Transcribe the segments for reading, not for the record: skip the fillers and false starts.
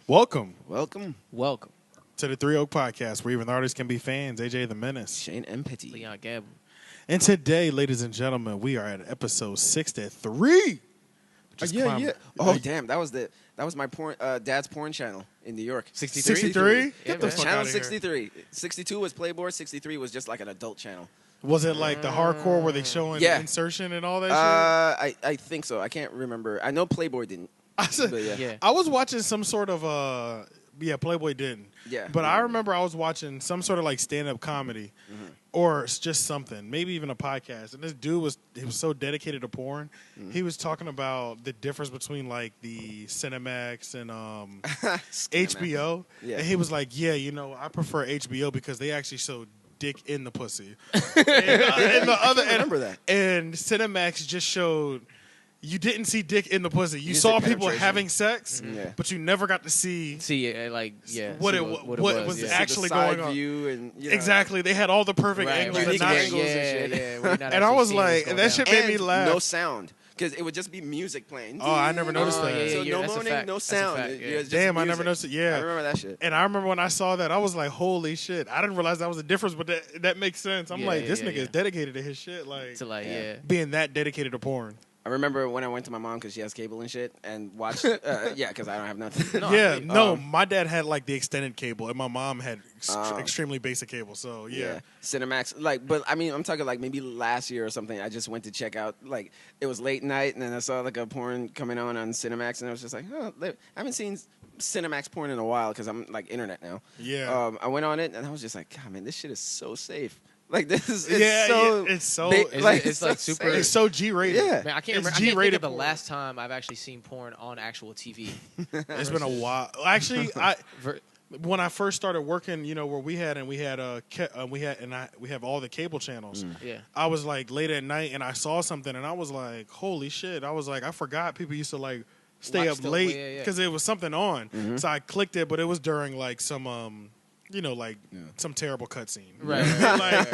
Welcome Welcome. to the Three Oak Podcast, where even the artists can be fans. AJ The Menace. Shane M. Petty. Leon Gamble. And today, ladies and gentlemen, we are at episode 63. Oh, damn. That was my dad's porn channel in New York. 63? 63? Get the man. fuck Channel outta here. 63. 62 was Playboy. 63 was just like an adult channel. Was it like the hardcore where they showing Yeah. insertion and all that shit? I think so. I can't remember. I know Playboy didn't. But yeah. Yeah. I was watching some sort of Playboy didn't. Yeah. But I remember I was watching some sort of like stand-up comedy or just something, maybe even a podcast. And this dude was so dedicated to porn. He was talking about the difference between like the Cinemax and HBO. Yeah. And he was like, yeah, I prefer HBO because they actually show dick in the pussy. I remember that. And Cinemax just showed you didn't see dick in the pussy. You didn't saw see people penetration. having sex, Yeah. but you never got to see what was Yeah. actually The side going on. View and, Exactly. They had all the perfect angles. right. and Unique not- angles and shit. And I was like, and that shit made me And laugh. no sound. Because it would just be music playing. Oh, I never noticed that. yeah, So yeah, no that's a moaning, fact. no That's a sound. fact, It yeah. was just Damn, I music. never noticed it. Yeah. I remember that shit. And I remember when I saw that, I was like, holy shit. I didn't realize that was a difference, but that makes sense. I'm Yeah, like, yeah, this yeah, nigga yeah. is dedicated to his shit. Like, Yeah. being that dedicated to porn. I remember when I went to my mom because she has cable and shit and watched. Because I don't have nothing. My dad had like the extended cable, and my mom had extremely basic cable. So yeah. Cinemax. But I mean, I'm talking like maybe last year or something. I just went to check out. Like it was late night, and then I saw like a porn coming on Cinemax, and I was just like, I haven't seen Cinemax porn in a while because I'm like internet now. Yeah. I went on it, and I was just like, God, man, this shit is so safe. Like this is it's so It's like super. it's so G-rated. Yeah. Man, I can't It's remember. I can't think G-rated of the porn. last time I've actually seen porn on actual TV. It's been a while. Actually, when I first started working, where we have all the cable channels. Yeah. I was like late at night and I saw something and I was like, holy shit. I was like, I forgot people used to like stay Watch up the- late yeah. because it was something on. So I clicked it, but it was during like some some terrible cutscene. Right.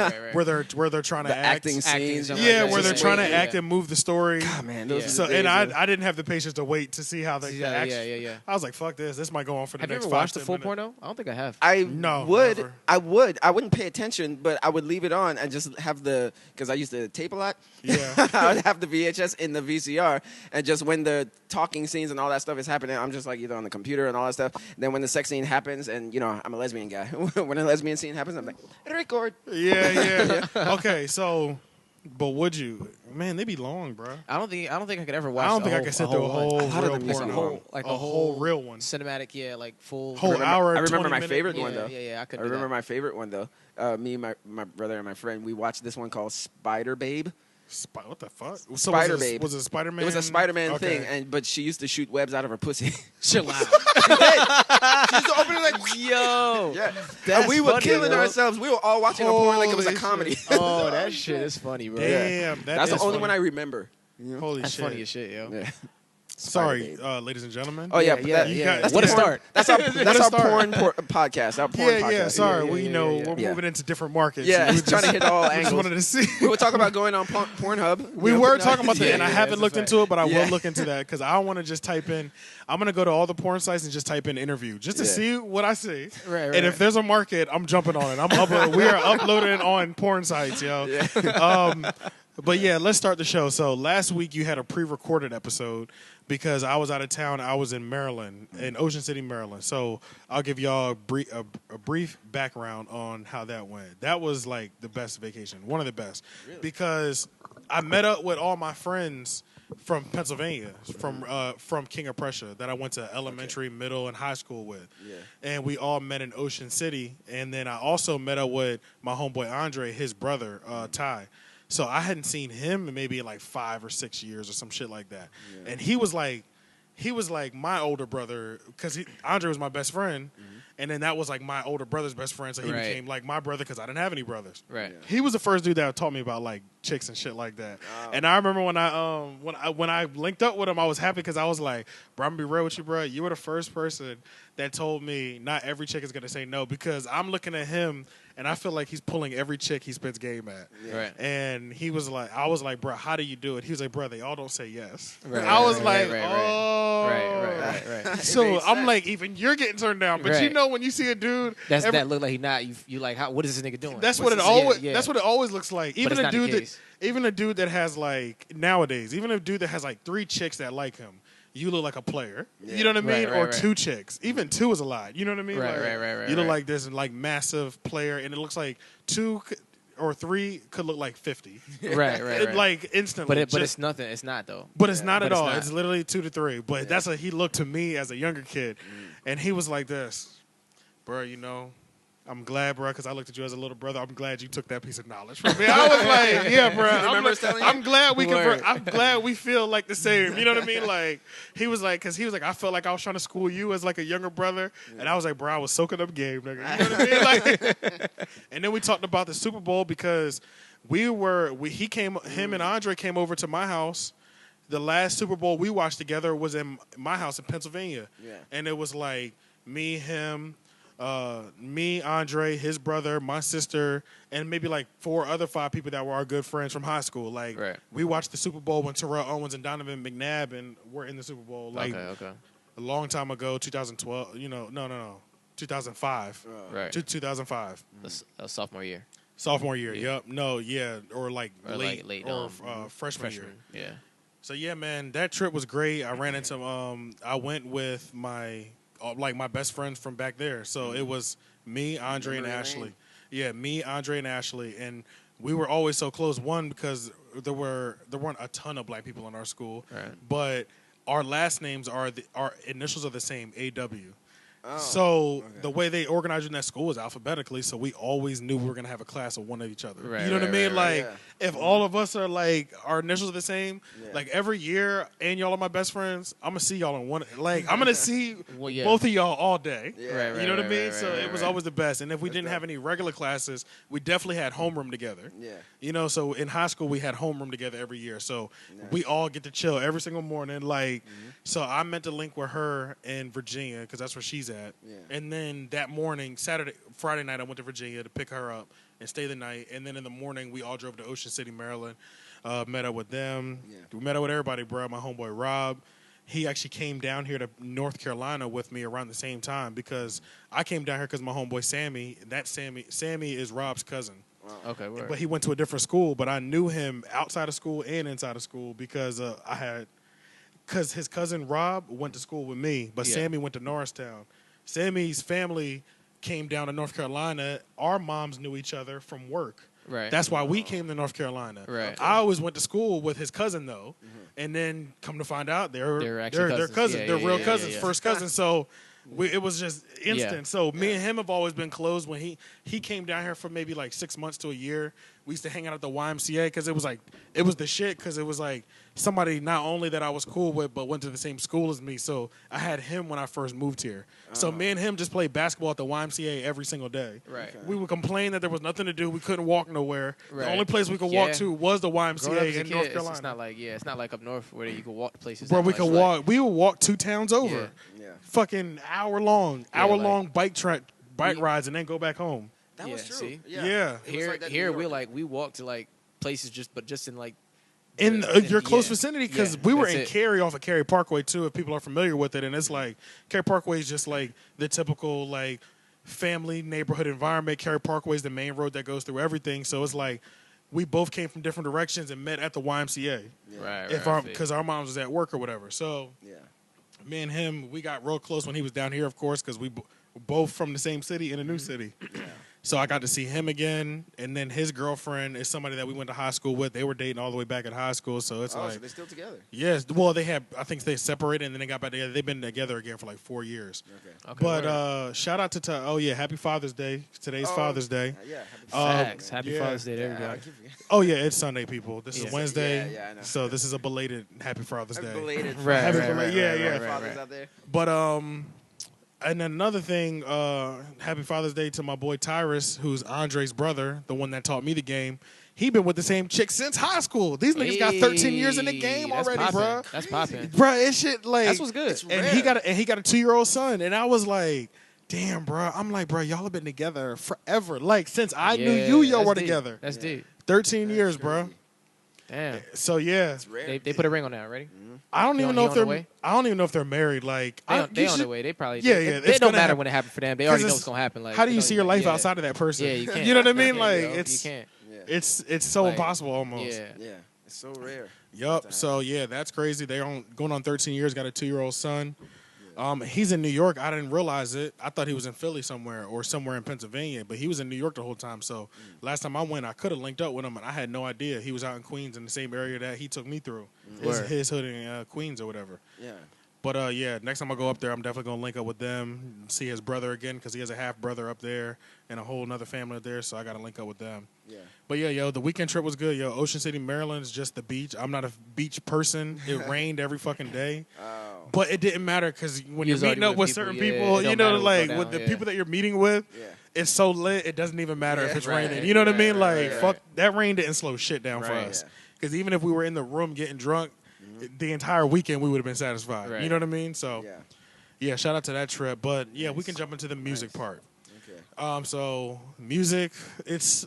Like, where they're trying to The act. acting scenes. Acting, Yeah, Like, where they're just trying to wait, act yeah. and move the story. God, man, those Yeah. are So the days, I didn't have the patience to wait to see how the action. Yeah. I was like, fuck this. This might go on for the Have you next ever 5 watched the 10 full minutes. porno? I don't think I have. No, would. never. I would. I wouldn't pay attention, but I would leave it on and just have because I used to tape a lot. Yeah. I would have the VHS in the VCR, and just when the talking scenes and all that stuff is happening, I'm just like either on the computer and all that stuff. Then when the sex scene happens, and I'm a lesbian guy, when a lesbian scene happens, I'm like, record. Yeah. Okay, so, but would you? Man, they be long, bro. I don't think I could ever watch. I don't think I whole- could sit a through a whole whole one. lot of real them is porno. a whole- like a a whole real one. cinematic, like full Whole Remember- hour. I remember 20 my minute- favorite Yeah, one though. yeah, I couldn't I do remember that. my favorite one though. Me, my brother, and my friend, we watched this one called Spider Babe. What the fuck? So Spider was it, Babe. Was it Spider-Man? It was a Spider-Man Okay. thing, but she used to shoot webs out of her pussy. Chill out. She used to open it like, Yo. yeah. That's And we were funny, killing bro. ourselves. We were all watching a porn like it was a Holy comedy. Oh, that shit is funny, bro. Damn, That's the is only funny. one I remember. Holy That's shit. funny as shit, yo. Yeah. Sorry, Spider-Babe. ladies and gentlemen. Oh yeah, Yeah, yeah. That's What the a porn- start. That's our start. porn podcast. Our porn podcast. Yeah. Sorry, yeah, we yeah, know yeah. we're Yeah. moving into different markets. Yeah, we he's trying to hit all just angles. wanted to see. We were talking about going on Pornhub. We were talking about that, Yeah, and I yeah, haven't that's a looked fact. into it, but I Yeah. will look into that because I want to just type in. I'm gonna go to all the porn sites and just type in interview just to Yeah. see what I see. Right. And if there's a market, I'm jumping on it. We are uploading on porn sites, yo. But yeah, let's start the show. So last week you had a pre-recorded episode because I was out of town. I was in Maryland, in Ocean City, Maryland. So I'll give y'all a brief background on how that went. That was like the best vacation, one of the best, because I met up with all my friends from Pennsylvania, from King of Prussia, that I went to elementary, middle, and high school with. Yeah. And we all met in Ocean City. And then I also met up with my homeboy Andre, his brother, Ty. So I hadn't seen him in maybe like 5 or 6 years or some shit like that. Yeah. And he was like my older brother because Andre was my best friend. And then that was like my older brother's best friend. So he Right. became like my brother because I didn't have any brothers. Right. Yeah. He was the first dude that taught me about like chicks and shit like that. Oh. And I remember when I linked up with him, I was happy because I was like, bro, I'm gonna be real with you, bro. You were the first person that told me not every chick is gonna say no, because I'm looking at him and I feel like he's pulling every chick he spits game at. Yeah. Right. And he was like, I was like, bro, how do you do it? He was like, bro, they all don't say yes. Right, I was right, like, right, oh. Right. So makes I'm sense. like, even you're getting turned down. But you Right. know when you see a dude, That look like he not. You like, what is this nigga doing? that's What's what it this- always. yeah. That's what it always looks like. But Even it's a not the dude that, case. even a dude that has like nowadays, even a dude that has like 3 chicks that like him, you look like a player. Yeah. You know what I mean? Right, or right. 2 chicks. Even 2 is a lot. You know what I mean? Right, Like, right. You look Right. like this like massive player, and it looks like 2 or 3 could look like 50. Right. Like instantly. But Just- it's nothing. It's not though. But it's not But at it's all. not. It's literally 2 to 3. But that's what he looked to me as a younger kid, and he was like this, bro. You know, I'm glad, bro, because I looked at you as a little brother. I'm glad you took that piece of knowledge from me. I was like, yeah, bro. remember telling you? I'm glad we can. Word. I'm glad we feel like the same. You know what I mean? Like he was like, because he was like, I felt like I was trying to school you as like a younger brother, and I was like, bro, I was soaking up game, nigga. You know what I mean? Like, and then we talked about the Super Bowl because him and Andre came over to my house. The last Super Bowl we watched together was in my house in Pennsylvania. Yeah. And it was like me, him, Andre, his brother, my sister, and maybe like 5 people that were our good friends from high school. Like Right. we watched the Super Bowl when Terrell Owens and Donovan McNabb and were in the Super Bowl like Okay. a long time ago, 2012. No, 2005. Right. 2005. That's sophomore year. Sophomore year. Yeah. Yep. No. Yeah. Or like Or late late, or freshman year. Yeah. So yeah, man, that trip was great. I ran into I went with my best friends from back there. So it was me, Andre, and Memory lane. Ashley. Yeah, me, Andre, and Ashley, and we were always so close. One, because there weren't a ton of black people in our school, Right. but our last names our initials are the same, AW. Oh, So okay. the way they organized in that school is alphabetically, so we always knew we were gonna have a class of one of each other. Right, You know what I right, mean? right, Like if all of us are like our initials are the same, Yeah. like every year, and y'all are my best friends, I'm gonna see y'all in one. Like I'm gonna see Well, yeah. both of y'all all day. Yeah. Right, You know what I right, mean? right, So right, it was right. always the best. And if we That's didn't dope. have any regular classes, we definitely had homeroom together. Yeah. You know, so in high school we had homeroom together every year. So Nice. we all get to chill every single morning. Like, so I meant to link with her in Virginia because that's where she's at. Yeah. And then that morning, Friday night, I went to Virginia to pick her up and stay the night. And then in the morning, we all drove to Ocean City, Maryland. Met up with them. Yeah. We met up with everybody, bro. My homeboy Rob. He actually came down here to North Carolina with me around the same time because I came down here because my homeboy Sammy. Sammy is Rob's cousin. Okay. Word. But he went to a different school. But I knew him outside of school and inside of school because because his cousin Rob went to school with me, but Yeah. Sammy went to Norristown. Sammy's family came down to North Carolina. Our moms knew each other from work. Right. That's why we came to North Carolina. Right. I always went to school with his cousin though, and then come to find out They're actually they're cousins. cousins. Yeah, They're yeah, real yeah, cousins, yeah. first cousins. So it was just instant. Yeah. So me and him have always been close. When he came down here for maybe like 6 months to a year, we used to hang out at the YMCA because it was the shit because it was like somebody not only that I was cool with but went to the same school as me. So I had him when I first moved here. So me and him just played basketball at the YMCA every single day. Right. Okay. We would complain that there was nothing to do. We couldn't walk nowhere. Right. The only place we could Yeah. walk to was the Growing up YMCA as a in kid, North it's Carolina. it's not like up north where you can walk to places. Bro, that we much, could like- walk. We would walk 2 towns over. Yeah. Yeah. Fucking hour long bike We- rides, and then go back home. That was Yeah, true. see? Yeah. Yeah. It was Here, like that in here New we York. we walk to like places just in like In your close yeah. vicinity, because Yeah, we were that's in it. Cary off of Cary Parkway too. If people are familiar with it, and it's like Cary Parkway is just like the typical like family neighborhood environment. Cary Parkway is the main road that goes through everything. So it's like we both came from different directions and met at the YMCA. Yeah. right. Because our moms was at work or whatever. So Yeah. me and him, we got real close when he was down here, of course, because we were both from the same city in a new city. Yeah. So I got to see him again, and then his girlfriend is somebody that we went to high school with. They were dating all the way back at high school, so it's Oh, like, so they're still together. yes. Well, I think they separated and then they got back together. They've been together again for like 4 years. Okay. Okay, But word. shout out to Happy Father's Day. Today's Oh, Father's Day. Yeah. Facts. Happy yeah. Father's Day to Yeah, everybody. I keep forgetting. Oh yeah, it's Sunday, people. This Yeah. is Wednesday. Yeah, I know. So this is a belated Happy Father's Day. Belated. Right, Happy right, belated- right, yeah, right, yeah. right, right, fathers right. out there. But and then another thing, Happy Father's Day to my boy Tyrus, who's Andre's brother, the one that taught me the game. He been with the same chick since high school. These niggas got 13 years in the game That's already, poppin'. bro. That's popping. Bro, it shit like That's what's good. It's And rare. he got a 2-year-old son, and I was like, damn, bro. I'm like, bro, y'all have been together forever. Like, since I knew Yeah, you, y'all that's were deep. together. That's deep. 13 That's years, crazy. bro. Damn. So yeah, It's rare. They put a ring on that already. I don't He even on- know he if on the they're. way? I don't even know if they're married. Like, They on their way. They probably. Yeah, It, yeah, It, it's don't gonna matter happen. when it happened for them. They already know it's- what's gonna happen. Like, how do it you don't see your even- life yeah. outside of that person? Yeah, you can't. You know what I mean? You can't, Like, yo. it's you can't. Yeah. it's so Like, impossible almost. Yeah. Yeah. It's so rare. Yup. So yeah, that's crazy. They're going on 13 years. Got a 2-year-old son. He's in New York. I didn't realize it. I thought he was in Philly somewhere or somewhere in Pennsylvania, but he was in New York the whole time. So last time I went, I could have linked up with him, and I had no idea he was out in Queens in the same area that he took me through. Word. His hood in Queens or whatever. Yeah. But yeah, next time I go up there, I'm definitely gonna link up with them, see his brother again because he has a half brother up there and a whole another family up there. So I gotta link up with them. Yeah. But yeah, yo, the weekend trip was good. Yo, Ocean City, Maryland is just the beach. I'm not a beach person. It rained every fucking day. Oh. But it didn't matter because when You you're was already meeting up with with people, certain yeah, people, it you don't know, matter what like go with down, the yeah. people that you're meeting with, Yeah. it's so lit. It doesn't even matter if Yeah, it's right, raining. You know what I mean? right, Like, right, fuck, that rain didn't slow shit down for Right. us. Yeah. Because even if we were in the room getting drunk, the entire weekend we would have been satisfied. Right. You know what I mean? So, Yeah. yeah, shout out to that trip. But yeah, we Nice. can jump into the music Nice. part. Okay. So music, it's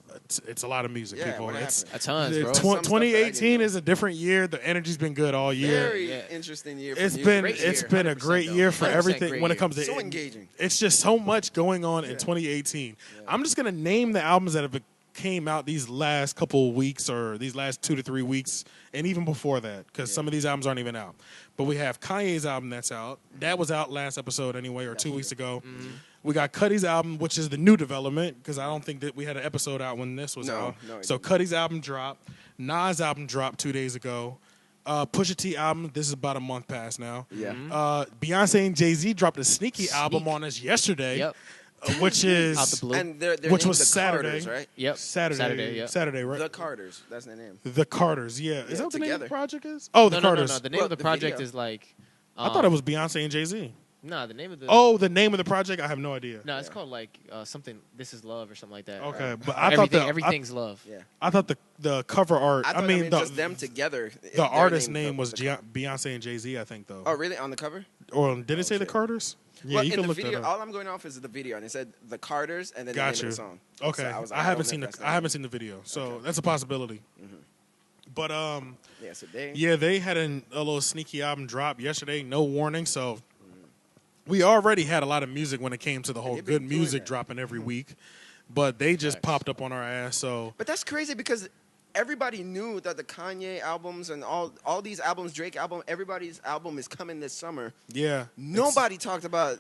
a lot of music, Yeah, people. what It's happened? A tons, bro. it's Some stuff that I 2018 didn't know. is a different year. The energy's been good all year. Very Yeah. interesting year. For It's music. been Great year, it's been a 100% great though. year for 100% everything great when it year. comes to So engaging. It's just so much going on in Yeah. 2018. Yeah. I'm just gonna name the albums that have came out these last couple of weeks or these last 2 to 3 weeks, and even before that, because some of these albums aren't even out. But we have Kanye's album that's out. That was out last episode anyway, or 2 weeks ago. We got Cudi's album, which is the new development, because I don't think that we had an episode out when this was No, out. no, it So didn't. Cudi's album dropped. Nas' album dropped 2 days ago. Pusha T album, this is about a month past now. Yeah. Beyonce and Jay-Z dropped a Sneaky album Sneak. on us yesterday, Yep. Which is Out the blue. And they're which named was the Saturday. Carters, right? Yep. Saturday, Yep. Saturday, right? The Carters. That's their name. The Carters, yeah. Is that what the name of together. the project is? Oh, the no, Carters. No. The name Well, of the the project video. is like. I thought it was Beyonce and Jay-Z. No, the name of the. Oh, the name of the project? I have no idea. No, it's Yeah. called like something. This is love or something like that. Okay, but I thought everything's love. Yeah. I thought the cover art. I mean, just them together. the artist's name was Beyonce and Jay-Z, I think, though. Oh, really? On the cover? Or did it say the shit. Carters? Yeah, well, you in can the look video, that up. all I'm going off is the video, and it said the Carters and then Got the name you. of the song. Okay, So I was like, I don't haven't know seen if the that's I haven't seen the video, so Okay. that's a possibility. But Yeah, so they. yeah, they had a little sneaky album drop yesterday, no warning. So we already had a lot of music when it came to the whole they've been good doing music that. dropping every week, but they just Facts. popped up on our ass. So But that's crazy because everybody knew that the Kanye albums and all these albums, Drake album, everybody's album is coming this summer. yeah, Nobody talked about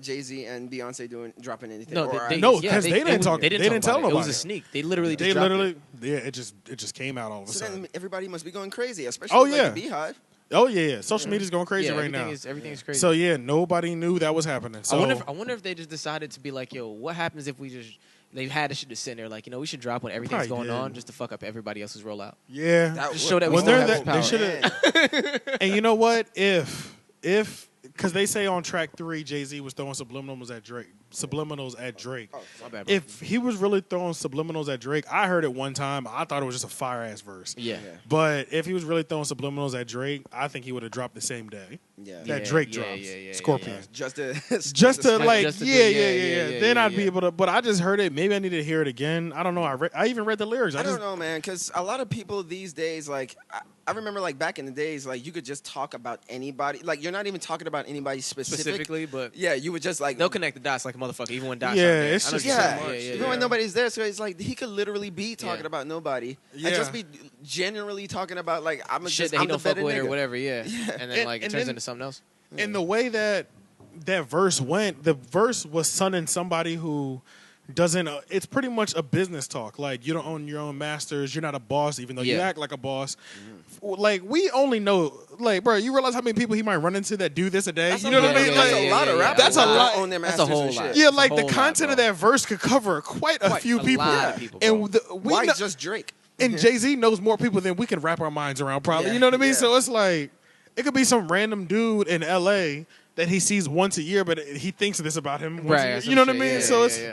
Jay-Z and Beyonce dropping anything. No, or they, No, yeah, 'cause they didn't talk- They they didn't didn't talk tell about it. It was nobody. a sneak. They literally they just dropped literally it. yeah, it just came out all of a So sudden. then everybody must be going crazy, especially Oh, like yeah. the Beehive. Oh yeah, social media's going crazy Yeah, right everything now. Everything is crazy. So yeah, nobody knew that was happening. So I wonder if they just decided to be like, yo, what happens if we just they had this shit to sit there like, we should drop when everything's Probably going on did. just to fuck up everybody else's rollout. yeah, That Just would- show that we When still they're have that- this they power. should've- and you know what? If because they say on track 3, Jay-Z was throwing subliminals at Drake. Oh, My bad, bro. If he was really throwing subliminals at Drake, I heard it one time. I thought it was just a fire ass verse. yeah. Yeah. But if he was really throwing subliminals at Drake, I think he would have dropped the same day Yeah. that Yeah, Drake yeah, drops. yeah, Scorpion. yeah. Just to Just to Just like, to do- yeah. Then I'd be yeah. able to. But I just heard it. Maybe I need to hear it again. I don't know. I even read the lyrics. I just don't know, man, because a lot of people these days, like, I remember, like, back in the days, like, you could just talk about anybody. Like, you're not even talking about anybody Specifically, but Yeah, you would just, like, they'll connect the dots like a motherfucker, even when dots Yeah, aren't there. it's I know just what you're yeah, saying. even when nobody's there. So it's like he could literally be talking Yeah. about nobody Yeah. and just be genuinely talking about, like, Shit that he I'm the don't fuck better with or nigga. whatever, yeah. And then like it And turns then- into something else. And the way that verse went, the verse was sunning somebody who doesn't. It's pretty much a business talk. Like, you don't own your own masters. You're not a boss, even though you Yeah. act like a boss. Like, we only know, like, bro, you realize how many people he might run into that do this a day? That's You know what I mean? That's Like, a lot of yeah, rappers. that's a that lot. Own their That's a masters whole and lot. shit. yeah, It's a like the whole lot, content of bro. that verse could cover quite a few a people. lot of people, bro. And we Why know, just Drake? and Jay-Z knows more people than we can wrap our minds around, probably. Yeah, You know what I mean? yeah. So it's like, it could be some random dude in LA that he sees once a year, but he thinks this about him once a year. Right. You know what I some mean? shit. So Yeah, it's, yeah.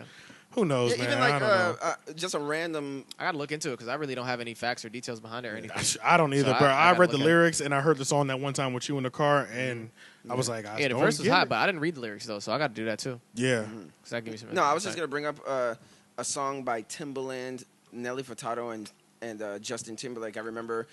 Who knows, Yeah, man? even I like don't know. just a random. I gotta look into it because I really don't have any facts or details behind it or anything. I don't either, So bro. I I gotta read the look at it. lyrics and I heard the song that one time with you in the car, and I was like, I Yeah, the don't verse was get hot, it. but I didn't read the lyrics though, so I got to do that too. Yeah. Cause that give me some. No, I was just insight. gonna bring up a song by Timbaland, Nelly Furtado, and Justin Timberlake. I remember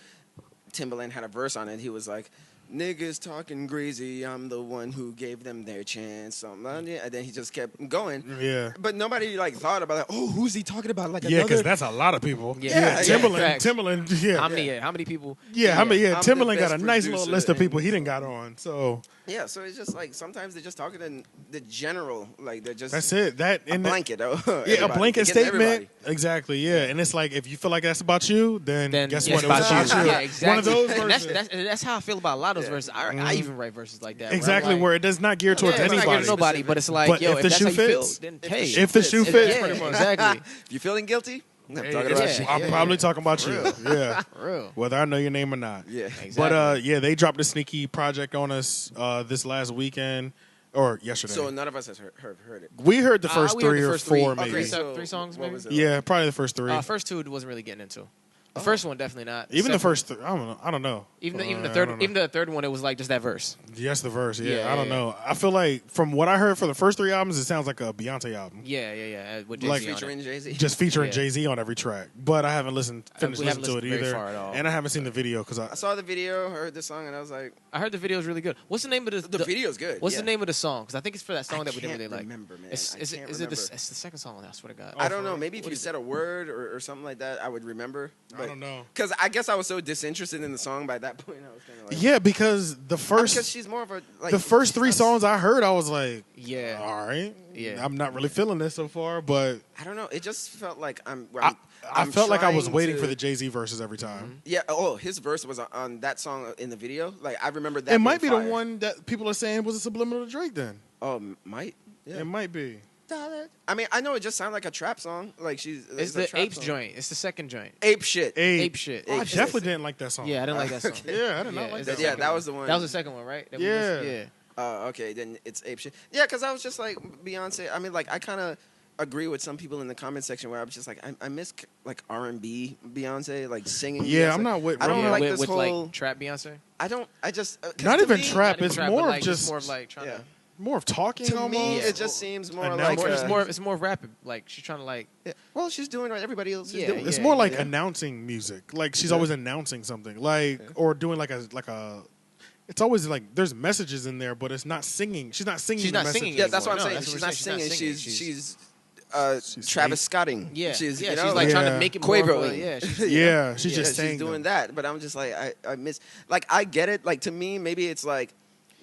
Timbaland had a verse on it. He was like, "Niggas talking greasy, I'm the one who gave them their chance." Something like that. And then he just kept going. Yeah. But nobody like thought about it. Oh, who's he talking about? Like Yeah, because another. that's a lot of people. Yeah, Timberland. facts. Timberland. Yeah. How many? How many people? Yeah, how many? Yeah, I'm the Timberland got a best nice little producer list of people he in- didn't got on. So Yeah, so it's just like sometimes they're just talking in the general, like they're just that's it. That a and blanket. yeah, a Everybody. blanket Against statement. everybody. Exactly. Yeah, and it's like if you feel like that's about you, then guess yeah, what? it's It was about you. Yeah, exactly. One of those And verses. that's how I feel about a lot of those Yeah. verses. I even write verses like that. where I'm Exactly, like, where it does not gear towards yeah, it's not anybody. geared to nobody, but it's like, But yo, if the that's shoe how you feel, fits- then if hey, the If the shoe fits, yeah, pretty much. exactly. If you're feeling guilty, I'm talking Yeah, about you. I'm probably talking about you. Yeah, Real. whether I know your name or not. Yeah. Exactly. But yeah, they dropped a sneaky project on us this last weekend or yesterday. So none of us has heard it. We heard the first we heard three the or first four, three. maybe. Okay, so three songs, what maybe? was it? Yeah, probably the first three. First two wasn't really getting into. The first one definitely not. Even the Second- first, I don't know. even the I third, don't know. even the third one, it was like just that verse. Yes, the verse. Yeah, Yeah, I don't yeah. know. I feel like from what I heard for the first three albums, it sounds like a Beyonce album, Yeah. With Like- Jay-Z on it. Featuring Jay-Z. just featuring Yeah. Jay-Z on every track. But I haven't finished we haven't listening to it listened very either, far at all. and I haven't seen the video because I saw the video, heard the song, and I was like, I heard the video is really good. What's the name of the video's good. What's yeah. the name of the song? Because I think it's for that song I that we didn't can't really like. remember, man. Is I it can't it's remember. the second song? I swear to God. I don't for know. real? Maybe if What you is said a word or something like that, I would remember. I don't know. Because I guess I was so disinterested in the song by that point. I was kind of like, Yeah, because the because first she's more of a like the first three songs I heard, I was like, Yeah. all right, Yeah. I'm not really feeling this so far, but I don't know. It just felt like I I'm felt like I was trying waiting to- for the Jay-Z verses every time. Yeah. Oh, his verse was on that song in the video. Like I remember that. It being might be fire. the one that people are saying was a subliminal to Drake. Then Oh, might. Yeah. it might be. I mean, I know it just sounded like a trap song. Like It's a the trap Apes song. joint. It's the second joint. Ape shit. Ape shit. I Ape shit. definitely didn't like that song. Yeah, I didn't like that song. Yeah, I did not Yeah, like it's that. the Yeah, song. that was the one. That was the second one, right? That we Yeah. listened- Okay, then it's ape shit. Yeah, because I was just like Beyonce. I mean, like I kind of agree with some people in the comment section where I was just like, I miss like R&B Beyonce, like singing. Yeah, Beyonce. I'm not with. I don't Yeah, like with, this with whole. like trap Beyonce. I don't. I just 'cause Not to even me- trap. Not even It's trap, more but of like, just more of like trying Yeah. to. more of talking. To almost. me, Yeah. it just seems more And like now It's Okay. more. It's more rapid. Like she's trying to like. Yeah. Well, she's doing what everybody else is Yeah, doing. It's yeah, more like yeah. announcing music. Like she's always announcing something. Like or doing like a. It's always like there's messages in there, but it's not singing. She's not singing. She's the not message. singing Yeah, that's what I'm No, saying. that's what She's we're not saying. singing. She's not She's Travis Scotting. Yeah, she's yeah. you know, She's like trying Yeah. to make it more. Of a, Quavoing. yeah, she's, Yeah, she's Yeah, just she's saying doing them. that, but I'm just like I miss. Like I get it. Like to me, maybe it's like,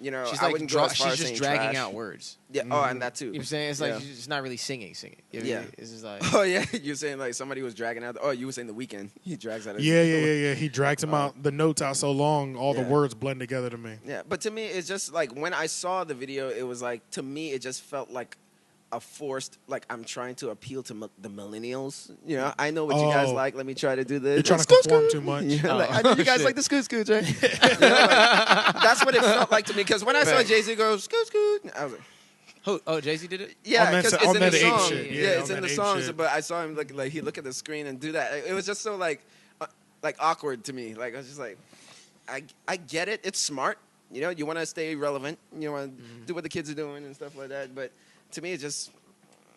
you know, she's I like wouldn't go as far she's as just saying dragging trash. out words. Yeah. Oh, and that too. You know what I'm saying? It's like Yeah. she's not really singing. Yeah. It's just like. Oh yeah, you're saying like somebody was dragging out. Oh, you were saying the weekend. He drags out. Yeah. He drags him out the notes out so long, all the Yeah. words blend together to me. Yeah, but to me, it's just like when I saw the video, it was like to me, it just felt like a forced. Like I'm trying to appeal to the millennials. You know, I know what you guys Oh. like. Let me try to do this. You're trying to Scoot, conform scoot. too much. Yeah, Oh. like, I know you guys Shit. like the scoot scoots, right? You know, like, that's what it felt like to me. Because when I saw Right. Jay-Z go scoot scoot, I was like. Oh, Jay-Z did it. Yeah, On that because sa- it's on in that the ape song. shit. Yeah, Yeah, it's on in the that ape songs. shit. But I saw him like he look at the screen and do that. It was just so like awkward to me. Like I was just like, I get it. It's smart. You know, you want to stay relevant. You want to do what the kids are doing and stuff like that. But to me, it just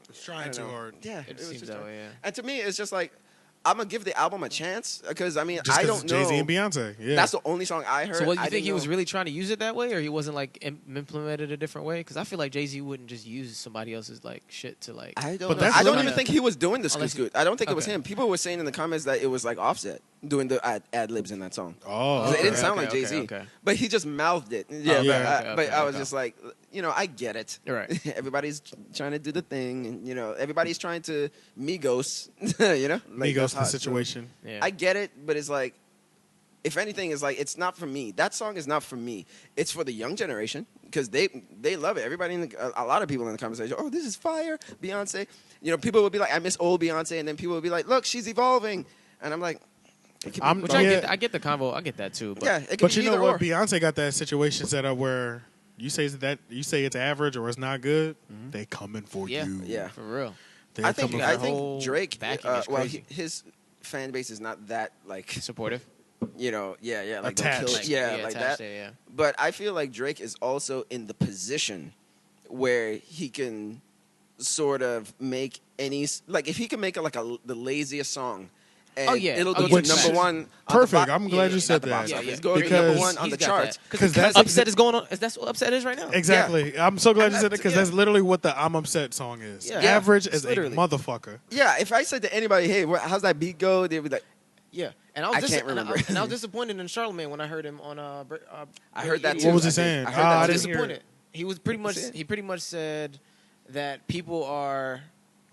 It's I trying don't too know. hard. Yeah, It was seems just that hard. way, yeah. And to me, it's just like I'm gonna give the album a chance because I mean Just I 'cause don't it's know. Jay-Z and Beyonce. Yeah. That's the only song I heard. So what, you I think didn't he was know- really trying to use it that way, or he wasn't like implemented a different way? Because I feel like Jay-Z wouldn't just use somebody else's like shit to like. I don't But know. that's I don't really- even think he was doing the scoot Unless- scoot. I don't think it was Okay. him. People were saying in the comments that it was like Offset doing the ad libs in that song. Oh, 'Cause okay. it didn't sound like okay, Jay-Z, okay. but he just mouthed it. Yeah, yeah. but, Okay, but I was okay. just like, you know, I get it. Right. Everybody's trying to do the thing, and you know, everybody's trying to Migos. You know, like, Migos that's the how- so situation. Yeah. I get it, but it's like, if anything, it's like it's not for me. That song is not for me. It's for the young generation because they love it. Everybody, a lot of people in the conversation, oh, this is fire, Beyonce. You know, people would be like, I miss old Beyonce, and then people would be like, look, she's evolving, and I'm like, it could be I'm- Which both. I get the convo. I get that too. But yeah, it could But be you know either what? or. Beyonce got that situation set up where you say it's average or it's not good. They coming for Yeah. you. Yeah. for real. They're I think coming I for- think Drake. backing is Well, crazy. his fan base is not that like Supportive. like they'll Attached. kill, Like, like attached that. there, yeah. But I feel like Drake is also in the position where he can sort of make any like if he can make the laziest song. And Oh, yeah. it'll Oh, go yeah. to number one. on the Perfect. bo- I'm glad you said not the box that. office. Yeah, yeah. Go to Because- number one on the He's got charts. that. 'Cause Because that's upset is going on. That's what upset is right now. Exactly. I'm so glad you said that because Yeah. that's literally what the I'm Upset song is. Yeah. Average It's as a literally. motherfucker. Yeah, if I said to anybody, "Hey, how's that beat go?" They'd be like, Yeah, and I I was can't remember. and I was disappointed in Charlamagne when I heard him on. I heard that Idiot. too. What was he I think. saying? I heard I that I was too. didn't hear disappointed. He was pretty much. See it? He pretty much said that people are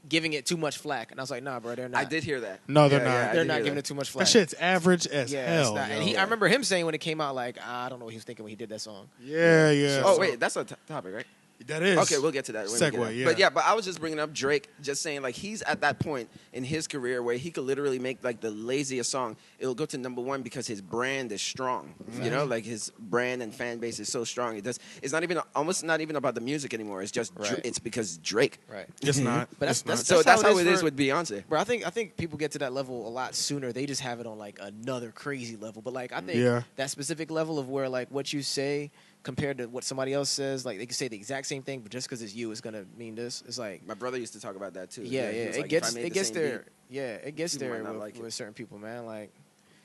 giving it too much flack, and I was like, nah, bro, they're not. I did hear that. No, they're not. I They're did not hear giving that. it too much flack. That shit's average as yeah, hell. it's not. And yo. I remember him saying when it came out, like, I don't know what he was thinking when he did that song. Yeah, yeah. Oh wait, that's a topic, right? That is. Okay, we'll get to that. when we get Segue, there. yeah. But I was just bringing up Drake, just saying like he's at that point in his career where he could literally make like the laziest song. It'll go to number one because his brand is strong. You know, like his brand and fan base is so strong. It's not even almost not even about the music anymore. It's just Right. it's because Drake. Right. It's not. But It's that's- not. So that's how it is for- with Beyonce. Bro, I think people get to that level a lot sooner. They just have it on like another crazy level. But like I think Yeah. that specific level of where like what you say compared to what somebody else says, like they can say the exact same thing, but just because it's you, it's gonna mean this. It's like My brother used to talk about that too. yeah. He was It like, gets if I made it the gets same there. beat- Yeah, it gets people there might not with, like it. with certain people, man. Like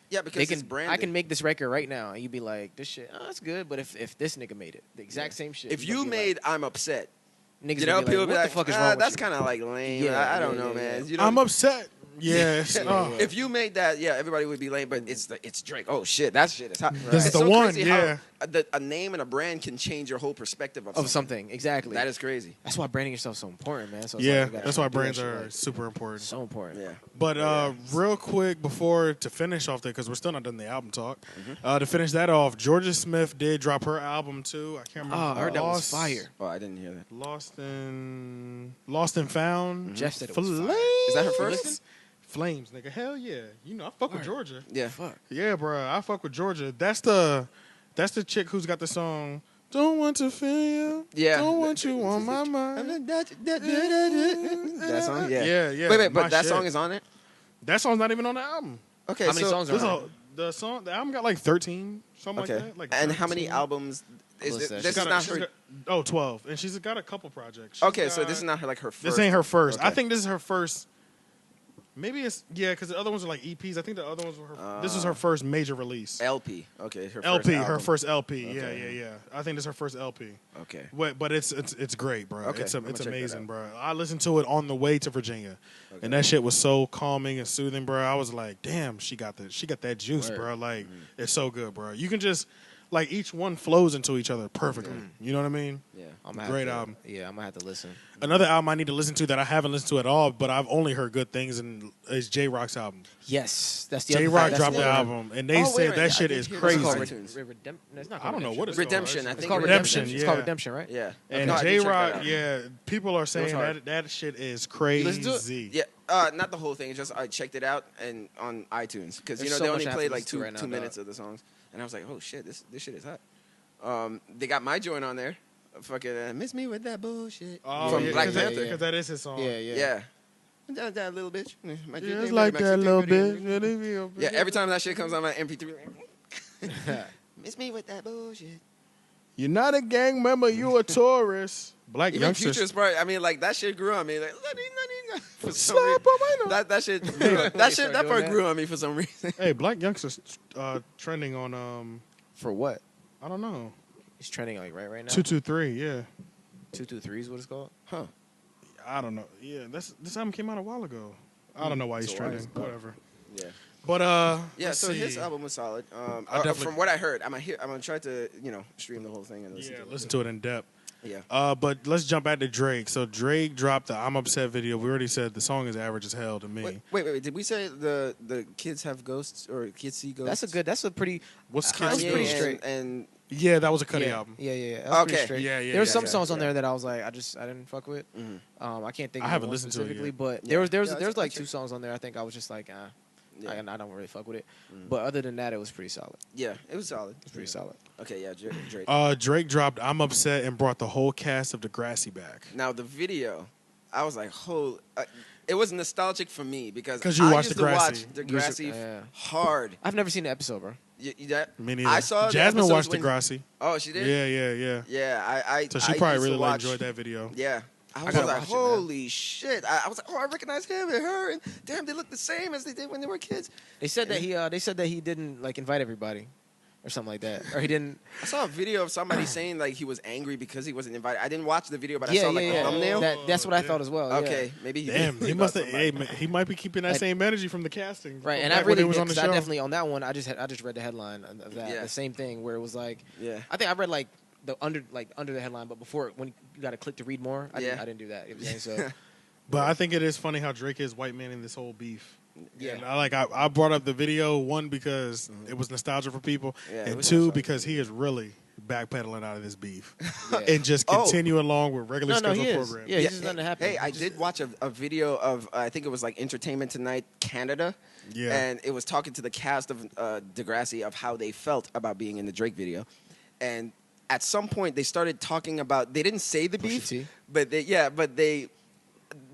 Yeah, because they it's can branded. I can make this record right now, and you'd be like, this shit, oh, that's good. But if this nigga made it, the exact same shit. If you're you gonna be made I'm upset, like, niggas you know, would be people like, be what like, the fuck is wrong with that's you? kind of like lame. Yeah, I don't yeah, know, yeah, man. yeah. You know, I'm upset. Yes. Yeah, Oh. yeah. if you made that, yeah, everybody would be lame. But it's Drake. Oh shit, that shit is hot. This is It's the so one, crazy how yeah. a name and a brand can change your whole perspective Of something, exactly. That is crazy. That's why branding yourself so important, man. So it's Yeah, like you gotta that's why do that brands shit, are like, super important. so important. Yeah. But Yeah. real quick before to finish off there, because we're still not done the album talk. Mm-hmm. To finish that off, Jorja Smith did drop her album too. I can't remember. Oh, I heard that was Lost- fire. Oh, I didn't hear that. Lost and Found. Jeff said it was Flames. fire. Is that her first? Flames, nigga. Hell yeah. You know I fuck with Georgia. Yeah. Fuck. Yeah, bro. I fuck with Georgia. That's the chick who's got the song. Don't want to feel you. Yeah. Don't want you on my mind. That song? Yeah. Yeah. Wait, my but that shit. song is on it? That song's not even on the album. Okay, How many songs are This on it? the album got like 13, something Okay. like that. Like And how many 13. albums? Is Listen, it, she's this is not She's her. got- 12. And she's got a couple projects. She's Okay, so got- this is not her like her first. This ain't her first. I Okay. think this is her first. Maybe it's because the other ones are like EPs. I think the other ones were her. This was her first major release. LP. Okay, her LP, first her album. first LP. Okay. Yeah. I think this is her first LP. Okay. But it's great, bro. Okay, It's I'm gonna check that amazing, out. bro. I listened to it on the way to Virginia, and that shit was so calming and soothing, bro. I was like, damn, she got that juice, Word. bro. Like it's so good, bro. You can just like each one flows into each other perfectly. You know what I mean? Yeah. I'm gonna Great have to, album. Yeah, I'm gonna have to listen. Another album I need to listen to that I haven't listened to at all, but I've only heard good things, and is J Rock's album. Yes, that's the J other Rock that's dropped the the other- album, and they Oh, wait, said wait, that I shit did is hear that. crazy. It's called It's not I don't know what it's Redemption. called. I It's think called Redemption, Redemption. It's yeah. called Redemption, right? Yeah. And No, I did J check that Rock, out. yeah, people are saying hard. that shit is listen to it? crazy. Yeah, not the whole thing. It's just I checked it out and on iTunes because There's they so much only I have played to like listen to right now, two dog. minutes of the songs, and I was like, oh shit, this shit is hot. They got my joint on there. Fucking miss me with that bullshit from Black Panther. because that is his song. Yeah. Yeah. That little bitch. My Yeah, it's dude, like my that chick, little everybody- bit. Yeah, every time that shit comes on my MP3, miss me with that bullshit. You're not a gang member, you a tourist. Black Even youngsters. Future's part, I mean, like that shit grew on me. Like, for some Slap reason. 'em, I know. That shit, grew on- that start that doing part that? grew on me for some reason. Hey, black youngsters trending on For what? I don't know. It's trending like right now. 223, yeah. 223 is what it's called. Huh? I don't know. Yeah, this album came out a while ago. I don't know why he's So why trending. is- Whatever. Yeah. But Yeah, let's so his see. album was solid. definitely- From what I heard, I'm gonna try to stream the whole thing and listen Yeah, to it. listen to it in depth. Yeah. But let's jump back to Drake. So Drake dropped the "I'm Upset" video. We already said the song is average as hell to me. Wait. Did we say the kids have ghosts or kids see ghosts? That's a pretty. What's That was Kanye pretty and- straight. And Yeah, that was a Cudi yeah. album. Yeah. That was pretty Okay. straight. Yeah. There were some yeah, songs on yeah. there that I was like, I didn't fuck with. Mhm. I can't think. I of haven't one listened to it specifically, yet. but Yeah. there was Yeah, like I two songs on there. I think I was just like, Yeah. I don't really fuck with it. But other than that, it was pretty solid. yeah, it was solid. It's pretty solid. Okay, yeah, Drake. Drake dropped "I'm Upset" and brought the whole cast of Degrassi back. Now the video, I was like, it was nostalgic for me because you I watched used to watch Degrassi. Degrassi hard. I've never seen the episode, bro. Me neither. I saw Jasmine watched when, Degrassi. Oh, she did. Yeah. I So she I probably used to really watch, enjoyed that video. Yeah. I was gotta like, watch it, man. holy shit! I was like, I recognize him and her, and damn, they look the same as they did when they were kids. They said that he didn't like invite everybody, or something like that, or he didn't. I saw a video of somebody saying like he was angry because he wasn't invited. I didn't watch the video, but I saw the thumbnail. That's what I thought as well. Yeah. Okay, maybe he Damn, really he must have. thought somebody- He might be keeping that same energy from the casting, Right, and back I when really he was on the I show. definitely on that one. I just read the headline of that, Yeah. the same thing where it was like, Yeah. I think I read like the under the headline, but before when you got to click to read more, I didn't do that. It was so. But I think it is funny how Drake is white man in this whole beef. Yeah. And I brought up the video, one, because it was nostalgia for people, Yeah, it and was two, nostalgia. because he is really backpedaling out of this beef Yeah. and just continue along with regular No, he scheduled is. programs. Yeah, he's just letting it happen. Hey, I did watch a video of I think it was like Entertainment Tonight Canada. Yeah. And it was talking to the cast of Degrassi of how they felt about being in the Drake video. And at some point they started talking about, they didn't say the Pusha beef, T? but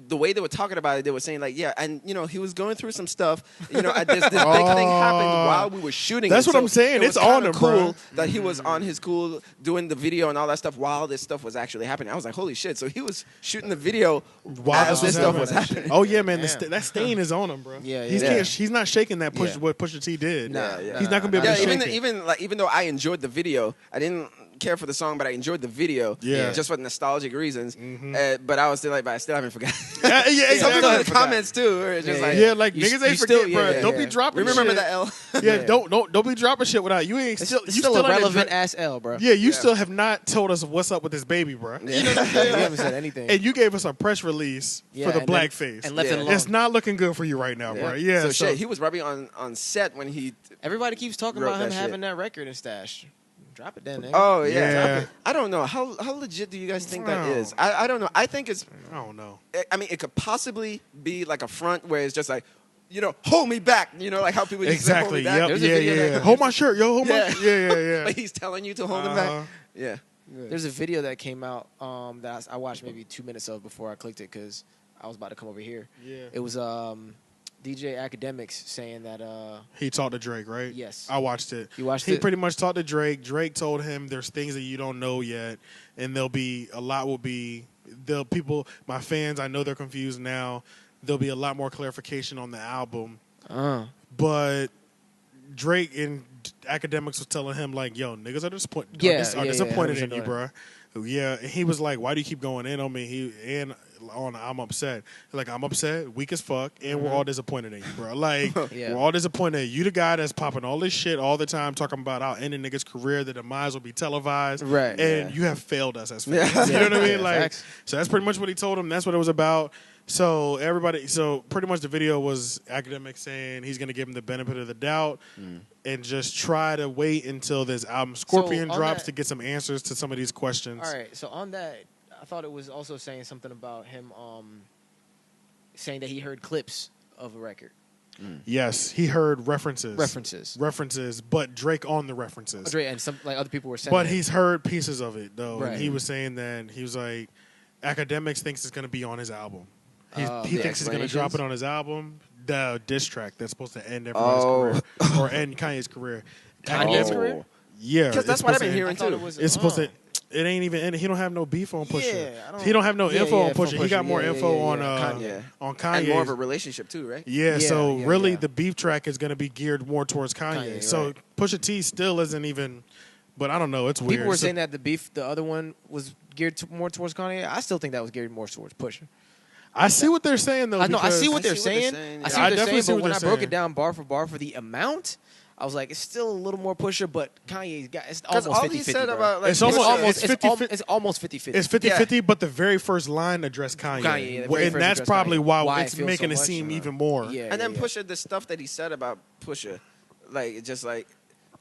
the way they were talking about it, they were saying like, yeah, and he was going through some stuff. This big thing happened while we were shooting. That's it. what I'm saying. It It's was on kinda him, bro. cool that he was on his cool doing the video and all that stuff while this stuff was actually happening. I was like, holy shit! So he was shooting the video While as this stuff was happening. Oh yeah, man, Damn. that stain is on him, bro. Yeah, He's yeah. he's not shaking that push Yeah. what Pusha T did. Nah, He's not gonna be able Yeah, to shake it. even though I enjoyed the video, I didn't care for the song, but I enjoyed the video. Yeah. just for nostalgic reasons. But I was still like, but I still haven't forgotten. Yeah, Some exactly. people in the comments too, where it's just like, Yeah, like You- niggas you ain't still- forget, bro. yeah, Don't yeah. be dropping remember shit. the L. Yeah, don't be dropping shit without you. Ain't It's still it's you still still a on that relevant Drake- ass L, bro. Yeah, you still have not told us what's up with this baby, bro. Yeah. You haven't said anything. And you gave us a press release Yeah, for the and then- blackface. and left Yeah. it alone. It's not looking good for you right now, bro. Yeah, So shit, he was rubbing on set when he. Everybody keeps talking Wrote about him that shit. having that record and stash. Drop it then, nigga. Oh yeah. Yeah. Drop it. I don't know how legit do you guys think that No. is? I don't know. I think it's. I don't know. I mean, it could possibly be like a front where it's just like, hold me back. Like how people used to say, hold me Exactly. back. Yep. There's a Yeah, video yeah. that- Hold my shirt, yo. Hold Yeah. my. Yeah. But he's telling you to hold him Uh-huh. back. Yeah. There's a video that came out that I watched maybe 2 minutes of before I clicked it because I was about to come over here. Yeah. It was DJ Academics saying that He talked to Drake, right? Yes. I watched it. You watched He it? pretty much talked to Drake. Drake told him there's things that you don't know yet, and my fans, I know they're confused now. There'll be a lot more clarification on the album. But Drake and Academics was telling him like, "Yo, niggas are disappointed. Yeah, disappointed yeah, in you, bro." Yeah, and he was like, "Why do you keep going in on me?" I'm upset. He's like, I'm upset, weak as fuck, and we're all disappointed in you, bro. Like, Yeah. we're all disappointed. You the guy that's popping all this shit all the time, talking about how ending niggas' career, the demise will be televised, Right, and you have failed us as fans. You know what I mean? Yeah, Like, facts. so that's pretty much what he told him. That's what it was about. So pretty much the video was Academics saying he's going to give him the benefit of the doubt and just try to wait until this album Scorpion on drops that- to get some answers to some of these questions. All right, so on that, I thought it was also saying something about him saying that he heard clips of a record. Yes, he heard references, but Drake on the references. Dre and some like other people were saying. But he's heard pieces of it though, Right. and he was saying that he was like, Academics thinks it's going to be on his album. He The thinks he's going to drop explanations? it on his album, the diss track that's supposed to end everybody's career or end Kanye's career. Kanye's Oh. career? Yeah, Because that's it's what I've supposed been to hearing end- I thought too. it was. It's supposed to. It ain't even ended. He don't have no beef on Pusha. Yeah, He don't have no Yeah, info yeah, on from Pusha. He got Pusha. more Yeah, info yeah, on yeah. Kanye. on Kanye. And more of a relationship too, right? Yeah, Yeah, so yeah, really yeah. the beef track is going to be geared more towards Kanye. Kanye, So right. Pusha T still isn't even, but I don't know. It's weird. People were So- saying that the other one was geared more towards Kanye. I still think that was geared more towards Pusha. I see what they're saying though. I know. I see because- what they're see what they're saying. saying, I see yeah. what I they're definitely saying. see But what when they're I broke saying. it down bar for bar for the amount, I was like, it's still a little more Pusha, but Kanye's got it's Because almost all 50-50. he said bro. about like It's almost- Pusha- it's 50-50. It's almost 50-50. It's 50-50, but the very first line addressed Kanye. Kanye, yeah, the Well, very and first that's addressed probably Kanye. why it it's feels making so it much, seem you know? even more. Yeah, and then yeah. Pusha, the stuff that he said about Pusha, like it's just like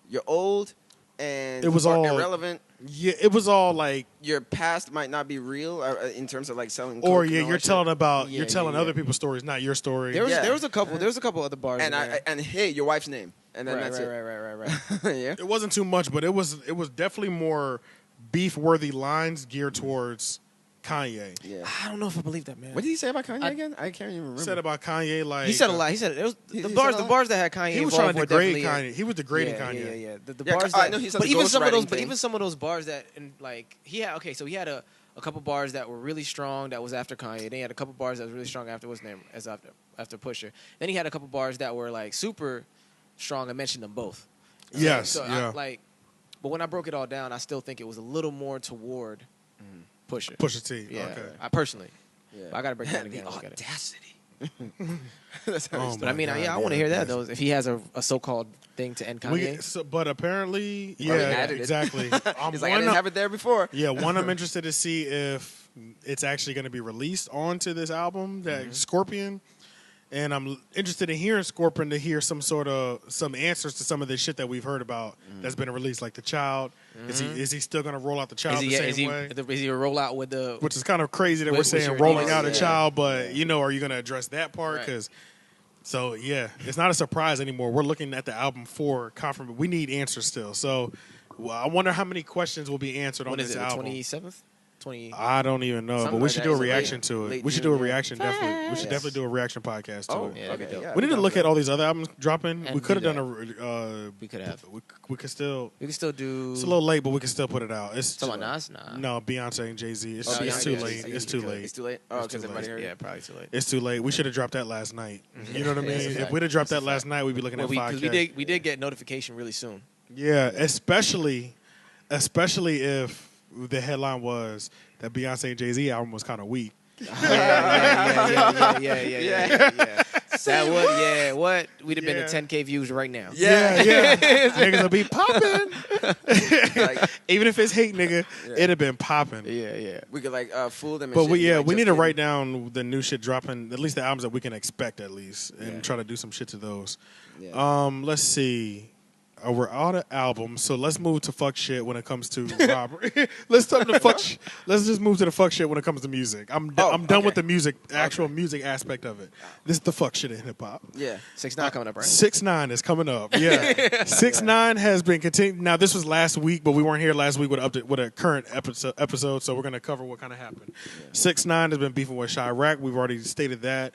you're old and It was or all- irrelevant. Yeah, it was all like, Your past might not be real in terms of like selling. or coke and yeah, all you're that shit. telling about Yeah, you're telling yeah, other yeah. people's stories, not your story. There was Yeah. there was a couple other bars. and in there. and hey, your wife's name, and then right, that's right, it. right. Yeah. It wasn't too much, but it was definitely more beef worthy lines geared towards Kanye. Yeah. I don't know if I believe that, man. What did he say about Kanye again? I can't even remember. Said about Kanye, like He said a lot. He said it was He the said bars. a The lot? bars that had Kanye. he was involved trying to were degrade definitely, Kanye. He was degrading yeah, Kanye. Yeah. The Yeah, bars I that, know he said but the even some of those, ghostwriting but thing. even some of those bars that, and like he had. Okay, so he had a couple bars that were really strong. That was after Kanye. Then he had a couple bars that was really strong after what's his name as after Pusha. Then he had a couple bars that were like super strong. I mentioned them both. Yes, So yeah. but when I broke it all down, I still think it was a little more toward Pusha. Pusha T. Yeah, Okay. I personally. Yeah. But I gotta break it down again. The Look at it. audacity. That's how Oh he But I my mean, God, I want to yeah, hear that yes. though. If he has a so-called thing to end Kanye, But apparently, Probably yeah, added it. exactly. He's like, I didn't have it there before. Yeah, one, I'm interested to see if it's actually going to be released onto this album, that Scorpion. And I'm interested in hearing Scorpion to hear some answers to some of the shit that we've heard about that's been released, like the child. Is he still going to roll out the child the same way? Is he a rollout with the? Which is kind of crazy that we're With saying your rolling name, out a yeah. child, but are you going to address that part? Right. Because so yeah, it's not a surprise anymore. We're looking at the album for confirmation. We need answers still. So I wonder how many questions will be answered on When is this it? album. 27th. 20. I don't even know, Something but we like should that. do a It's reaction late- to it. late We should June, do a yeah. reaction. Definitely, we should Yes. definitely do a reaction podcast to Oh, it. Yeah, that'd be okay. dope. Yeah, We need to I'm look down at for all these other albums dropping. And We could have do done a. We could have. We could still. We can still do. It's a little late, but we can still put it out. It's Talking about Nas? Nah. no Beyonce and Jay-Z. It's, Oh, it's Beyonce, too yeah, late. yeah, It's you too could. late. It's too late. Oh, It's too because everybody late. heard Yeah, it. probably too late. It's too late. We should have dropped that last night. You know what I mean? That's a If fact. we'd have dropped that last night, we'd be looking at Because 5K. we did get notification really soon. Yeah, especially if the headline was that Beyonce and Jay-Z album was kind of weak. Yeah. That would, yeah. What? We'd have been Yeah. at 10K views right now. Yeah. Niggas will be popping. Like, Even if it's hate, nigga, Yeah. it'd have been popping. Yeah. we could fool them. And But shit, we like, need just to kidding. write down the new shit dropping, at least the albums that we can expect at least, and Yeah. try to do some shit to those. Yeah. Let's see. We're out of albums, so let's move to fuck shit when it comes to robbery. Let's talk to fuck. Let's just move to the fuck shit when it comes to music. I'm done okay. with the music, actual music aspect of it. This is the fuck shit in hip hop. Yeah. 6ix9ine coming up, right? 6ix9ine is coming up. Yeah, 6ix9ine has been continuing. Now this was last week, but we weren't here last week with a current episode, so we're gonna cover what kind of happened. 6ix9ine has been beefing with Chirac. We've already stated that.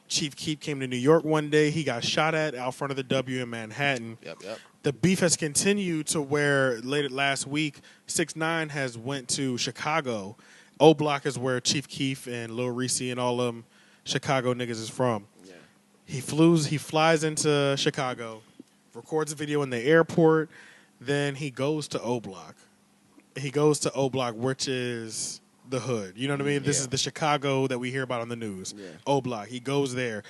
Chief Keef came to New York one day. He got shot at out front of the W in Manhattan. Yep. The beef has continued to where last week 6ix9ine has went to Chicago. O Block is where Chief Keef and Lil Reese and all them Chicago niggas is from. Yeah. He flies into Chicago, records a video in the airport, then he goes to O Block. He goes to O Block, which is the hood. You know what I mean? This is the Chicago that we hear about on the news. Yeah. O Block. He goes there.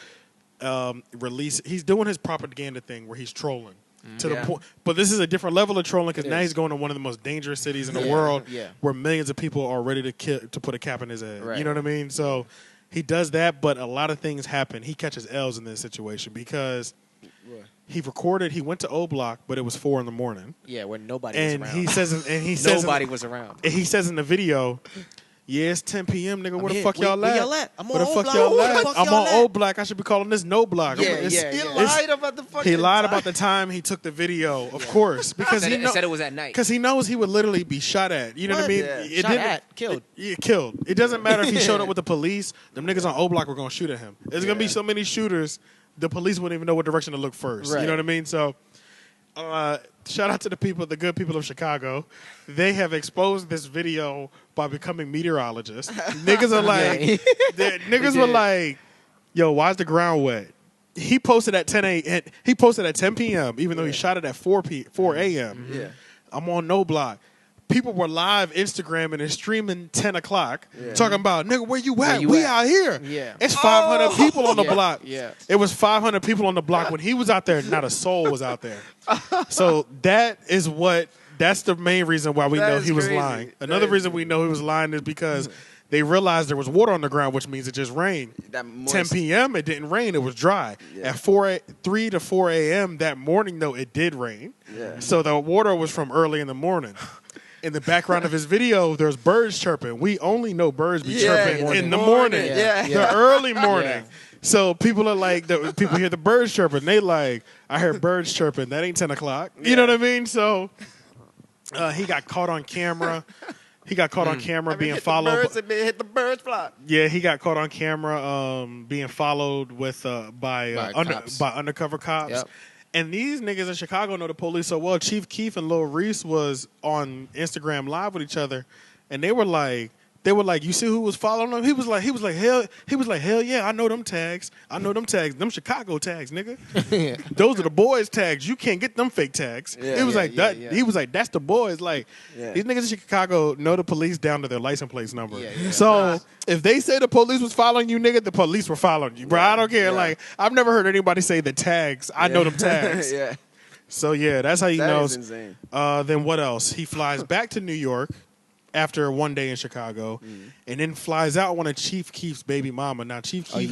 He's doing his propaganda thing where he's trolling. To the Yeah. point, but this is a different level of trolling because It now is. he's going to one of the most dangerous cities in the Yeah. world, Yeah. where millions of people are ready to put a cap in his head. Right. You know what I mean? So he does that, but a lot of things happen. He catches L's in this situation because he went to O Block, but it was 4 a.m. Yeah, where nobody and was he around. says Nobody was around. and he says in the video, yeah, it's 10 p.m. nigga. Where the here. fuck y'all Where at? y'all at? I'm Where on the O fuck Block. y'all Where the at? fuck I'm y'all on at? O Block. I should be calling this No Block. Yeah, It's- yeah, He yeah. lied about the fucking. He lied time. about the time he took the video, of course, because Said he it said it was at night. because he knows he would literally be shot at. You know what I What? mean? Yeah. It Shot didn't- at, killed. Killed. It doesn't matter if he showed up with the police. Them niggas on O Block were gonna shoot at him. There's gonna be Yeah. so many shooters, the police wouldn't even know what direction to look first. Right. You know what I mean? So, shout out to the good people of Chicago. They have exposed this video by becoming meteorologists. Niggas are like, niggas were like, yo, why is the ground wet? He posted at 10 a.m. He posted at 10 p.m. Even though he shot it at 4 a.m. Yeah. I'm on No Block. People were live Instagramming and streaming 10 o'clock, talking about, nigga, where you at? you We at? out here. Yeah. It's 500 people on the Yeah, block. yeah. It was 500 people on the block. When he was out there, not a soul was out there. So that's the main reason why we That know is he was crazy. lying. That Another is reason we know he was lying is because they realized there was water on the ground, which means it just rained. That 10 moist- p.m. it didn't rain; it was dry. Yeah. At 3 to 4 a.m. that morning, though, it did rain. Yeah. So the water was from early in the morning. In the background of his video, there's birds chirping. We only know birds be chirping in the morning, Yeah. the early morning. Yeah. So people are like, people hear the birds chirping. They like, I heard birds chirping. That ain't 10 o'clock. You know what I mean? So he got caught on camera. He got caught on camera being hit followed. Hit the birds fly. Yeah, he got caught on camera being followed with by undercover cops. Yep. And these niggas in Chicago know the police so well. Chief Keef and Lil Reese was on Instagram Live with each other, and they were like, you see who was following them? He was like, hell yeah, I know them tags. Them Chicago tags, nigga. Those are the boys tags. You can't get them fake tags. Yeah, it was yeah, that. He was like, that's the boys. Like these niggas in Chicago know the police down to their license plate number. Yeah, yeah. So if they say the police was following you, nigga, the police were following you, bro. I don't care. Yeah. Like I've never heard anybody say the tags. I know them tags. Yeah. So yeah, that's how he That knows. is insane. Then what else? He flies back to New York after one day in Chicago, and then flies out one of Chief Keef's baby mama. Now Chief Keef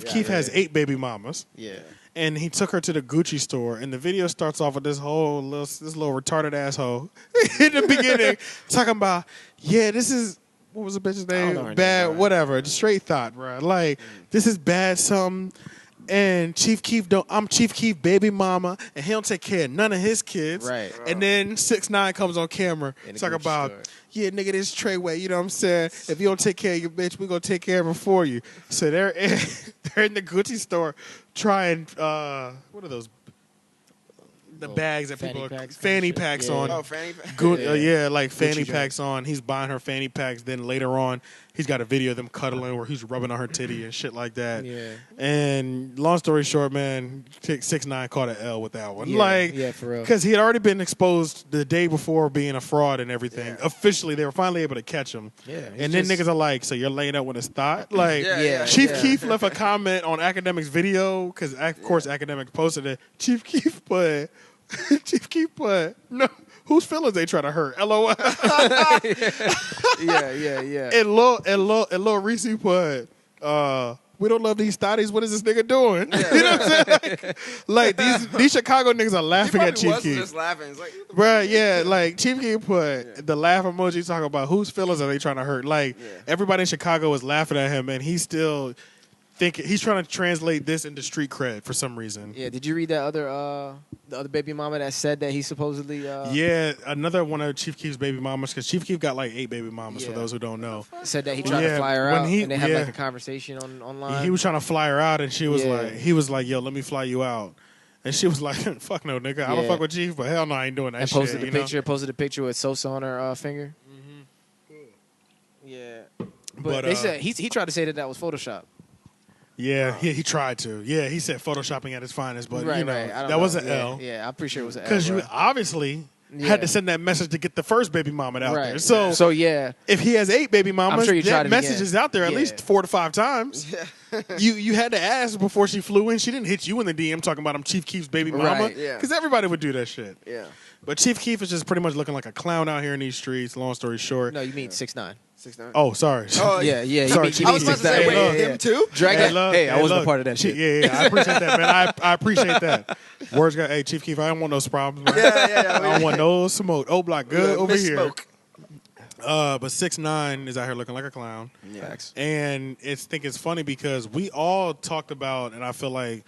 Keef has 8 baby mamas. Yeah. And he took her to the Gucci store, and the video starts off with this little retarded asshole in the beginning talking about, this is, what was the bitch's name? Bad, whatever. Just straight thought, bro. Like, this is bad something. And I'm Chief Keef baby mama, and he don't take care of none of his kids. Right. And then 6ix9ine comes on camera talking about, nigga, this Treyway, you know what I'm saying? If you don't take care of your bitch, we gonna take care of her for you. So they're in the Gucci store trying, what are those? The bags that people are fanny packs on. Oh, fanny packs. Like fanny Gucci packs on. He's buying her fanny packs. Then later on, he's got a video of them cuddling where he's rubbing on her titty and shit like that. Yeah. And long story short, man, 6ix9ine caught an L with that one. Yeah, for real. Because he had already been exposed the day before being a fraud and everything. Yeah. Officially, they were finally able to catch him. Yeah. And then niggas are like, so you're laying up with his thought? Like, Chief Keef left a comment on Academic's video because, of course, Academic posted it. Chief Keef put, no, whose feelings they trying to hurt? LOL. Yeah. And Lil Reese put, we don't love these thotties. What is this nigga doing? You know what I'm saying? Like these Chicago niggas are laughing at Chief Keef. Just laughing. It's like, Bruh, yeah, like Chief Keef put the laugh emoji talking about whose feelings are they trying to hurt. Like everybody in Chicago was laughing at him, and he's still thinking he's trying to translate this into street cred for some reason. Yeah, did you read that the other baby mama that said that he supposedly another one of Chief Keef's baby mamas, because Chief Keef got like 8 baby mamas for those who don't know. Said that he tried to fly her out and they had like a conversation online. He was trying to fly her out and she was he was like, yo, let me fly you out. And she was like, fuck no, nigga. I don't fuck with Chief, but hell no, I ain't doing that and shit. Posted a picture with Sosa on her finger. Mm-hmm. Yeah. But they said he tried to say that was Photoshop. Yeah, he tried to. Yeah, he said photoshopping at its finest, but that was an L. Yeah, I'm pretty sure it was an L. Because you obviously had to send that message to get the first baby mama out there. So if he has 8 baby mamas, that message is out there at least 4 to 5 times. Yeah. you had to ask before she flew in. She didn't hit you in the DM talking about I'm Chief Keef's baby mama. Because everybody would do that shit. Yeah. But Chief Keef is just pretty much looking like a clown out here in these streets, long story short. No, you mean 6ix9ine. 6ix9ine. Oh, sorry. Oh, yeah. Sorry, I was about to say, wait, him too? Hey, I wasn't a part of that shit. Yeah, I appreciate that, man. I appreciate that. Words got, hey, Chief Keef, I don't want no problems, man. I don't want no smoke. O Block, good over here. Smoke. But 6ix9ine is out here looking like a clown. Yeah. And it's funny because we all talked about, and I feel like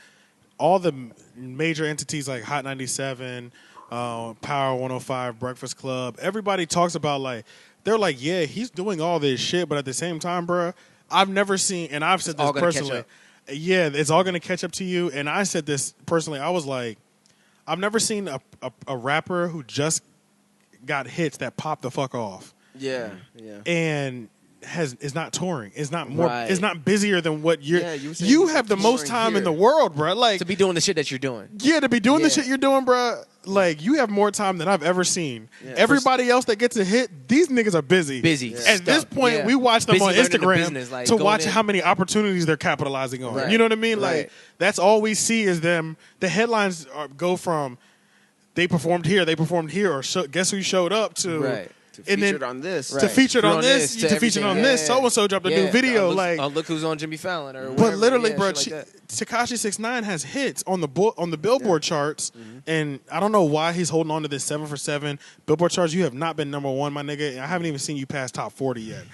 all the major entities like Hot 97, Power 105, Breakfast Club, everybody talks about like, they're like, yeah, he's doing all this shit, but at the same time, bro, I've never seen, and I've said this personally, it's all going to catch up to you. And I said this personally, I was like, I've never seen a rapper who just got hits that pop the fuck off. Yeah. And is not touring. Is not more. Is not busier than what you're. Yeah, you have the most time in the world, bro. Like to be doing the shit that you're doing. Yeah, to be doing the shit you're doing, bro. Like you have more time than I've ever seen. Yeah. Everybody else that gets a hit, these niggas are busy. Busy. At this point, we watch them on Instagram to watch how many opportunities they're capitalizing on. Right. You know what I mean? Like that's all we see is them. The headlines go from they performed here, or guess who showed up to. To featured on this. To featured on this. To featured on this. So-and-so dropped a new video. Look who's on Jimmy Fallon. Or but literally, bro, Tekashi 6ix9ine has hits on the Billboard charts. Mm-hmm. And I don't know why he's holding on to this 7 for 7. Billboard charts, you have not been number 1, my nigga. I haven't even seen you pass top 40 yet.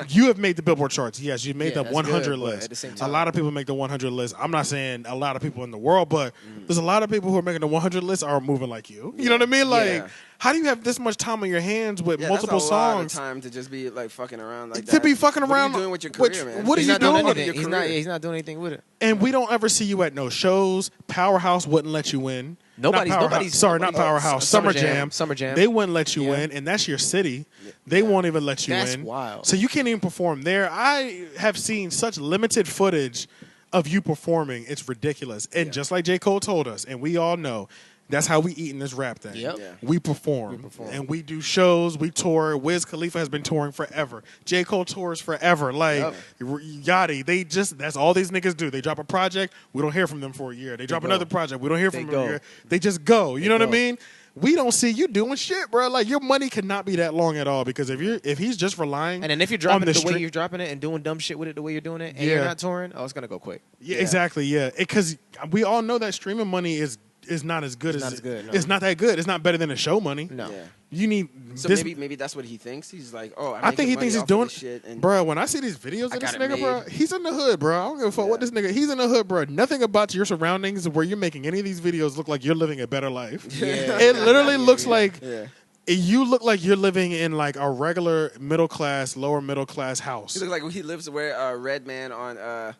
You have made the Billboard charts. Yes, you made the 100 list. At the same time. A lot of people make the 100 list. I'm not saying a lot of people in the world, but there's a lot of people who are making the 100 list are moving like you. You know what I mean? Like, How do you have this much time on your hands with multiple that's a lot of songs? time to just be like fucking around like To that. be fucking What are around. you doing with your career, man? What are He's you not doing doing? anything. He's not doing anything with it. And we don't ever see you at no shows. Powerhouse wouldn't let you in. Nobody's. Not Powerhouse. Summer Jam. Summer Jam. They wouldn't let you Yeah. in, and that's your city. They won't even let you That's in. wild. So you can't even perform there. I have seen such limited footage of you performing. It's ridiculous. And just like J. Cole told us, and we all know, that's how we eat in this rap thing. Yep. Yeah. We perform. And we do shows. We tour. Wiz Khalifa has been touring forever. J. Cole tours forever. Like, Yachty, that's all these niggas do. They drop a project. We don't hear from them for a year. They drop another project. We don't hear from them for a year. They just go. You know what I mean? We don't see you doing shit, bro. Like, your money cannot be that long at all because if he's just relying And then if you're dropping on it the way you're dropping it and doing dumb shit with it the way you're doing it, and you're not touring, it's gonna go quick. Yeah, exactly. Yeah, because we all know that streaming money is not as good Not as good, no. It's not that good. It's not better than the show money. No. Yeah. You need So this. maybe that's what he thinks. He's like, oh, I think he thinks he's doing shit. And bro. When I see these videos of this got it nigga, bro, made. he's in the hood, bro. I don't give a fuck what this nigga. He's in the hood, bro. Nothing about your surroundings where you're making any of these videos look like you're living a better life. Yeah. It literally looks like Yeah. you look like you're living in like a regular middle class, lower middle class house. He looks like he lives where Red Man on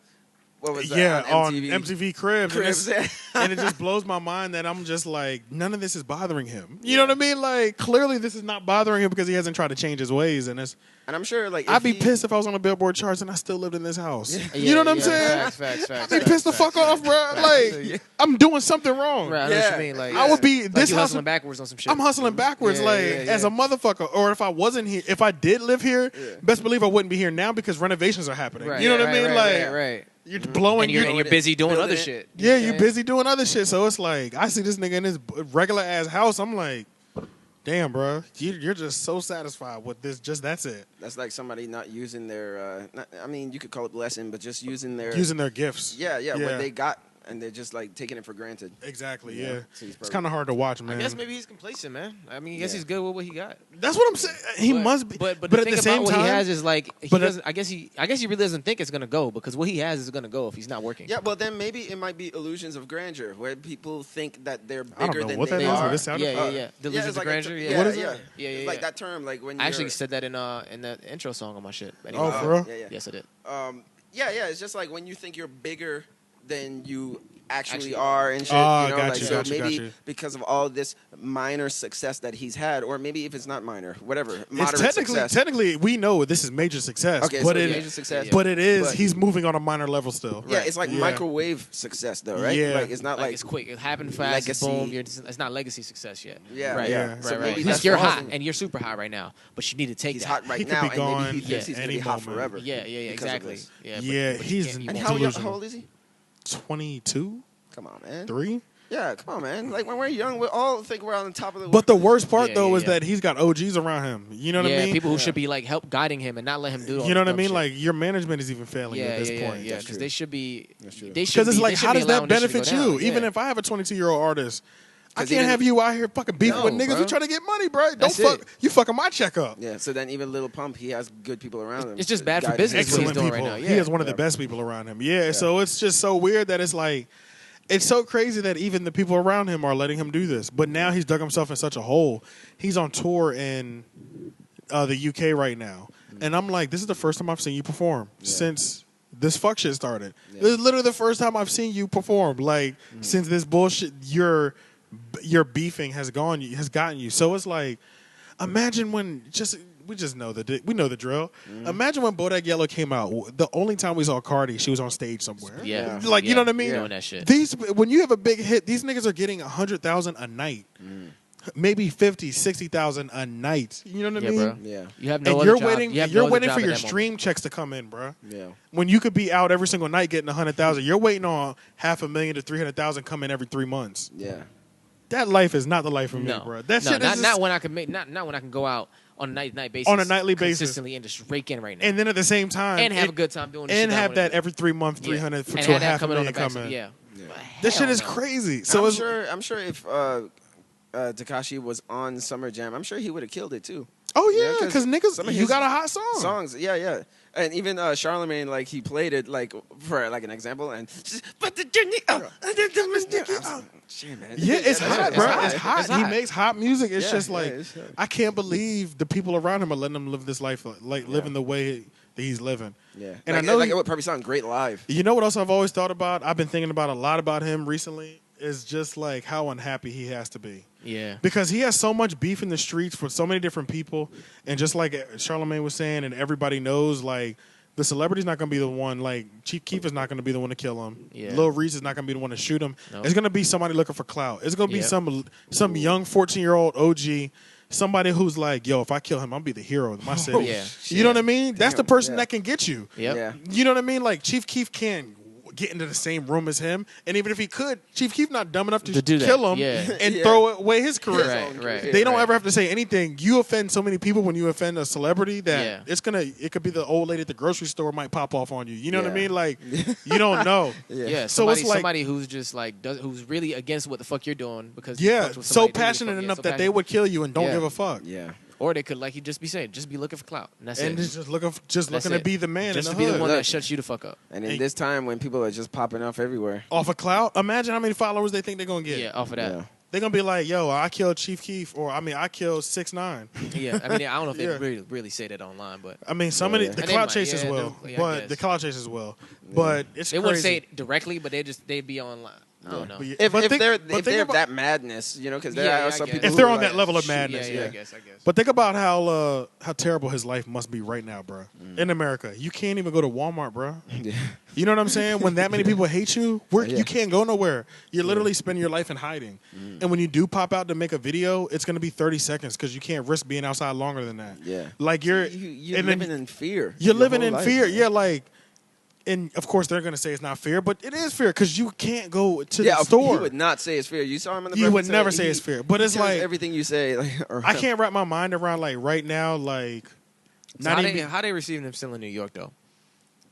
what was that? Yeah, on MTV. MTV Cribs. And it just blows my mind that I'm just like, none of this is bothering him. You know what I mean? Like, clearly this is not bothering him because he hasn't tried to change his ways. And I'm sure, like, I'd be pissed if I was on the Billboard charts and I still lived in this house. You know what I'm saying? Facts. I'd be pissed the fuck off, bro. Like, I'm doing something wrong. Right, I know what you mean. Like, I would be like this you house. hustling backwards on some shit. I'm hustling backwards, as a motherfucker. Or if I wasn't here, if I did live here, best believe I wouldn't be here now because renovations are happening. Right, You know what I mean? Right. You're blowing. And you're busy doing other shit. Yeah, you're busy doing other shit. So it's like I see this nigga in his regular ass house. I'm like, damn, bro, you're just so satisfied with this. Just that's it. That's like somebody not using their. I mean, you could call it blessing, but just using their gifts. Yeah, what they got, and they're just like taking it for granted. Exactly. Yeah. Yeah. So It's kind of hard to watch, I man. guess maybe he's complacent, man. I mean, I guess he's good with what he got. That's what I'm saying. He must be. But at the the thing same about what time, he has is like he but doesn't. I guess he really doesn't think it's gonna go because what he has is gonna go if he's not working. Yeah, well, then maybe it might be illusions of grandeur where people think that they're I don't bigger know than what they that is, are. but it sounded Yeah. Delusions it's of like grandeur. yeah, Yeah. What is yeah. it? Yeah. It's like that term, like when I actually you're, said that in the intro song on my shit. But Oh, anyway. for real? Yeah. Yes, I did. Yeah. It's just like when you think you're bigger than you actually Actually are and shit. Oh, you know, got like you, so got you, maybe got you. because of all this minor success that he's had, or maybe if it's not minor, whatever, It's moderate success. technically we know this is major success. Okay, but so it, major success. But it is But- he's moving on a minor level still. Yeah, it's like Yeah. microwave success, though, right? Yeah. Like it's not like It's quick. It happened fast. legacy. Boom. It's not legacy success yet. Yeah, Right. yeah. Right. So Right. maybe Right. that's You're what hot I'm- and you're super hot right now, but you need to take he's that. hot right He could now, be and gone maybe he thinks at he's gonna any be hot moment. forever. Yeah. because of Exactly. this. Yeah. Yeah, but he's you can't- And you how won't. old is he? 22, Come on, man. 3. Yeah, come on, man. Like when we're young, we all think we're on the top of the world. But the worst part Yeah, though yeah, is yeah. that he's got OGs around him. You know what I mean? People who should be like help guiding him and not let him do all You know this what I dumb mean? shit. Like your management is even failing yeah, at this yeah, point. yeah, because true. they should be. That's true. They should Because it's be- like, they should how be does that allowing this shit to benefit go you? down. Even Yeah. if I have a 22-year-old artist, I 'Cause can't even have if- you out here fucking beefing No, with niggas bro. who try to get money, bro. That's You fucking my check up. Yeah, so then even Lil Pump, he has good people around him. It's just bad for Guide him. business. What he's Excellent doing people. right now. He Yeah. has one of the best people around him. Yeah, so it's just so weird that it's like, it's so crazy that even the people around him are letting him do this. But now he's dug himself in such a hole. He's on tour in the UK right now. And I'm like, this is the first time I've seen you perform since this fuck shit started. Yeah. This is literally the first time I've seen you perform. Like, since this bullshit, your beefing has gotten you. So it's like, imagine when we just know we know the drill. Imagine when Bodak Yellow came out. The only time we saw Cardi, she was on stage somewhere. Yeah. Like, you know what I mean? Doing that shit. When you have a big hit, these niggas are getting 100,000 a night. Maybe 50, 60,000 a night. You know what I Yeah, mean? bro. Yeah, You have no And other you're job. waiting. You have You're no other waiting job for at your that moment. stream checks to come in, bro. yeah. When you could be out every single night getting 100,000, you're waiting on 500,000 to 300,000 come in every 3 months. Yeah. That life is not the life for me, No, bro. That no, shit is just, not when I can make not when I can go out on a night basis On a nightly basis. consistently and just rake in right now and then at the same time, and have a good time doing the and shit I have wanna that do. every 3 months, Yeah. 300 And to a have that half a coming on million the back. come in. Yeah. This shit Hell is no. crazy. So it's, I'm sure if Tekashi was on Summer Jam, I'm sure he would have killed it too. oh Yeah, yeah, 'cause because some of niggas, you his got a hot song. Songs, yeah. And even Charlemagne, like he played it like for like an example, and but the journey, Shit, man. Yeah, it's hot, bro. hot. It's hot. It's He hot. makes hot music. It's Yeah, just yeah, like it's hot. I can't believe the people around him are letting him live this life, like living the way that he's living. Yeah, And like, I know like it would probably sound great live. You know what else I've always thought about? I've been thinking about a lot about him recently. Is just like how unhappy he has to be. Yeah. Because he has so much beef in the streets for so many different people, and just like Charlamagne was saying, and everybody knows, like the celebrity's not going to be the one. Like Chief Keef is not going to be the one to kill him. Yeah. Lil Reese is not going to be the one to shoot him. Nope. It's going to be somebody looking for clout. It's going to be Yep. some young 14-year-old OG. Somebody who's like, yo, if I kill him, I'll be the hero of my city. Yeah. You know what I mean? That's the Damn, person yeah. that can get you. Yep. Yeah. You know what I mean? Like Chief Keef can't get into the same room as him, and even if he could, Chief Keef not dumb enough to do that. kill him Yeah. and Yeah. throw away his career. Right, right. They don't right. ever have to say anything. You offend so many people when you offend a celebrity that Yeah. it could be the old lady at the grocery store might pop off on you. You know what I Yeah. mean? Like you don't know. Yeah, So somebody, it's like- somebody who's just like who's really against what the fuck you're doing because Yeah, you fucks with so somebody who really passionate fuck- yeah, enough so that they passionate. would kill you and don't Yeah. give a fuck. Yeah. or they could like you just be saying just be looking for clout and that's And it. it's just looking That's to it. be the man just in to the be the hood. one Look. that shuts you the fuck up. And in Hey. this time when people are just popping off everywhere. Off of clout, imagine how many followers they think they're gonna get. Yeah, off of that. Yeah. They're gonna be like, yo, I killed Chief Keef, or I killed 6ix9ine. Yeah, I mean I don't know if they Yeah. really say that online, but I mean, some of Yeah. the And they clout might, chase as yeah, well, I but guess. the clout chase as well. But it's they crazy. wouldn't say it directly, but they'd be online. I don't know. But yeah, If but think- they're but if think they're about- that madness, you know, because there Yeah, are I some guess. people If they're who on are that level of Yeah, madness, I yeah. guess. But think about how terrible his life must be right now, bro. In America, you can't even go to Walmart, bro. Yeah. You know what I'm saying? When that many people hate you, Yeah. you can't go nowhere. You're literally spending your life in hiding. And when you do pop out to make a video, it's going to be 30 seconds because you can't risk being outside longer than that. Yeah. Like you're You're and then living in fear. You're your living whole in life, fear. man. Yeah, like, and of course they're going to say it's not fear, but it is fear because you can't go to Yeah, the store. he would not say it's fear. You saw him in the You would breakfast never today. say it's fear. But it's he turns like, everything you say. Like, I around. can't wrap my mind around, like, right now, like, So not how even. they receiving him still in New York though?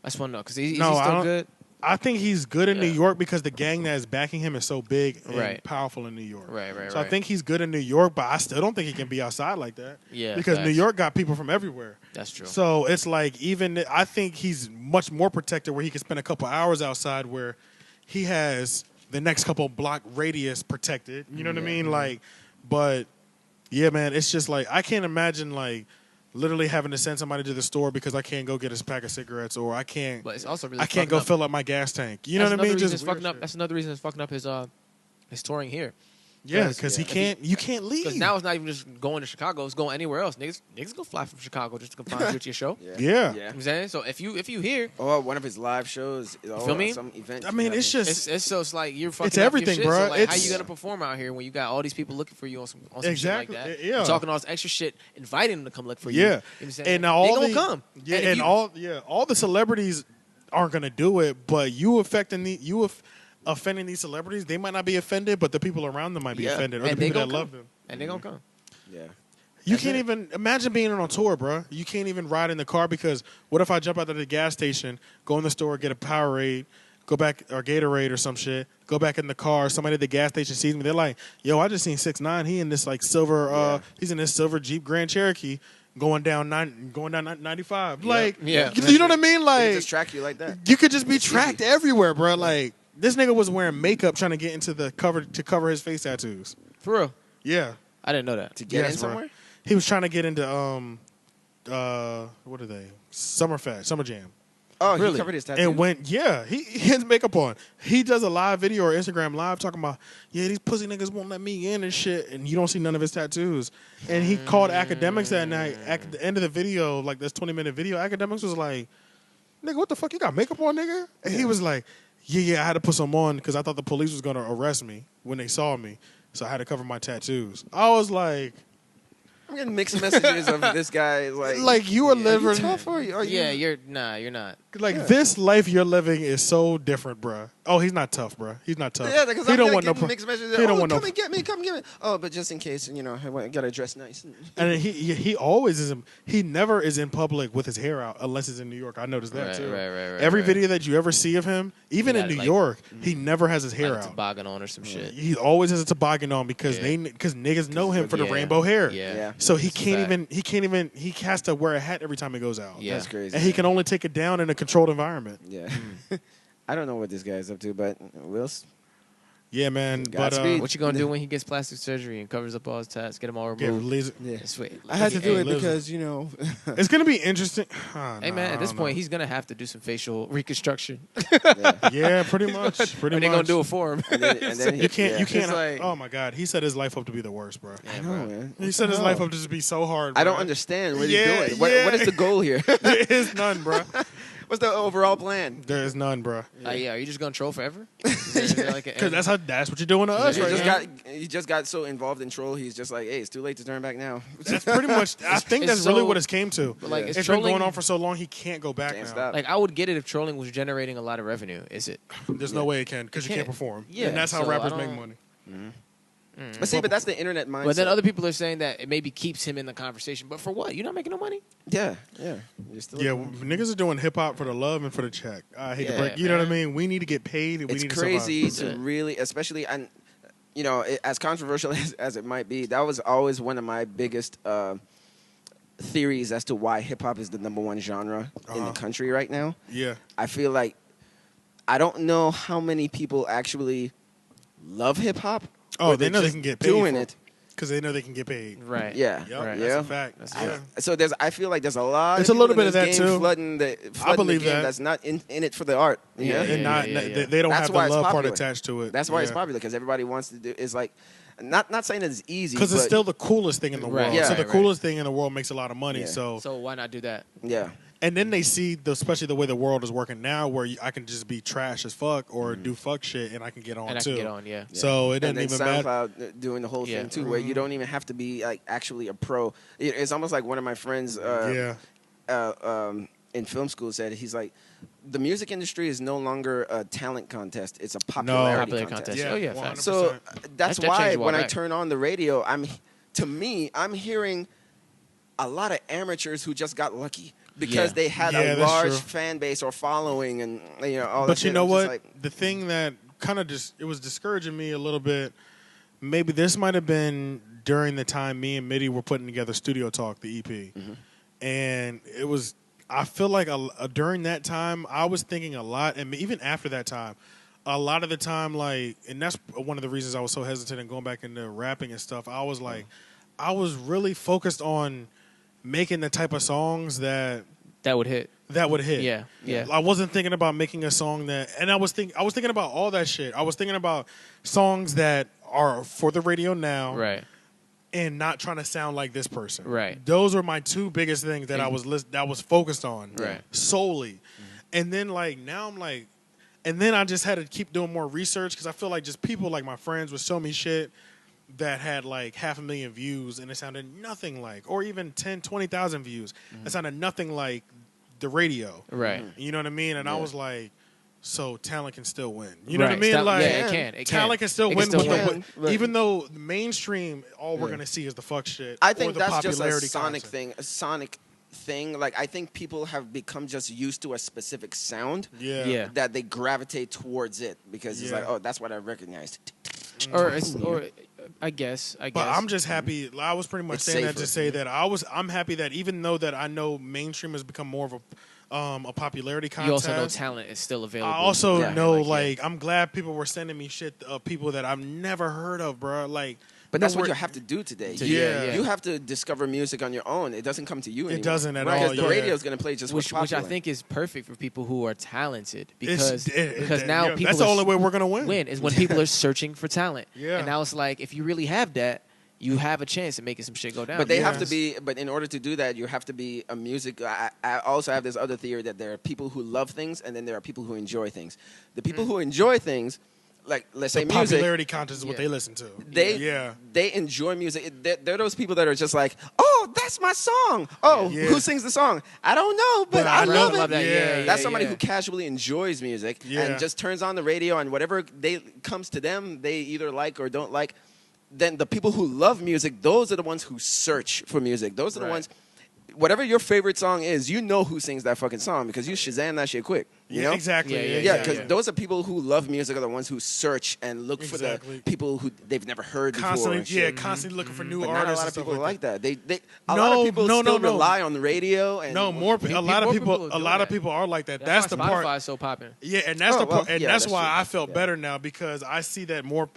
I just want to know because is No, he I still don't- good? I think he's good in New Yeah. York because the gang that is backing him is so big and Right. powerful in New York. Right. So I think he's good in New York, but I still don't think he can be outside like that. Yeah, Because facts. New York got people from everywhere. That's true. So it's like I think he's much more protected where he can spend a couple hours outside where he has the next couple block radius protected. You know what I mean? Like, but yeah, man, it's just like I can't imagine like literally having to send somebody to the store because I can't go get a pack of cigarettes or I can't But it's also really I can't fucking go up. fill up my gas tank. You know That's what I mean? another reason Just it's fucking up. That's another reason it's fucking up his touring here. yeah, because yeah. you can't leave. Because now it's not even just going to Chicago; it's going anywhere else. Niggas go fly from Chicago just to come find you at your show. You know Yeah. Yeah. what I'm saying? So if you here, Or one of his live shows. You feel me? Some event. I mean, it's just it's like you're fucking It's up your everything, shit. bro. So like, how It's- you gonna perform out here when you got all these people looking for you on some Exactly. shit like that? Yeah. You're talking all this extra shit, inviting them to come look for you. yeah. You know what I'm saying? And all they gonna the, come. Yeah, if and you- all the celebrities aren't gonna do it, but offending these celebrities, they might not be offended, but the people around them might be Yeah. offended, or And the they people that gonna love come. them. and they gonna come. Yeah. You That's can't it. even imagine being on tour, bro. You can't even ride in the car because what if I jump out of the gas station, go in the store, get a Powerade, go back or Gatorade or some shit, go back in the car. Somebody at the gas station sees me. They're like, "Yo, I just seen 6ix9ine. He in this like silver. Yeah. He's in this silver Jeep Grand Cherokee going down 95. Yeah. Like, Yeah. you know what I mean? They Like, just track you like that. you could just be It's tracked easy. everywhere, bro. Like, this nigga was wearing makeup trying to get into the cover to cover his face tattoos. For real, Yeah. I didn't know that. To get Yes, in bro. somewhere. He was trying to get into what are they? Summer Jam. Oh, Really? he covered his tattoo. And he has makeup on. He does a live video or Instagram live talking about, yeah, these pussy niggas won't let me in and shit, and you don't see none of his tattoos. And he called Academics that night. At the end of the video, like this 20-minute video, Academics was like, nigga, what the fuck? You got makeup on, nigga? And he was like, yeah, I had to put some on because I thought the police was going to arrest me when they saw me. So I had to cover my tattoos. I was like, I'm getting mixed messages of this guy. Like you are are living. you tough or are you? Yeah, you're not. Like this life you're living is so different, bruh. Oh, he's not tough, bruh. He's not tough. Yeah, because he I'm don't gonna want no. get mixed messages. he don't want come no- and get me, come get me. Oh, but just in case, I gotta dress nice. And he always is. He never is in public with his hair out unless it's in New York. I noticed that Right, too. right. Every right. video that you ever see of him, even He in got, New like- York, he never has his hair like a out. toboggan on or some shit. He always has a toboggan on because Yeah. because niggas know him for the Yeah. rainbow hair. Yeah. Yeah. So he That's a can't fact. even he has to wear a hat every time he goes out. Yeah. That's crazy. And he can only take it down in a controlled environment. Yeah. I don't know what this guy's up to, but Yeah, man. But Godspeed. What you gonna do when he gets plastic surgery and covers up all his tats, get them all yeah, removed? laser. Yeah. Sweet. I had to do Hey, it listen. because, you know, It's gonna be interesting. Hey man, at this point, he's gonna have to do some facial reconstruction. yeah, pretty much. Pretty Or much. they gonna do it for him. And then You can't. yeah. You can't. It's like- oh my God, he set his life up to be the worst, bro. I know, man. He set his life up to just be so hard. I bro. don't understand what Yeah, he's doing. yeah. What is the goal here? There is none, bro. What's the overall plan? There is none, bro. Yeah, are you just gonna troll forever? Is there like Because that's what you're doing to us He right just now. got so involved in troll. He's just like, hey, it's too late to turn back now. That's pretty much. I think it's that's really so- what it's came to. But like, It's is been trolling going on for so long, he can't go back Can't now. stop. like I would get it if trolling was generating a lot of revenue. Is it? There's no way it can because It you can't can't. perform. Yeah, and that's how so I rappers make don't- money. But see, but that's the internet mindset. But then other people are saying that it maybe keeps him in the conversation. But for what? You're not making no money. yeah. You're still Yeah, niggas are doing hip hop for the love and for the check. I hate to Yeah, break. You know what I man. mean? We need to get paid. And we It's need crazy to survive. to really, especially, and you know, as controversial as it might be, that was always one of my biggest theories as to why hip hop is the #1 genre in the country right now. Yeah, I feel like I don't know how many people actually love hip hop. Oh, or they they're know they just can get paid doing for it. because they know they can get paid. Right. Yeah, Yep, Right. that's yeah. a fact. That's yeah. So I feel like there's a lot. It's a of little people bit in of this that, game too. Flooding the believe game that. that's not in it for the art. Yeah, And not yeah. They don't That's have why the it's love part popular. attached to it. That's why it's popular because everybody wants to do. It's like not saying that it's easy because it's but- still the coolest thing in the Right. world. Yeah, so the right. coolest thing in the world makes a lot of money. Yeah. So So why not do that? yeah. and then they see especially the way the world is working now, where I can just be trash as fuck or do fuck shit and I can get on And I too. can get on. Yeah. So it And doesn't then even matter. SoundCloud doing the whole Yeah. thing too, where you don't even have to be like actually a pro. It's almost like one of my friends in film school said he's like, the music industry is no longer a talent contest; it's a popularity Popular contest. contest. Yeah, Oh yeah. 100%. Facts. So that's That why changed a while when I back. turn on the radio, I'm hearing a lot of amateurs who just got lucky because Yeah. they had Yeah, a that's large true. fan base or following, and all that. But you shit. know I'm just what? like, The thing that kind of it was discouraging me a little bit. Maybe this might have been during the time me and Mitty were putting together Studio Talk, the EP, and it was. I feel like during that time, I was thinking a lot, and even after that time, a lot of the time, like, and that's one of the reasons I was so hesitant in going back into rapping and stuff. I was like, I was really focused on making the type of songs that That would hit. would hit. Yeah. Yeah. I wasn't thinking about making a song that, and I was thinking about all that shit. I was thinking about songs that are for the radio now, Right. and not trying to sound like this person. Right. Those are my two biggest things that I was focused on, Right. solely. And then like now I'm like, and then I just had to keep doing more research because I feel like just people like my friends would show me shit that had like 500,000 views and it sounded nothing like, or even 10, 20,000 views. It sounded nothing like the radio. Right. You know what I mean? And I Yeah. was like, so talent can still win. You know what I Right. mean? Stop- Like, yeah, it can. It talent can still It win. still with win. Right. even though the mainstream, all we're going to see is the fuck shit. I or think the that's just a popularity sonic content. thing. Like I think people have become just used to a specific sound Yeah. Yeah. that they gravitate towards it because it's Yeah. like, oh, that's what I recognized. Or I guess. But I'm just happy. I was pretty much It's saying that safer. to say that I'm happy that even though that I know mainstream has become more of a popularity contest. You also know talent is still available. I also Yeah. know, Like, I'm glad people were sending me shit of people that I've never heard of, bro. Like, But that's what nowhere- you have to do today. Yeah. You have to discover music on your own. It doesn't come to you anymore. doesn't at Because all, the yeah. radio is going to play just which what's popular. I think is perfect for people who are talented It's- because now yeah, people that's the are only way we're gonna win. is when people are searching for talent. Yeah. And now it's like if you really have that, you have a chance at making some shit go down. But they have to Yes. be. But in order to do that, you have to be a music. I also have this other theory that there are people who love things, and then there are people who enjoy things. The people who enjoy things, like let's say The music, popularity contest is what Yeah. they listen to. they enjoy music. They're those people that are just like, oh, that's my song. Oh, Yeah. who sings the song? I don't know, but I love it. love that. Yeah. That's somebody yeah. who casually enjoys music Yeah. and just turns on the radio and whatever comes to them, they either like or don't like. Then the people who love music, those are the ones who search for music. Those are the Right. ones. Whatever your favorite song is, you know who sings that fucking song because you Shazam that shit quick. You know? exactly. Yeah, because those are people who love music are the ones who search and look for the people who they've never heard constantly, before. And constantly looking for new but artists. not a lot and of stuff people like that. A lot of people still rely on the radio. And a lot of people are like that. That's the part. Spotify's so popping. Yeah, and that's the part, and that's why true. I felt better now because I see that more.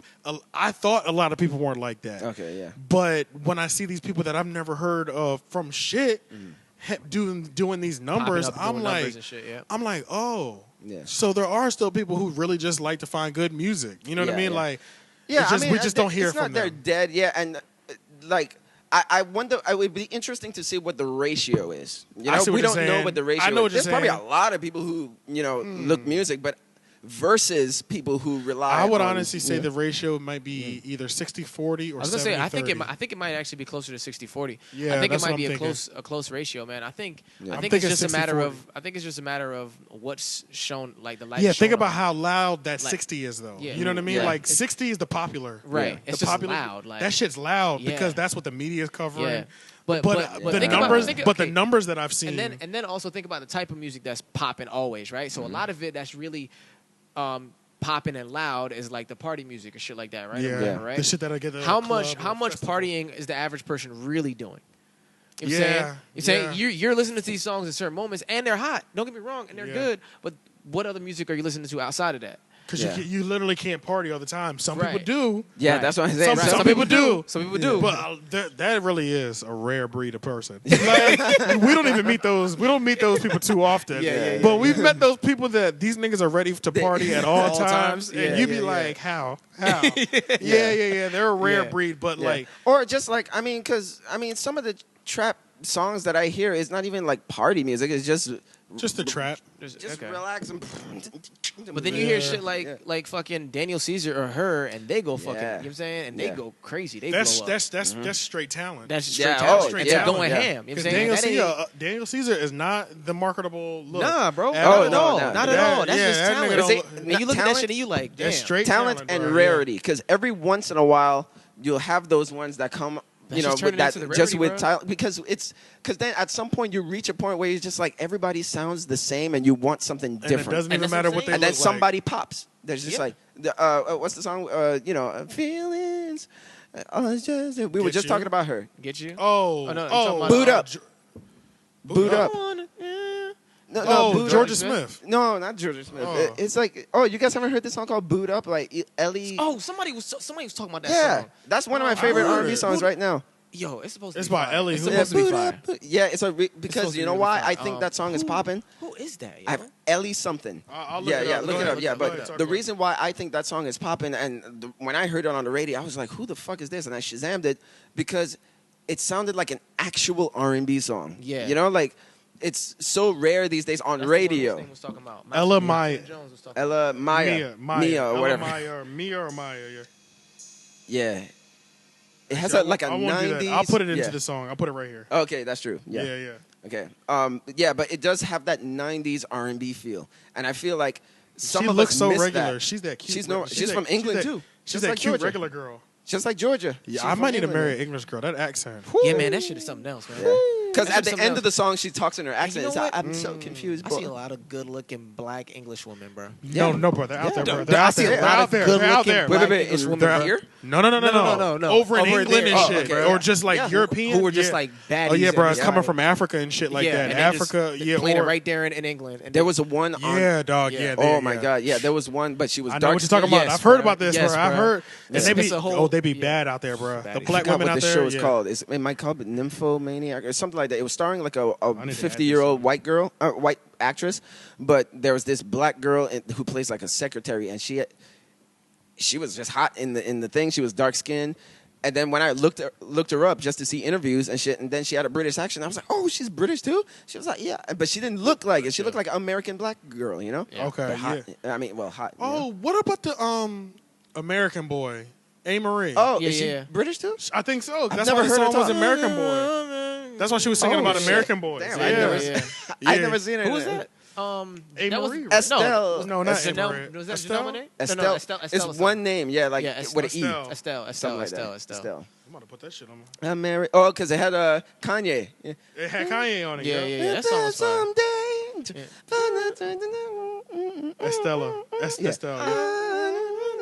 I thought a lot of people weren't like that. Okay, yeah. But when I see these people that I've never heard of from shit doing these numbers, I'm like, oh. Yeah. So there are still people who really just like to find good music. You know what I mean? Like, we just don't hear from them. They're dead. Yeah, and like I wonder. It would be interesting to see what the ratio is. You know, we don't know what the ratio. I know is. There's probably a lot of people who look music, but versus people who rely. I would honestly say the ratio might be either 60-40 or 70-30. I was gonna say I think it might actually be closer to 60-40. Yeah, I think it that's might what be I'm a close ratio, man. I think I'm it's just 60-40. a matter of what's shown, like the light. Yeah, think about how loud that 60 is, though. Yeah. You know what I mean? Yeah. Like 60 is the popular, right? Yeah. It's the just popular, loud. Like, that shit's loud Yeah. because that's what the media is covering. Yeah. But the think numbers, about, the numbers that I've seen, and then also think about the type of music that's popping always, right? So a lot of it that's really popping and loud is like the party music or shit like that, right? Yeah, right. The shit that I get. How much partying is the average person really doing? You know what I'm saying? You're listening to these songs at certain moments, and they're hot. Don't get me wrong, and they're good. But what other music are you listening to outside of that? Because you literally can't party all the time. Some people do. Yeah, that's what I'm saying. Some people do. Some people do. But that really is a rare breed of person. Like, we don't even meet those. We don't meet those people too often. But we've met those people that these niggas are ready to party at all times. And you be like, how? Yeah. They're a rare breed. But like, or just like, because some of the trap songs that I hear is not even like party music. It's just the trap. Just relax and. But then you hear shit like fucking Daniel Caesar or her, and they go fucking. You know what I'm saying? And they go crazy. They blow up. That's straight talent. That's straight talent. Straight They're talent. going ham. You know what I'm saying? Daniel Caesar is not the marketable look. Nah, bro. Not at all. Not at all. That's just talent. And you look at that shit and you like, damn. That's straight talent and rarity. Because every once in a while you'll have those ones that come. With that, just with talent, because then at some point you reach a point where you're just like everybody sounds the same and you want something different. And it doesn't even matter what they look like. And then somebody pops. There's just like, what's the song? Feelings. We were just talking about her. Get you? Boot up. Boot up. No, Jorja Smith. No, not Jorja Smith. It's like, you guys haven't heard this song called "Boot Up"? Like Ellie. Oh, somebody was talking about that song. That's one of my favorite R&B songs right now. Yo, it's supposed to. It's be by fire. Ellie. It's supposed to be fire. Yeah, because you know why I think that song is popping. Who is that? Ellie something. I'll look it up. Look it up. Yeah, but ahead, the reason why I think that song is popping, and when I heard it on the radio, I was like, "Who the fuck is this?" And I Shazammed it because it sounded like an actual R&B song. Yeah, you know, like. It's so rare these days on radio. Ella Maya, Mia, or whatever. Mia or Maya. Yeah. It has a 90s. I'll put it into the song. I'll put it right here. Okay, that's true. Yeah. Okay. But it does have that 90s R&B feel, and I feel like some of us so miss regular. that. She's that cute. She's from England too. She's that cute regular girl. Just like Jorja. Yeah, I might need to marry an English girl. That accent. Yeah, man, that shit is something else, man. Because at the end of the song, she talks in her accent. I'm so confused. I see a lot of good-looking black English women, bro. No, bro. They're out there, bro. I see a lot of good-looking black English women here? No. Over in England and shit. Or just like European. Who were just like baddies. Oh, yeah, bro. It's coming from Africa and shit like that. Africa, yeah. Playing it right there in England. There was a one on... Yeah, dog. Yeah. Oh, my God. Yeah, there was one, but she was dark. I know what you're talking about. I've heard about this, bro. I've heard. They be bad out there, bro. The black women out there. What the show is called. It might call it Nymphomaniac or something like that. It was starring like a 50-year-old white girl, white actress, but there was this black girl who plays like a secretary, and she was just hot in the thing. She was dark skinned, and then when I looked her up just to see interviews and shit, and then she had a British accent. I was like, oh, she's British too. She was like, yeah, but she didn't look like it. She looked like an American black girl, you know? Yeah. Okay, hot, I mean, well, hot. Oh, what about the American Boy? A. Marie. Oh, is she British too? I think so. I've That's never why the heard song her was talk. American Boy. That's why she was singing about American Boys. Damn, I've never seen it. Who was that? A. Marie. Estelle. No, not Estelle. A. Marie. Was that Estelle? Estelle. It's one name, with an E. Estelle. I'm about to put that shit on. Because it had Kanye. It had Kanye on it. Yeah. That song was fire. Estella. Estella.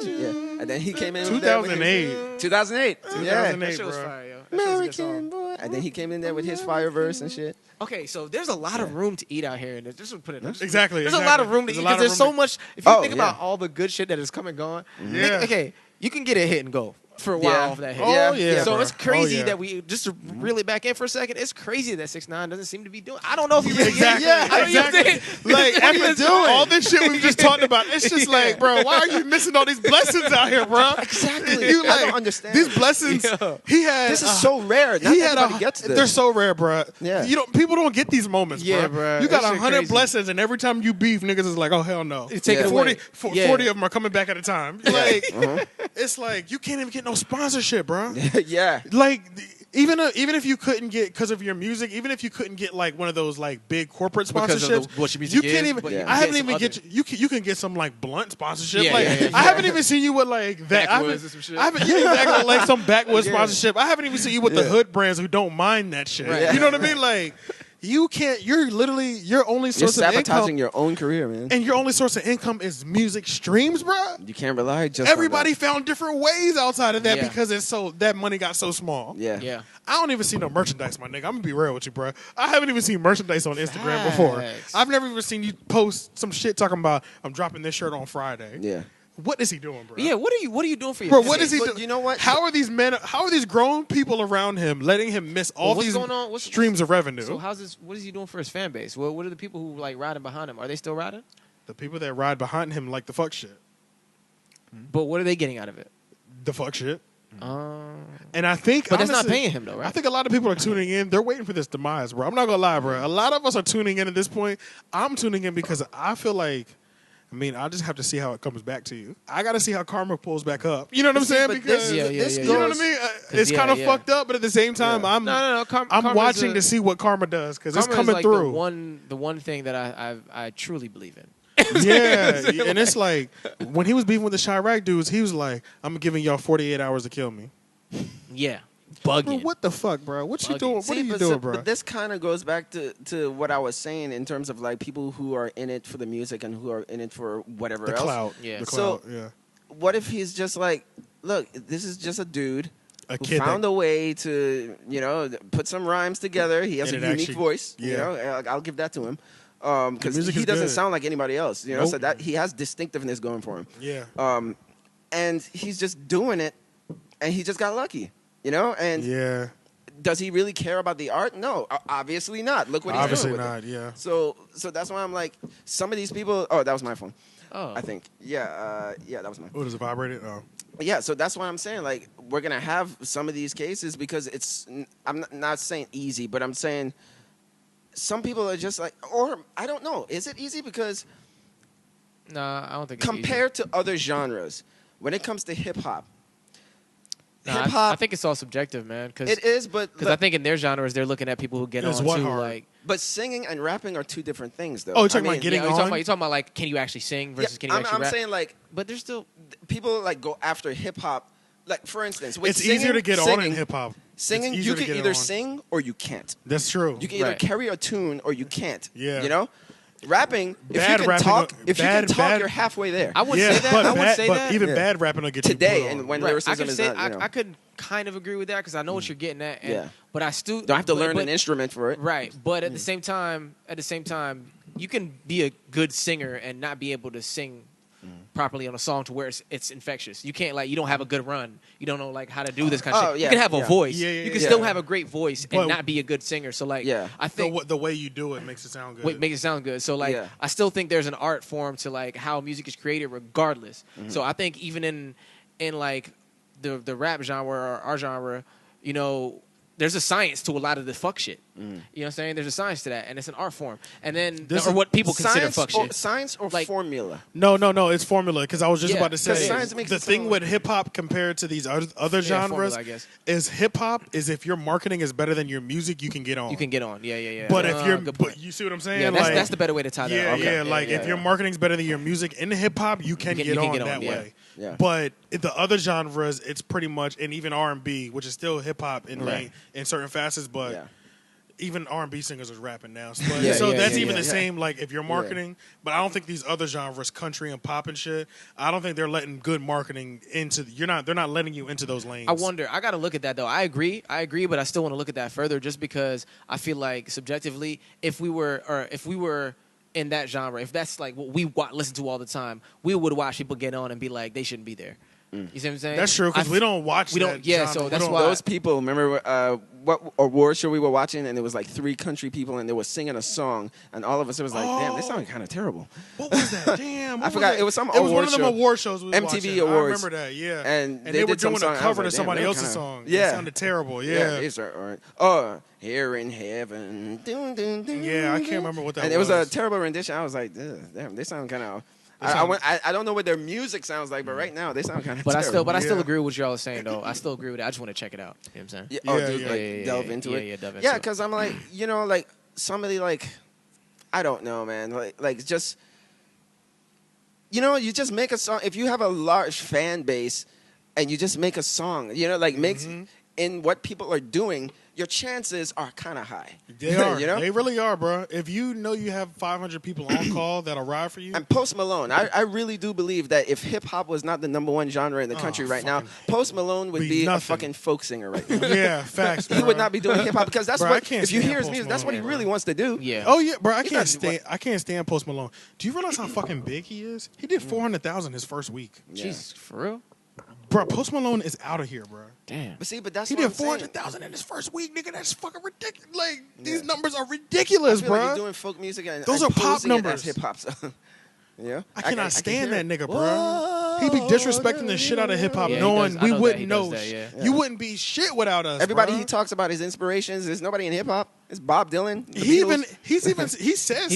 Yeah. And then he came in 2008. 2008. Yeah. That shit was Yeah. fire, yo. That shit was a good American song. boy. And then he came in there with his fire verse and shit. Okay, so there's a lot of room to eat out here. And just to put it Exactly. There's a lot of room to eat because there's so much. If you think about all the good shit that has come and gone, Yeah. okay, you can get a hit and go for a while off that hit. Oh, yeah, So bro. it's crazy Oh, yeah. that we just to reel it back in for a second. It's crazy that 6ix9ine doesn't seem to be doing. I don't know if he really Exactly. is. I don't Exactly. even think- Like after all this shit we've just talked about, it's just like, bro, why are you missing all these blessings out here, bro? Exactly. You I don't understand. these blessings. Yeah. He had. This is so rare. Not everybody gets this. They're so rare, bro. Yeah. People don't get these moments, Yeah, bro. bro. You got That shit 100 crazy. blessings, and every time you beef, niggas is like, oh hell no. Take it 40, away. 40 of them are coming back at a time. Like, it's like you can't even get no sponsorship, bro. Yeah. Like even if you couldn't get because of your music, even if you couldn't get like one of those like big corporate Because of sponsorships, what your music you is, can't even. but you I haven't get even some get you can get some like blunt sponsorship. Yeah, like yeah, yeah. I haven't even seen you with like that. Backwoods or some shit. I haven't exactly like some backwoods Yeah. sponsorship. I haven't even seen you with the hood brands who don't mind that shit. Right. You know what I mean? Like you can't. You're literally your only You're source of sabotaging income, your own career, man. and your only source of income is music streams, bro. You can't rely just Everybody on found different ways outside of that Yeah. because it's so that money got so small. that. Yeah. Yeah. I don't even see no merchandise, my nigga. I'm gonna be real with you, bro. I haven't even seen merchandise on Instagram before. Facts. I've never even seen you post some shit talking about I'm dropping this shirt on Friday. Yeah. What is he doing, bro? Yeah, what are you doing for your Bro, fan what is he base? But doing? you know what? How are these grown people around him letting him miss all what's these going on? What's- streams of revenue? So what is he doing for his fan base? Well, what are the people who like riding behind him? Are they still riding? The people that ride behind him like the fuck shit. But what are they getting out of it? The fuck shit. Um, And I think but that's not honestly, paying him though, right? I think a lot of people are tuning in. They're waiting for this demise, bro. I'm not gonna lie, bro. A lot of us are tuning in at this point. I'm tuning in because I feel like, I just have to see how it comes back to you. I got to see how karma pulls back up. You know what I'm saying? but Because this you know what I goes- mean. It's kind of fucked up, but at the same time, I'm no. I'm watching to see what karma does because it's Karma is coming like through. The one thing that I truly believe in. Yeah, and it's like when he was beefing with the Chirac dudes, he was like, "I'm giving y'all 48 hours to kill me." Yeah, Bro, bugging. what the fuck, bro? What you Bugging. doing? What are you but doing, bro? But this kind of goes back to what I was saying in terms of like people who are in it for the music and who are in it for whatever The else. clout. Yeah. The So- clout. Yeah. What if he's just like, look, this is just a dude A who kid found that- a way to, put some rhymes together. He has a And it unique actually- voice. yeah. I'll give that to him. Because music he is doesn't good. sound like anybody else. So Nope. that he has distinctiveness going for him. Yeah. And he's just doing it, and he just got lucky. And Yeah. does he really care about the art? No, obviously not. Look what he's Obviously doing with not. it. Yeah. So that's why I'm like, some of these people. Oh, that was my phone. Oh, I think. Yeah, that was mine. Oh, does it vibrate? Oh. Yeah, so that's why I'm saying like we're gonna have some of these cases because it's. I'm not saying easy, but I'm saying some people are just like, or I don't know. Is it easy because Nah, I don't think it's easy. compared to other genres, when it comes to hip hop, Nah, hip hop I think it's all subjective, man. Because it is, but I think in their genres they're looking at people who get It's on what too, hard? like. but singing and rapping are two different things, though. Oh, you're talking I about mean, getting you're on? talking about like, can you actually sing versus can you I'm, actually I'm rap? saying like But there's still people like go after hip hop. Like for instance, with It's singing, easier to get on singing, in hip hop. Singing, you can either sing or you can't. That's true. You can either Right. carry a tune or you can't. Yeah. Rapping. If Bad you can rapping talk, will- if you bad- can talk, bad- you're halfway there. I wouldn't yeah, say that. but I wouldn't bad, say but that. even Yeah. bad rapping will get Today you put on. and when Right. I lyricism could is say not, I could kind of agree with that because I know what you're getting at. And, Yeah. But I still don't have to learn but- an instrument for it. Right, but at the same time, you can be a good singer and not be able to sing properly on a song to where it's infectious. You can't you don't have a good run. You don't know how to do this kind of Oh, shit. yeah, You can have a yeah. voice. Yeah, yeah, you can yeah. still have a great voice But- and not be a good singer. So Yeah. I think The way you do it makes it sound good. make it sound good. So Yeah. I still think there's an art form to how music is created regardless. Mm-hmm. So I think even in the rap genre or our genre, there's a science to a lot of the fuck shit. You know what I'm saying? There's a science to that, and it's an art form. And then or what people consider fuck shit. Science or Like- formula? No, it's formula. Because I was just Yeah, about to 'cause say science makes the it thing sound- with hip hop compared to these other Yeah, genres formula, I guess. is hip hop is if your marketing is better than your music, you can get on. You can get on. Yeah. But if you're, good but point. you see what I'm saying? Yeah, that's the better way to tie that Yeah, up. yeah. Okay. Like if your marketing's better than your music in hip hop, you can get on that yeah. way. Yeah. But the other genres, it's pretty much, and even R&B, which is still hip hop in Right. in certain facets, but. Yeah. even R&B singers are rapping now. So, that's even the same. Like if you're marketing, but I don't think these other genres, country and pop and shit, I don't think they're letting good marketing into. They're not letting you into those lanes. I wonder. I got to look at that though. I agree, but I still want to look at that further, just because I feel like subjectively, if we were in that genre, if that's like what we listen to all the time, we would watch people get on and be like, they shouldn't be there. You see what I'm saying? That's true, because we don't watch. We don't. Yeah, so that's why those people. Remember what award show we were watching, and there was like 3 country people, and they were singing a song, and all of us it was like, damn, this sounded kind of terrible. What was that? Damn, I forgot. It was some. It was one of them award shows. We was MTV watching. Awards. I remember that. Yeah, and they were doing a cover to like, somebody else's song. Yeah, it sounded terrible. Yeah, it's all right. Oh, here in heaven. Dun, dun, dun, yeah, I can't remember what that was. And it was a terrible rendition. I was like, damn, they sound kind of. I don't know what their music sounds like, but right now they sound kind of. I still agree with what y'all are saying though. I still agree with it. I just want to check it out. You know what I'm saying? Delve into it. Yeah, delve into it. Yeah, because I'm like, like somebody like, I don't know, man. Like just, you just make a song. If you have a large fan base, and you just make a song, makes in what people are doing, your chances are kind of high. They are. They really are, bro. If you know you have 500 people on call that'll ride for you. And Post Malone, I really do believe that if hip-hop was not the #1 genre in the country right now, Post Malone would be a fucking folk singer right now. Yeah, facts, bro. He would not be doing hip-hop because that's what, if you hear his music, that's what he really wants to do. Yeah. Oh, yeah, bro. I can't stand Post Malone. Do you realize how fucking big he is? He did 400,000 his first week. Yeah. Jesus, for real? Bro, Post Malone is out of here, bro. Damn. But that's he what did 400,000 in his first week, nigga. That's fucking ridiculous. Like these numbers are ridiculous, I feel bro. like he's doing folk music and those are pop numbers. Hip hop. So. Yeah. I cannot stand that nigga, bro. He be disrespecting the shit out of hip hop, knowing we wouldn't know. You wouldn't be shit without us. Everybody bro. he talks about his inspirations. There's nobody in hip hop. It's Bob Dylan. He said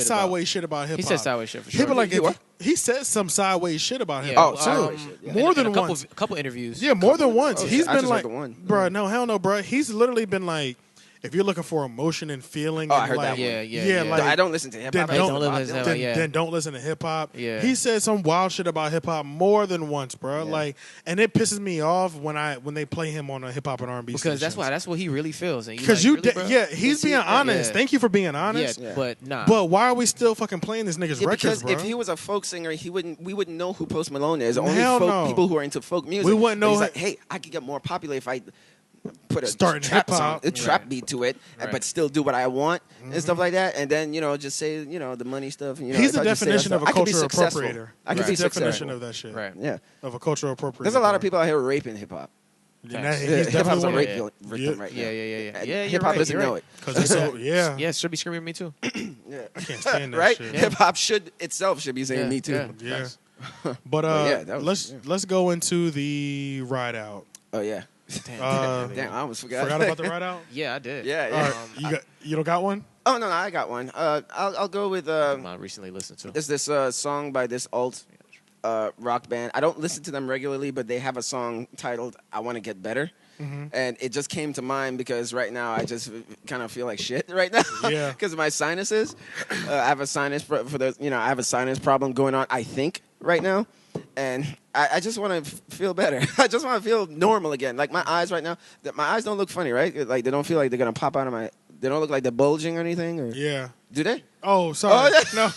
sideways shit about hip hop. He said sideways shit for sure. People like he said some sideways shit about hip hop. More than once. A couple interviews. Yeah, more than once. He's been like, bro, no, hell no, bro. He's literally been like, if you're looking for emotion and feeling, I heard like, that one. Yeah. Like, I don't listen to hip hop. Then don't listen to hip hop. Yeah. He said some wild shit about hip hop more than once, bro. Yeah. Like, and it pisses me off when they play him on a hip hop and R&B because stations. that's what he really feels. Because he's being honest. Yeah. Thank you for being honest. Yeah, but nah. But why are we still fucking playing this nigga's records, because bro? if he was a folk singer, we wouldn't know who Post Malone is. Only no. people who are into folk music. We wouldn't know. He's like, hey, I could get more popular if I put a trap beat to it, but still do what I want and stuff like that. And then just say the money stuff. He's the definition of a cultural appropriator. I can be the definition of that shit. Right. Yeah. Of a cultural appropriator. There's a lot of people out here raping hip hop. Hip hop's a rape victim right now. Yeah. Hip hop doesn't know it. Yeah, it should be screaming me too. Yeah. I can't stand that right? shit. Hip hop should be saying me too. Yeah. But let's go into the ride out. Oh yeah. Damn, I almost forgot. Forgot about the ride out? Yeah, I did. Yeah. You don't got one? Oh no, I got one. I'll go with. I recently listened to. There's this song by this alt rock band. I don't listen to them regularly, but they have a song titled "I Want to Get Better," and it just came to mind because right now I just kind of feel like shit right now. Yeah. Because of my sinuses. I have a sinus I have a sinus problem going on. I think right now. And I just want to feel better. I just want to feel normal again. Like my eyes right now, my eyes don't look funny, right? Like they don't feel like they're going to pop out of my... They don't look like they're bulging or anything? Or, yeah. Do they? Oh, sorry. No.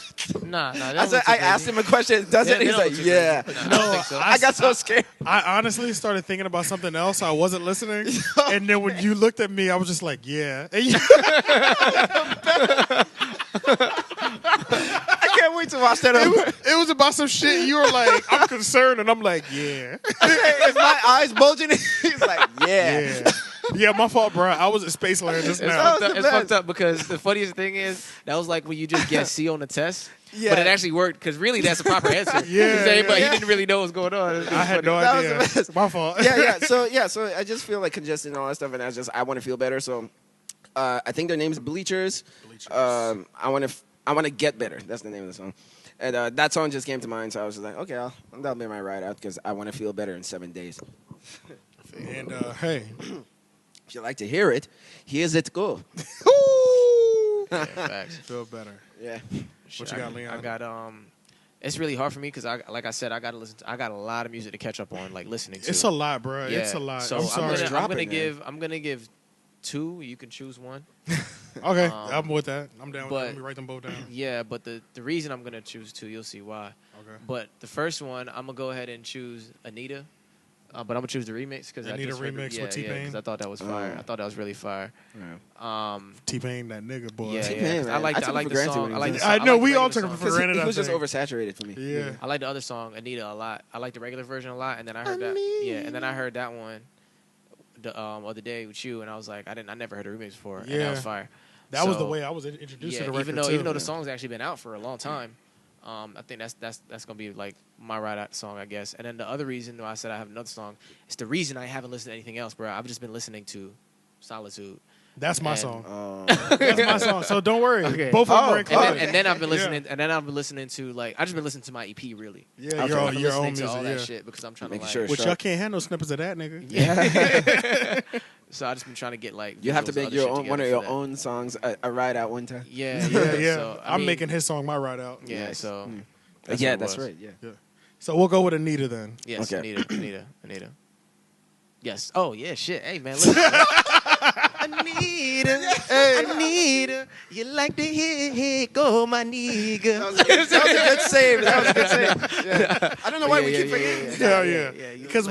Nah. I asked him a question. Does it? He's like, yeah. No, I don't think so. I got so scared. I honestly started thinking about something else. I wasn't listening. And then when you looked at me, I was just like, yeah. I can't wait to watch that over. It was about some shit. You were like, I'm concerned. And I'm like, yeah. Is my eyes bulging? He's like, yeah. Yeah, my fault, bro. I was at Space Land just now. It's fucked up because the funniest thing is that was like when you just guess C on the test. Yeah. But it actually worked because really that's a proper answer. But he didn't really know what was going on. I had no idea. Was my fault. So I just feel like congested and all that stuff, and I want to feel better. So I think their name is Bleachers. I want to get better. That's the name of the song. And that song just came to mind, so I was just like, okay, that'll be my ride out because I want to feel better in 7 days. And hey. If you like to hear it, here's it go. Yeah, facts. Feel better. Yeah. What you got, Leon? I got it's really hard for me because like I said, I got a lot of music to catch up on, like listening to. It's a lot, bro. Yeah. It's a lot. So I'm sorry. I'm gonna give two. You can choose one. Okay, I'm with that. I'm down with but- that. Let me write them both down. Yeah, but the reason I'm gonna choose two, you'll see why. Okay. But the first one, I'm gonna go ahead and choose Anita. But I'm gonna choose the remix because I Anita just heard remix the, with T-Pain? because I thought that was fire. I thought that was really fire. T-Pain, that nigga, boy. Yeah, T-Pain, I like man. I took it like for the granted song. when he I like was the in I song. know, like the we all regular took it song. for Because granted. he I was just think. oversaturated for me. Yeah. I like the other song, Anita, a lot. I like the regular version a lot, and then I heard that. Yeah, and then I heard that one the other day with you, and I was like, I never heard a remix before, and that was fire. That was the So, way I was introduced to yeah, the record even though too. the song's actually been out for a long time, I think that's gonna be like my ride out song, I guess. And then the other reason why I said I have another song, it's the reason I haven't listened to anything else, bro. I've just been listening to Solitude. That's my and- song. That's my song. So don't worry. Okay. Both of them are included. And then I've been Yeah. listening, and then I've been listening to like I just been listening to my EP really. Yeah, Okay. your I've own, been your listening own to music. all that Yeah. shit because I'm trying Making to like. sure. Which Sure. y'all can't handle snippets of that, nigga. Yeah. So I just been trying to get like. You have to visuals, make other your shit own together one of for your that. own songs a ride out one time. Yeah, Yeah. So, I I'm mean, making his song my ride out. Yeah, Nice. so. Yeah, what it that's was. right. Yeah. So we'll go with Anita then. Yes, Okay. Anita. Yes. Oh yeah, shit. Hey man, listen. Anita, you like to hit, go my nigga. That was a good save. That was a good save. Yeah. I don't know why we keep forgetting. Yeah. Because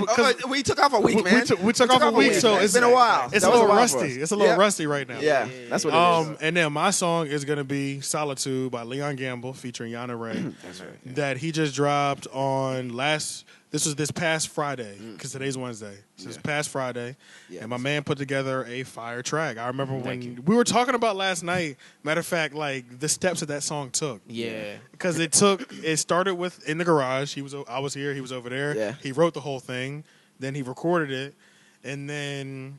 We took off a week, man. we took off a week, so it's been a while. It's That a was little while for rusty. us. It's a little Yeah. rusty right now. Yeah, that's what it is. And then my song is gonna be "Solitude" by Leon Gamble featuring Yana Ray. That's right. That he just dropped on this past Friday, because today's Wednesday. So this past Friday, Yeah. and my man put together a fire track. I remember Thank when you. we were talking about last night. Matter of fact, like the steps that song took. Yeah. Because it started with in the garage. I was here. He was over there. Yeah. He wrote the whole thing. Then he recorded it, and then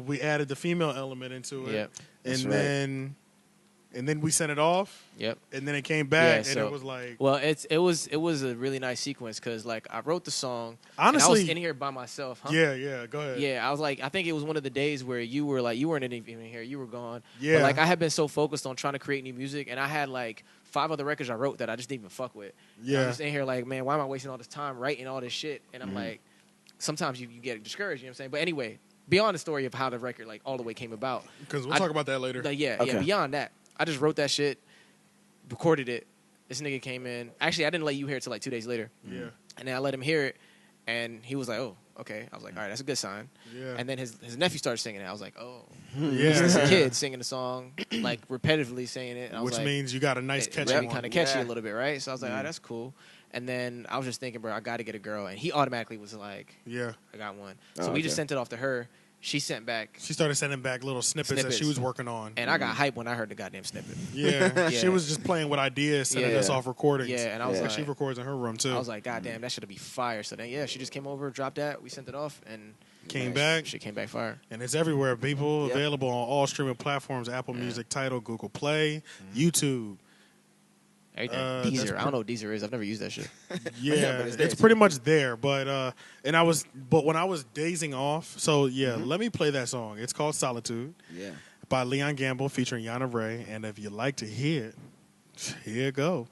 we added the female element into it. Yep. And That's right. then we sent it off. Yep. And then it came back, and so- it was like Well, it was a really nice sequence because like I wrote the song. and I honestly. was in here by myself. Huh? Yeah. Go ahead. Yeah, I was like, I think it was one of the days where you were like, you weren't even here, you were gone. Yeah. But like, I had been so focused on trying to create new music, and I had like 5 other records I wrote that I just didn't even fuck with. And Yeah. I'm just in here like, man, why am I wasting all this time writing all this shit? And I'm like, sometimes you get discouraged. You know what I'm saying? But anyway, beyond the story of how the record like all the way came about. Because we'll I- talk about that later. Yeah. Okay. Beyond that, I just wrote that shit, recorded it. This nigga came in. Actually, I didn't let you hear it till like 2 days later. Yeah. And then I let him hear it, and he was like, "Oh, okay." I was like, "All right, that's a good sign." Yeah. And then his nephew started singing it. I was like, "Oh, Yeah. this is a kid singing the song, like repetitively saying it." And I was Which like, means you got a nice it catchy made me one. kind of catchy Yeah. a little bit, right? So I was like, "All right, that's cool." And then I was just thinking, bro, I got to get a girl, and he automatically was like, Yeah. "I got one." Oh, So we just okay. sent it off to her. She sent back, She started sending back little snippets that she was working on. and I got hyped when I heard the goddamn snippet. Yeah. She Yeah. was just playing with ideas, sending Yeah. us off recordings. Yeah, and I was Yeah. like, She records in her room too. I was like, God damn, that should be fire. So then, yeah, she just came over, dropped that, we sent it off, and Came yeah, back. She came back fire. And it's everywhere, people. Yep. Available on all streaming platforms: Apple Music, Tidal, Google Play, YouTube. Everything. That's Deezer. I don't know what Deezer is. I've never used that shit. Yeah, but it's it's there, pretty much there. But when I was dazing off, so yeah, let me play that song. It's called "Solitude" Yeah. by Leon Gamble featuring Yana Ray. And if you like to hear it, here you go.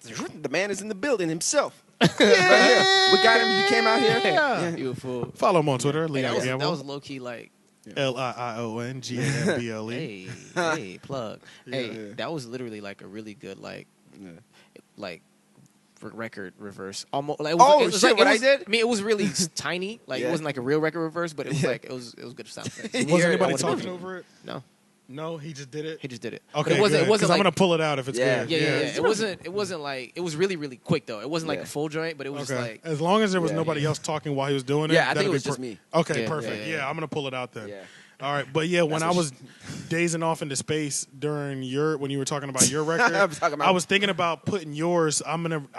The man is in the building himself. Right here. We got him. He came out here. Yeah. You a fool. Follow him on Twitter, Hey, Leon that Gamble. was low key like, LIIONGAMBLE. hey, plug. Hey, Yeah. that was literally like a really good Yeah. like record reverse. Almost like Oh, shit, what I did? I mean, it was really tiny. Like Yeah. it wasn't like a real record reverse, but it was like it was good sound effects. Was Yeah, anybody I would've talking been- over it? No, No, he just did it. he just did it. Okay, But it wasn't. good, It wasn't 'cause like. I'm gonna pull it out if it's Yeah. good. Yeah. It wasn't. It wasn't like. It was really, really quick though. It wasn't like Yeah. a full joint, but it was Okay. just like. As long as there was Yeah. nobody else talking while he was doing it. Yeah, I think that'd it be was just me. Okay, Yeah, perfect. yeah, yeah. I'm gonna pull it out then. Yeah. All right, but yeah, when That's I what was dazing off into space when you were talking about your record, I was talking about- I was thinking about putting yours. I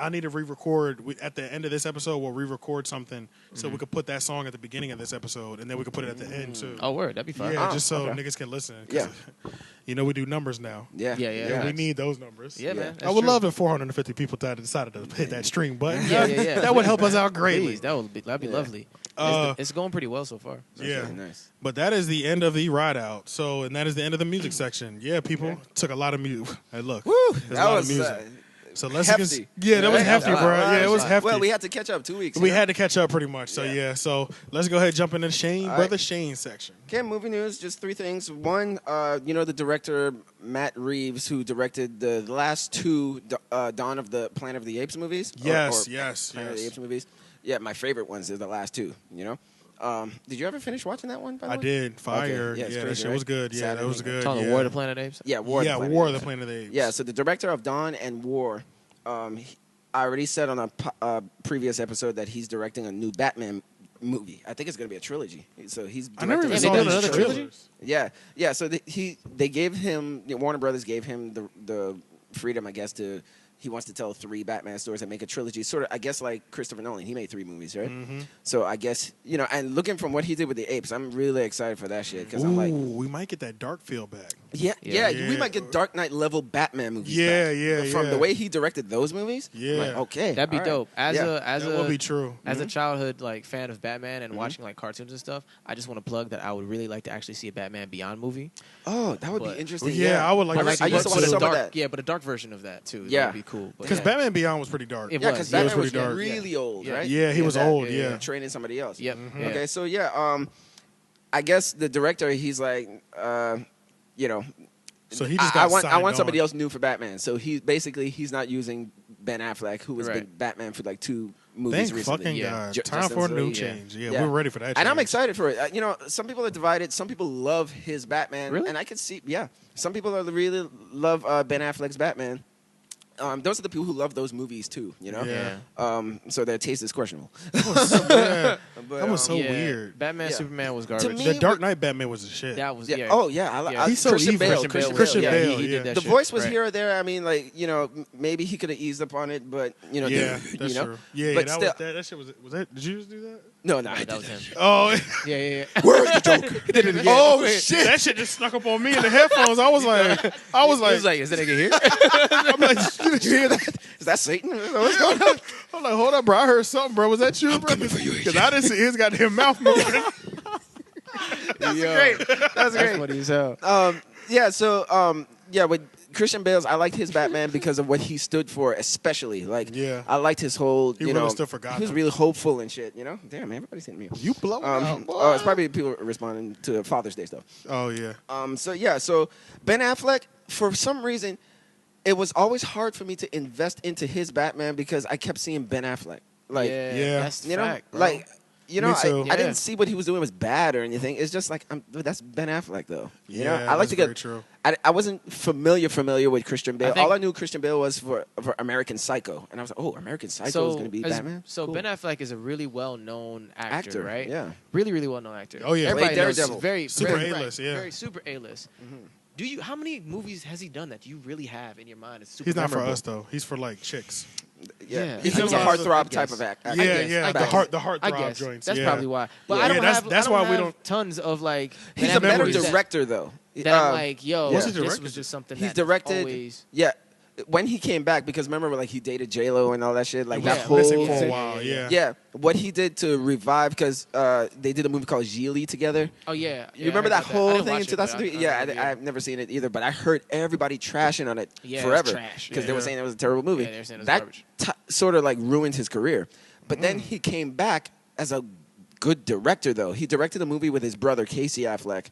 need to re-record at the end of this episode. We'll re-record something so we could put that song at the beginning of this episode, and then we could put it at the end too. Oh, word. That'd be fun. yeah, Oh, just so okay. niggas can listen. 'cause, Yeah. you know we do numbers now. Yeah. Yeah. We need those numbers. Yeah, man. I would love if 450 people decided to hit that stream button. Yeah. That would help us out greatly. Please, that'd be Yeah. lovely. It's going pretty well so far. That's Yeah. really nice. But that is the end of the ride out. So, and that is the end of the music section. Yeah, people took a lot of music. Hey, look, Woo! there's a That lot was of music. So let's hefty. yeah, that was Right? hefty, bro. Yeah, it was hefty. Well, we had to catch up 2 weeks. We had to catch up pretty much. So yeah, so let's go ahead and jump into the Shane, All brother right. Shane section. Okay, movie news, just 3 things. One, the director Matt Reeves, who directed the last 2 Dawn of the Planet of the Apes movies. Yes, or yes, Planet of the yes. Apes movies. Yeah, my favorite ones are the last 2, you know? Did you ever finish watching that one, by the I way? did. Fire. Okay. Yeah, it's that crazy, shit was right? good. Yeah, that Saturday was night. good. Talking yeah. War of the Planet of the Apes. Yeah, War of the Planet War of of the the Planet of the Apes. Yeah, so the director of Dawn and War, I already said on a previous episode that he's directing a new Batman movie. I think it's going to be a trilogy. So he's I never directing. even they saw doing these another trailers. trilogy? Yeah. So they gave him Warner Brothers gave him the freedom, I guess, to. He wants to tell 3 Batman stories and make a trilogy, sort of, I guess, like Christopher Nolan. He made 3 movies, right? Mm-hmm. So I guess, and looking from what he did with the apes, I'm really excited for that shit because I'm like, we might get that dark feel back. yeah, Yeah. we might get Dark Knight level Batman movies. Yeah, back. yeah, From yeah. the way he directed those movies, I'm Yeah. like, okay, That'd be all right. dope. As That will be true. As a childhood like fan of Batman and watching like cartoons and stuff, I just want to plug that I would really like to actually see a Batman Beyond movie. Oh, that would But- be interesting. Yeah, I would like I, to like, see I used to that watch too. some dark, of that. Yeah, but a dark version of that too. Yeah. That would be cool. But Because yeah. Batman Beyond was pretty dark. It Yeah, was, because yeah, it Batman was was pretty dark. really old, Yeah. right? Yeah, he was that- old, yeah. yeah. training somebody else. Yep. Mm-hmm. Yeah. Okay, so I guess the director, he's like, So he just got I want signed somebody on. else new for Batman. So he's not using Ben Affleck, who has been Right. Batman for like 2 movies Thank recently. fucking Yeah. God. Ju- Time Justice for a new League, yeah. change. Yeah, Yeah. we're ready for that And I'm change. excited for it. Some people are divided. Some people love his Batman. Really? And I could see, some people really love Ben Affleck's Batman. Those are the people who love those movies too, Yeah. So their taste is questionable. Yeah. But, That was so Yeah. weird. Batman Yeah. Superman was To garbage. me- The Dark Knight Batman was the shit. That was yeah. yeah. Oh yeah, Yeah. He's so Christian evil. Bale. Christian yeah, Bale, he yeah. did that The shit. voice was Right. here or there. I mean, like maybe he could have eased up on it, but Yeah, that's true. Yeah, But that still, was that shit was that. Did you just do that? no, Yeah, I that was didn't. him. Oh, Yeah, yeah, yeah. Where's the joke? oh shit! That shit just snuck up on me in the headphones. I was like, He was like, is that nigga here? I'm like, did you hear that? Is that Satan? What's going on? I'm like, hold up, bro. I heard something, bro. Was that you, bro? Because I didn't see his goddamn mouth moving. That's great. That's That's great. funny as hell. With Christian Bale's, I liked his Batman because of what he stood for, especially. Like, Yeah. I liked his whole, He really stood for He was Gotham. really hopeful and shit, Damn, everybody's hitting me. You blow out. boy. Oh, it's probably people responding to Father's Day stuff. Oh yeah. So Ben Affleck, for some reason, it was always hard for me to invest into his Batman because I kept seeing Ben Affleck. Like, Yeah. That's the you know, fact, bro. like, Me too. I Yeah. didn't see what he was doing was bad or anything. It's just like, that's Ben Affleck, though. Yeah, I like that's to very get. true. I wasn't familiar with Christian Bale. I think- All I knew Christian Bale was for American Psycho, and I was like, oh, American Psycho is going to be Batman. So Cool. Ben Affleck is a really well-known actor, right? Yeah. Really, really well-known actor. Oh, yeah. Everybody Played knows Daredevil. very Super very, A-list, yeah. Very super A-list. How many movies has he done that you really have in your mind? It's super He's not memorable? for us though. He's for like chicks. Yeah. He I was a guess. heartthrob I type guess. of actor. I Yeah, guess, yeah. I The guess. heart I throb guess. joints. That's yeah. probably why. But Yeah. I don't Yeah, have. that's I don't why we have don't- tons of like. He's Ben a better movies that- director, though. That I'm like, yo, What's he this directed? was just something He's that directed. always. Yeah, when he came back, because remember, like he dated J-Lo and all that shit. Like Yeah, that whole missing for a thing. while. Yeah. Yeah, what he did to revive, because they did a movie called Gigli together. Oh yeah. You remember that I whole didn't thing in watch it, but 2003? I've never seen it either, but I heard everybody trashing on it Yeah, it was forever trash. because Yeah. they were saying it was a terrible movie. Yeah, they were saying it was that garbage. sort of like ruined his career. But then he came back as a good director, though. He directed a movie with his brother Casey Affleck.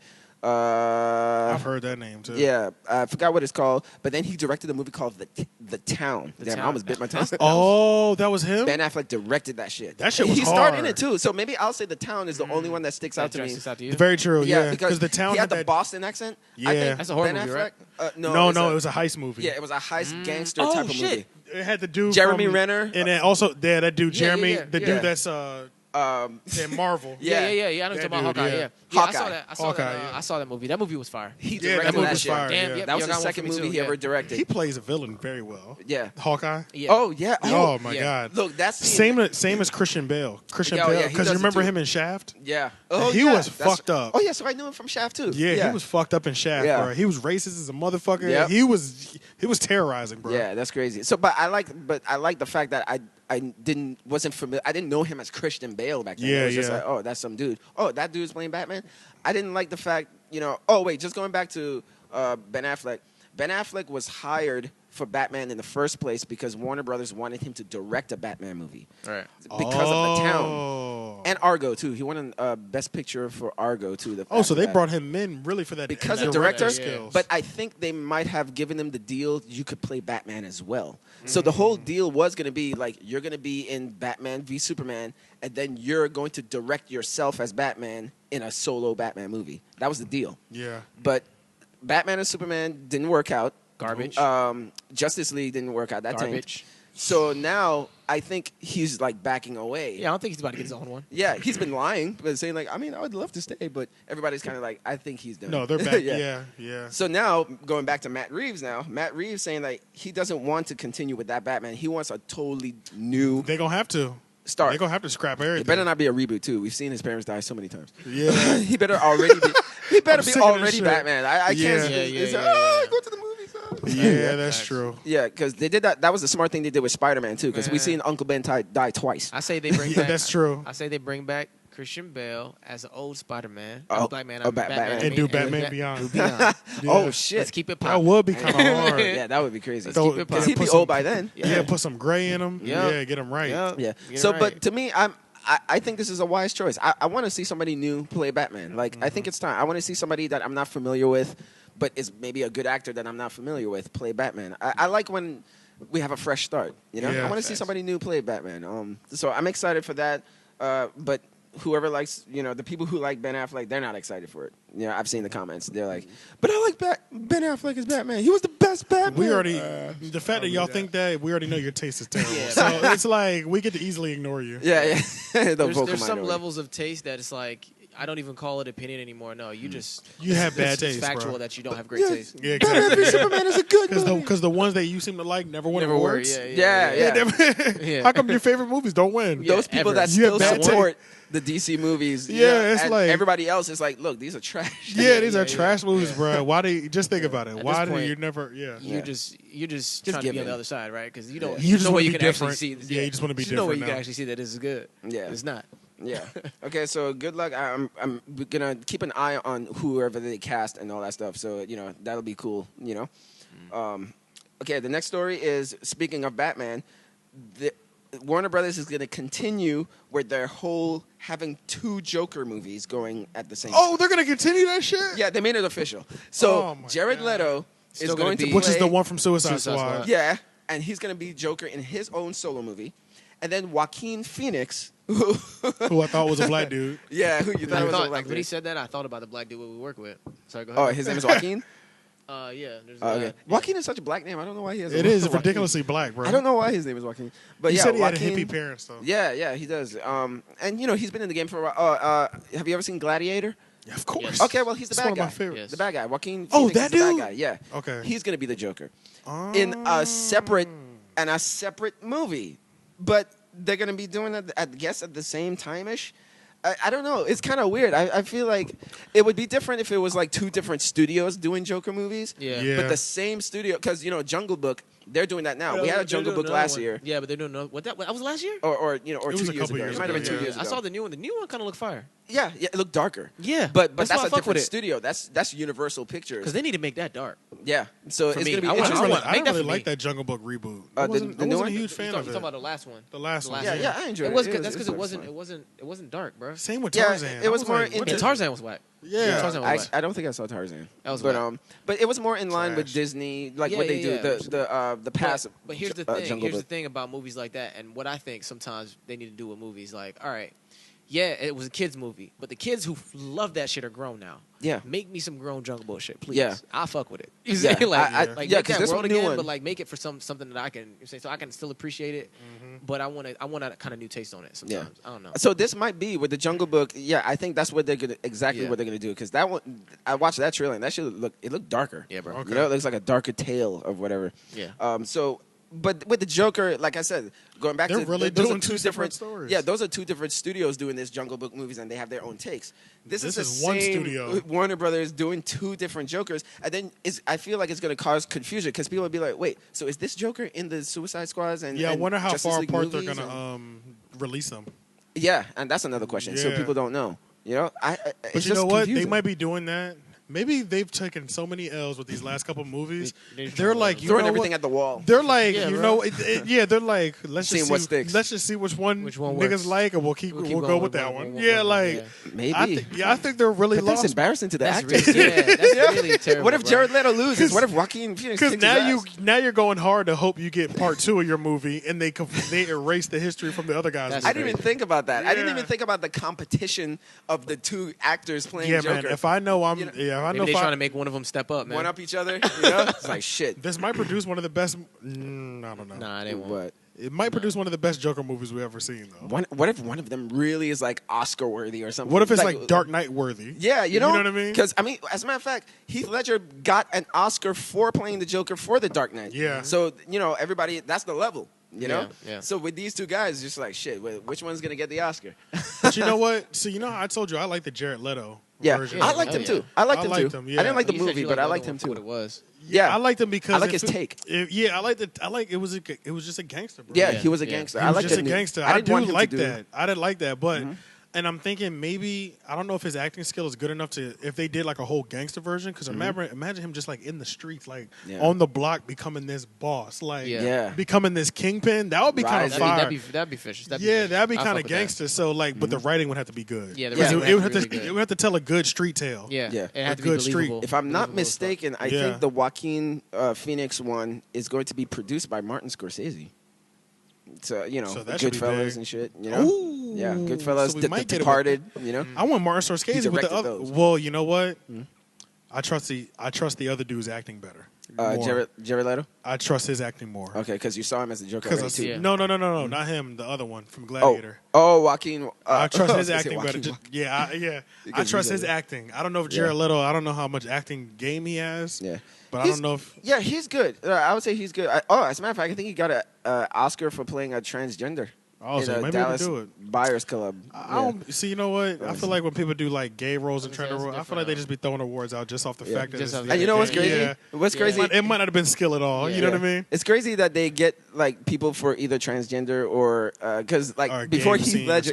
I've heard that name too. Yeah, I forgot what it's called. But then he directed a movie called The Town. Damn, Town. I almost bit my tongue. Oh, that was him. Ben Affleck directed that shit. That shit was He starred in hard. it too. So maybe I'll say The Town is the only one that sticks out to me. Sticks out to you? Very true. Yeah, because the town he had the that. Boston accent. Yeah. I think That's a horror Ben movie, Affleck, right? No, No, it was a heist movie. Yeah, it was a heist gangster Oh, type of shit. movie. It had the dude Jeremy from- Renner. and then also that dude Yeah, Jeremy, yeah, the yeah. dude that's Um, in Marvel. Yeah. Yeah. I know you're That talking about dude, Hawkeye. yeah. Yeah, I Hawkeye. saw that. Hawkeye, yeah. I saw that movie. That movie was fire. he Yeah, directed that movie that was shit. fire. Damn, yeah. yep. That was You the got one second for me movie too, he yeah. ever directed. He plays a villain very well. Yeah. Hawkeye. Yeah. Oh yeah. Oh my yeah. God. Look, that's the Same as Christian Bale. Christian Yeah, oh, Bale, yeah, he because does you it remember too. him in Shaft. Yeah. Oh, He yeah. was That's- fucked up. Oh yeah, so I knew him from Shaft too. Yeah, he was fucked up in Shaft, Yeah. bro. He was racist as a motherfucker. Yep. He was terrorizing, bro. Yeah, that's crazy. So, but I like the fact that I wasn't familiar. I didn't know him as Christian Bale back then. Yeah, it was just yeah. like, oh, that's some dude. Oh, that dude's playing Batman. I didn't like the fact, Oh, wait, just going back to Ben Affleck. Ben Affleck was hired for Batman in the first place because Warner Brothers wanted him to direct a Batman movie. Right. Because of the town. And Argo, too. He won a Best Picture for Argo, too. So they brought him in really for that. Because of director skills. But I think they might have given him the deal you could play Batman as well. So the whole deal was going to be like, you're going to be in Batman v Superman, and then you're going to direct yourself as Batman in a solo Batman movie. That was the deal. Yeah. But Batman and Superman didn't work out. Garbage. Justice League didn't work out. That Garbage. tanked. So now I think he's like backing away. Yeah, I don't think he's about to get his own one. Yeah, he's been lying, but saying like, I mean, I would love to stay, but everybody's kind of like, I think he's done. No, they're back. yeah. So now going back to Matt Reeves saying like he doesn't want to continue with that Batman. He wants a totally new. They're gonna have to start. They're gonna have to scrap everything. It better not be a reboot too. We've seen his parents die so many times. Yeah, he better already be. He better be sick of this already shit. Batman. I can't. Go to the movies. Yeah, that's true. Yeah, because they did that. That was the smart thing they did with Spider-Man too. Because we seen Uncle Ben die twice. I say they bring Yeah, back. that's true. I say they bring back Christian Bale as an old Spider-Man. Batman. And do Batman Beyond. Beyond. Oh shit, Let's keep it That popping. would be kind of hard. yeah, that would be crazy. Let's keep it Because popping. he'd be old by then. Yeah, put some gray in him. Yep. Yeah, get him right. Yeah. Get So, it but right. to me, I think this is a wise choice. I want to see somebody new play Batman. Like, I think it's time. I want to see somebody that I'm not familiar with, but is maybe a good actor that I'm not familiar with play Batman. I like when we have a fresh start. You know, Yeah. I want to see somebody new play Batman. So I'm excited for that. But whoever likes, the people who like Ben Affleck, they're not excited for it. I've seen the comments. They're like, but I like Ben Affleck as Batman. He was the best Batman. We already, the fact that y'all think that, we already know your taste is terrible. Yeah. So it's like, we get to easily ignore you. Yeah. There's some minority. levels of taste that it's like I don't even call it opinion anymore. No, you just You have bad it's taste, factual bro. that you don't have great taste. Yeah, Batman v exactly. Superman is a good movie. Because the ones that you seem to like never win Never were. awards. Yeah. Yeah. How come your favorite movies don't win? Yeah. Those people ever. that You have still bad support the DC movies. Yeah, it's and like- everybody else is like, look, these are trash. Yeah, these are Yeah. trash movies, bro. Why do you just think about it? At Why this do point, you never? Yeah, You're just trying to give be on in. the other side, right? Because you don't. You there's just no way wanna you be can different. actually see. Yeah, you just wanna be there's no way different you can now. actually see that this is good. Yeah. It's not. Yeah. Okay, so good luck. I'm gonna keep an eye on whoever they cast and all that stuff. So that'll be cool. Okay, the next story is, speaking of Batman, Warner Brothers is going to continue with their whole having 2 Joker movies going at the same time. Oh, they're gonna continue that shit. Yeah, they made it official. So Oh my Jared God. Leto is Still gonna going to be- play, Which is the one from Suicide Suicide Squad. Squad. Yeah, and he's going to be Joker in his own solo movie. And then Joaquin Phoenix, who Who I thought was a black dude. who you thought I was thought, a like black when he dude. said that, I thought about the black dude we work with. Sorry, go Oh, ahead. his name is Joaquin? Yeah. There's Oh, okay. yeah. Joaquin is such a black name. I don't know why he has a It is Joaquin. ridiculously black, bro. I don't know why his name is Joaquin. But He yeah, said he Joaquin, had hippie parents, though. Yeah, he does. And he's been in the game for a while. Have you ever seen Gladiator? Yeah, of course. Yes. Okay, well, he's the It's bad one of guy. my favorites. Yes. The bad guy. Joaquin Oh, Phoenix that is the bad dude? guy. Yeah. Okay. He's going to be the Joker in a separate movie. But they're going to be doing it, I guess, at the same time-ish. I don't know. It's kind of weird. I feel like it would be different if it was like 2 different studios doing Joker movies. Yeah. Yeah. But the same studio, because, Jungle Book, they're doing that now. We had a Jungle Book last year. Yeah, but they're doing what that was last year. Or 2 was a years couple ago. years It might have been ago, 2 yeah. years ago. I saw the new one. The new one kind of looked fire. Yeah, it looked darker. Yeah, But that's that's why I a fuck with different it. studio. That's Universal Pictures. Because they need to make that dark. Yeah, so For it's me, gonna be I want- interesting. I I make didn't that really for like me. that Jungle Book reboot. The- I the wasn't new a one? huge fan You of talking about it. the last one? The last The one. last Yeah, I enjoyed It it. was It good. was- That's because it it was wasn't. It wasn't dark, bro. Same with Yeah, Tarzan. it was I more like, what into- And the- Tarzan was whack. Yeah. Tarzan was whack. I don't think I saw Tarzan. That was but whack. but it was more in line with Trash. Disney, like Yeah, what they yeah, do. The past. But here's the thing. Jungle Here's the Book. thing about movies like that, and what I think sometimes they need to do with movies. Like, all right, yeah, it was a kids movie, but the kids who love that shit are grown now. Yeah. Make me some grown Jungle Book shit, please. Yeah. I'll fuck with it. You Yeah, see? Like, I- like yeah, make 'cause that this world one, new again, one- but like make it for something that I can say, so I can still appreciate it. But I want a kind of new taste on it sometimes. I don't know. So this might be with the Jungle Book. Yeah, I think that's what they're gonna Yeah. what they're gonna do. Because that one, I watched that trailer and that shit looked darker. Yeah, bro. Okay. It looks like a darker tale of whatever. Yeah. But with the Joker, like I said, going back They're to really those doing are two different stories. Yeah, those are 2 different studios doing this Jungle Book movies, and they have their own takes. This is the one same studio. Warner Brothers doing 2 different Jokers, and then I feel like it's going to cause confusion because people will be like, "Wait, so is this Joker in the Suicide Squads?" And Yeah, I and wonder how Justice far League apart they're movies gonna release them. Yeah, and that's another question. So Yeah. people don't know. But it's you know just what? They confusing. might be doing that maybe they've taken so many L's with these last couple movies. They're They're like, you Throwing know everything what? at the wall. They're like, Yeah, you bro. know, they're like, let's Seeing just what see, sticks. let's just see which one works. niggas like, and we'll go with that one. Yeah, like, Maybe. I think they're really But that's lost. embarrassing to the That's actors. really, that's really terrible. What if bro. Jared Leto loses? What if Joaquin Phoenix Because kicks his ass? now you're going hard to hope you get part 2 of your movie, and they erase the history from the other guys. That's I didn't even think about that. I didn't Yeah. even think about the competition of the two actors playing Yeah, Joker. man. If I know I'm, You know, if I Maybe know they're if trying I, to make one of them step up, man. one up each other, you know? It's like shit. this might produce one of the best. I don't know. Nah, they won't. What? It might produce one of the best Joker movies we've ever seen, though. What if one of them really is like Oscar worthy or something? What if it's like Dark Knight worthy? Yeah, you know what I mean? Because I mean, as a matter of fact, Heath Ledger got an Oscar for playing the Joker for The Dark Knight. Yeah. So everybody, that's the level. You know. Yeah. So with these two guys, just like shit. Which one's gonna get the Oscar? But you know what? So you know how I told you I like the Jared Leto Yeah, version. I liked him too. I liked him too. yeah. I didn't like the You said movie, you but liked I the liked other him one for too. what it was. Yeah, I liked him because I like his take. I liked it. It was just a gangster, bro. Yeah, Yeah, he was a yeah. gangster. He I was liked just a that. gangster. I I didn't do want him to like do- that. I didn't like that, but. And I'm thinking maybe I don't know if his acting skill is good enough to if they did like a whole gangster version. Because imagine him just like in the streets, like Yeah. on the block, becoming this boss, like Yeah. becoming this kingpin. That would be kind of Rising. fire. That'd be vicious. That'd be Yeah, vicious. that'd be I'll kind fuck of with that. gangster. So like, but the writing would have to be good. Yeah, the Because writing it would would have have to be really it good. would have to tell a good street tale. Yeah, Yeah. it had to A be good street. believable. If I'm not Believable as fuck. mistaken, I Yeah. think the Joaquin Phoenix one is going to be produced by Martin Scorsese. So So that should be Goodfellas big. and shit. You know, Ooh. yeah, Goodfellas, So we The might get it with- Departed. You know, I want Martin He Scorsese with the directed other. those. Well, you know what? I trust the other dude's acting better. More. Jared Leto. I trust his acting more. Okay, because you saw him as the Joker Because already too. Yeah. no, not him. The other one from Oh, Gladiator. Joaquin. I trust I his was gonna say acting better. Joaquin. Just, yeah. I Because trust he's his a- acting. I don't know if Jared Leto. I don't know how much acting game he has. Yeah. But I He's- don't know if. Yeah, he's good. I would say he's good. As a matter of fact, I think he got an Oscar for playing a transgender. Oh, in so a maybe we can Dallas do it. Buyers Club. I don't see. You know what? I feel like when people do like gay roles and trans roles, I feel like they just be throwing awards out just off the fact that Just it's off the the- And you know what's gay. crazy? Yeah. What's Yeah. crazy? It might not have been skill at all. You know what I mean? It's crazy that they get like people for either transgender or because Or like before game scene Heath or Ledger,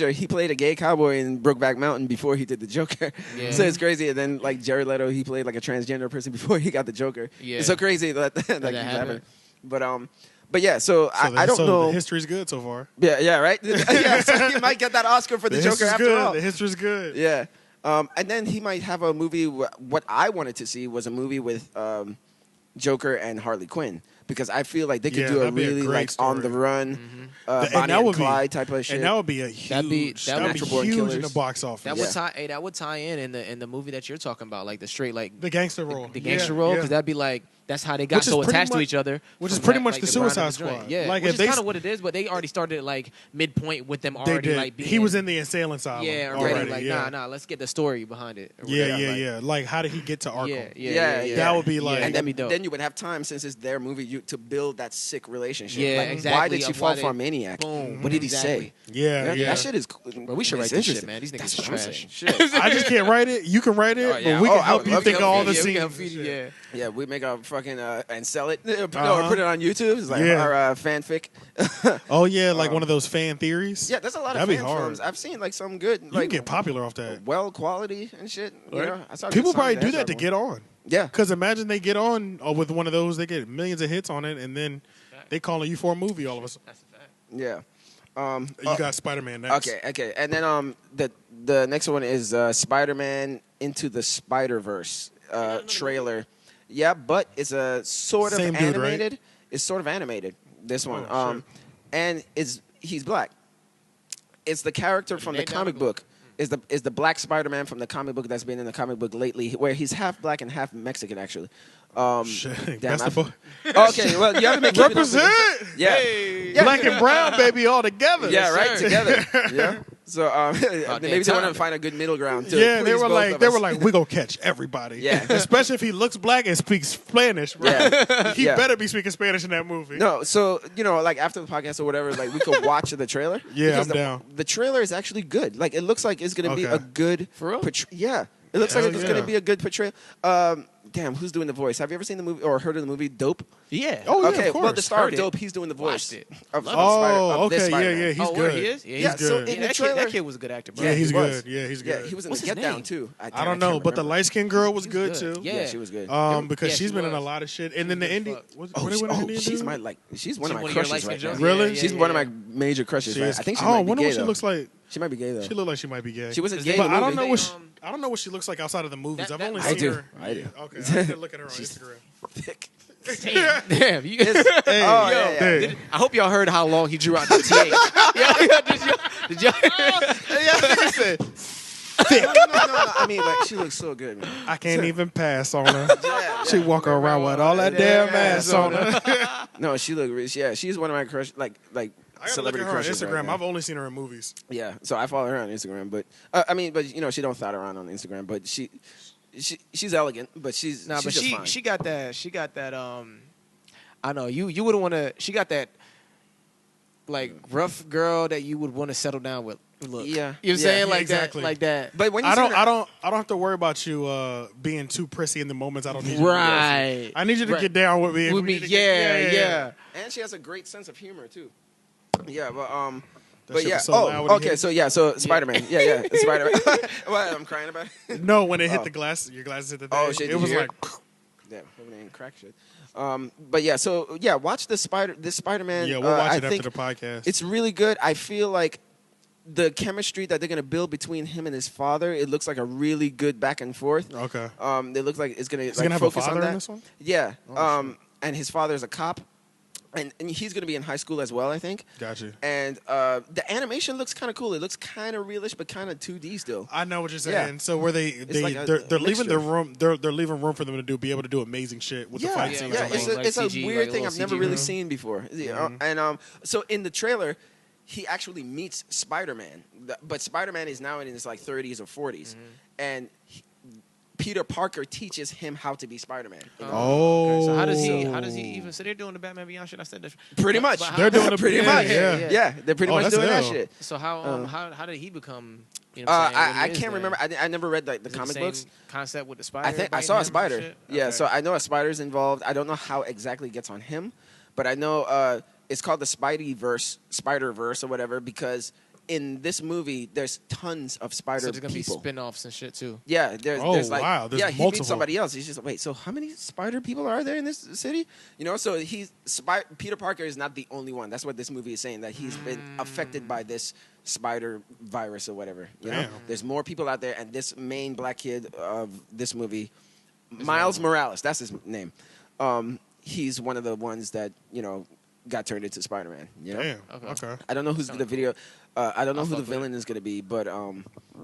something. he played a gay cowboy in Brokeback Mountain before he did the Joker. Yeah. So it's crazy. And then like Jared Leto, he played like a transgender person before he got the Joker. Yeah. It's so crazy that keeps happened. happening. But yeah, so I don't so know. The history's good so far. Yeah, right. Yeah, so he might get that Oscar for the Joker history's after good. all. The history's good. Yeah. And then he might have a movie. What I wanted to see was a movie with Joker and Harley Quinn because I feel like they could Yeah, do a that'd be a really great like on the story. run, And Bonnie that and would be- Clyde type of shit. And that would be a huge. that That would would be be Born huge in Killers. the box office. That would tie in the movie that you're talking about, like the straight like The gangster role. the gangster Yeah, role, yeah. because that'd be like that's how they got Which is so pretty attached to much- each other. which is from pretty that, much like, the grind of Suicide joint. Squad. Yeah, Like, which if is they kind s- of what it is, but they already started like midpoint with them They already did. like being, He was in the insane asylum. yeah already. already like yeah. nah let's get the story behind it. or Yeah, whatever, yeah, like, yeah. Like, how did he get to Arkham? Yeah. That would be like- yeah, and that'd then, be dope. then you would have time since it's their movie to build that sick relationship. Yeah, Like, exactly. Why did you Of fall why for a they- maniac? Boom. What did he Exactly. say? Yeah, yeah. That shit is cool. Bro, we should It's write this shit, interesting. man. These niggas That's is what I'm trash. saying. Shit. I just can't write it. You can write it, Oh, yeah. but we Oh, can help I you would think of love all to. the Yeah, we can help scenes. feed you, yeah. Yeah, we make a fucking and sell it. Or Uh-huh. put it on YouTube. It's like Yeah. our fanfic. Oh yeah, like one of those fan theories. Yeah, there's a lot of That'd be fan hard. films. I've seen like some good, You like can get popular off that. well quality and shit. You Right? know, I saw People good probably Sonic do the that to Hedgehog get one. on. Yeah, Because imagine they get on with one of those, they get millions of hits on it, and then they calling you for a movie all of a sudden. That's a fact. yeah. You got Spider-Man next. Okay, and then the next one is Spider-Man Into the Spider-Verse trailer. Yeah, but it's a sort of Same dude, right? animated. It's sort of animated. This one, Oh, shit. and he's black. It's the character from the Nate comic Dogg. book. Is the black Spider-Man from the comic book that's been in the comic book lately, where he's half black and half Mexican actually. Shit. Damn, That's I- the boy. Okay, well you haven't been keeping up with Represent. it. Yeah. Yeah. Black and brown, baby, all together. Yeah, Yes, right sir. together. Yeah. So maybe they want to time. find a good middle ground too. Yeah, they were like, we gonna catch everybody. Yeah. Especially if he looks black and speaks Spanish, bro. Yeah. He Yeah. better be speaking Spanish in that movie. No, so like after the podcast or whatever, like we could watch the trailer. Yeah, because I'm down. The trailer is actually good. Like it looks like it's gonna be Okay. a good For real? Yeah. It looks like Hell it's yeah. going to be a good portrayal. Damn, who's doing the voice? Have you ever seen the movie or heard of the movie Dope? Yeah. Oh, yeah, Okay, of course. well, the star Heard of it. Dope, he's doing the voice. Watched it. Of Oh, this okay, Spider-Man. yeah, he's Oh, where good. he is? Yeah, Yeah, he's so good. in Yeah, the trailer, that kid was a good actor, bro. Yeah, he's he was. good. Yeah, he's Yeah, good. he was in What's the his Get Down name? too. I can't don't know, but the remember. light skinned girl was She good was too. good. Yeah, she was good. Because Yeah, she's she been in a was. lot of shit. And then the She was indie. good as What Oh, they went in she's Indian my dude? like she's one She's of one my of your crushes light-skinned right now. girls? Really? Yeah, She's yeah, one of yeah. my major crushes. She Right? is. I think she Oh, I might be wonder gay what she though. looks like. She might be gay though. She looked like she might be gay. She wasn't Cause gay. they- in But the I don't movie. know what They, she, I don't know what she looks like outside of the movies. That- I've that- only I seen do. her. I do. Yeah, okay, I need to look at her on She's- Instagram. thick. Damn. You, Hey, Oh, yeah, yeah. hey. I hope y'all heard how long he drew out the T. Did y'all? No. I mean, like she looks so good, man. I can't even pass on her. Yeah, She walk around with all that Yeah, damn ass on her. No, she look rich. Yeah, she's one of my crush, like I gotta look celebrity at her on crushes. Instagram. Right now. I've only seen her in movies. Yeah, so I follow her on Instagram, but but you know, she don't thought around on Instagram, but she's elegant, but she's Nah, but just fine. she got that. I know you wouldn't want to. She got that like rough girl that you would want to settle down with. Look, Yeah. you know what I'm Yeah, saying, like exactly. that, like that. But when you I see don't her- have to worry about you being too prissy in the moments. I don't need you. Right. I need you to Right. get down with me. if With we me, need to get- yeah. and she has a great sense of humor too. Yeah, but That but shit yeah. was so loud when he Okay. hit So Spider-Man. Yeah, Spider-Man. What? I'm crying about it. No, when it hit Oh. the glass, your glasses hit the Oh, thing. shit, It did was you hear like, Damn, hoping they ain't crack shit. But yeah. So yeah, watch this Spider-Man. yeah, we'll watch I it after think the podcast. It's really good. I feel like the chemistry that they're gonna build between him and his father, it looks like a really good back and forth. Okay. It looks like it's gonna Is like he gonna have a focus father on that. in this one? Yeah. Oh, And his father's a cop, and he's gonna be in high school as well, I think. Gotcha. And the animation looks kind of cool. It looks kind of realish, but kind of 2D still. I know what you're Yeah. saying. So where they're like a leaving mixture. the room. They're leaving room for them to be able to do amazing shit with the fight yeah, scenes. Yeah, right. it's Like a CG, weird like thing a I've little never CG really room. seen before. So in the trailer, he actually meets Spider-Man, but Spider-Man is now in his like 30s or 40s, and Peter Parker teaches him how to be Spider-Man. Oh. Okay, so how does he even? So they're doing the Batman Beyond shit. I said that. Pretty much. But how- They're doing the pretty yeah, much. Yeah. Yeah, they're pretty Oh, much that's doing that ill. shit. So how did he become? You know what I'm saying? I What he is can't then? remember. I never read like the Is it comic same books. concept with the spider. I think I biting saw him a and spider. shit? Yeah, Okay. so I know a spider's involved. I don't know how exactly it gets on him, but I know it's called the Spider-Verse or whatever, because in this movie there's tons of spider So there's gonna people. be spin-offs and shit too. Yeah, Oh, there's like wow, there's yeah, he multiple. meets somebody else. He's just like, wait, so how many spider people are there in this city? You know, so Peter Parker is not the only one. That's what this movie is saying, that he's been affected by this spider virus or whatever. You know, Damn. there's more people out there, and this main black kid of this movie, Miles Morales, that's his name. He's one of the ones that got turned into Spider-Man. You know? Damn. Okay. Okay. I don't know who's the video. I don't know I'll who the fuck with villain is gonna be, but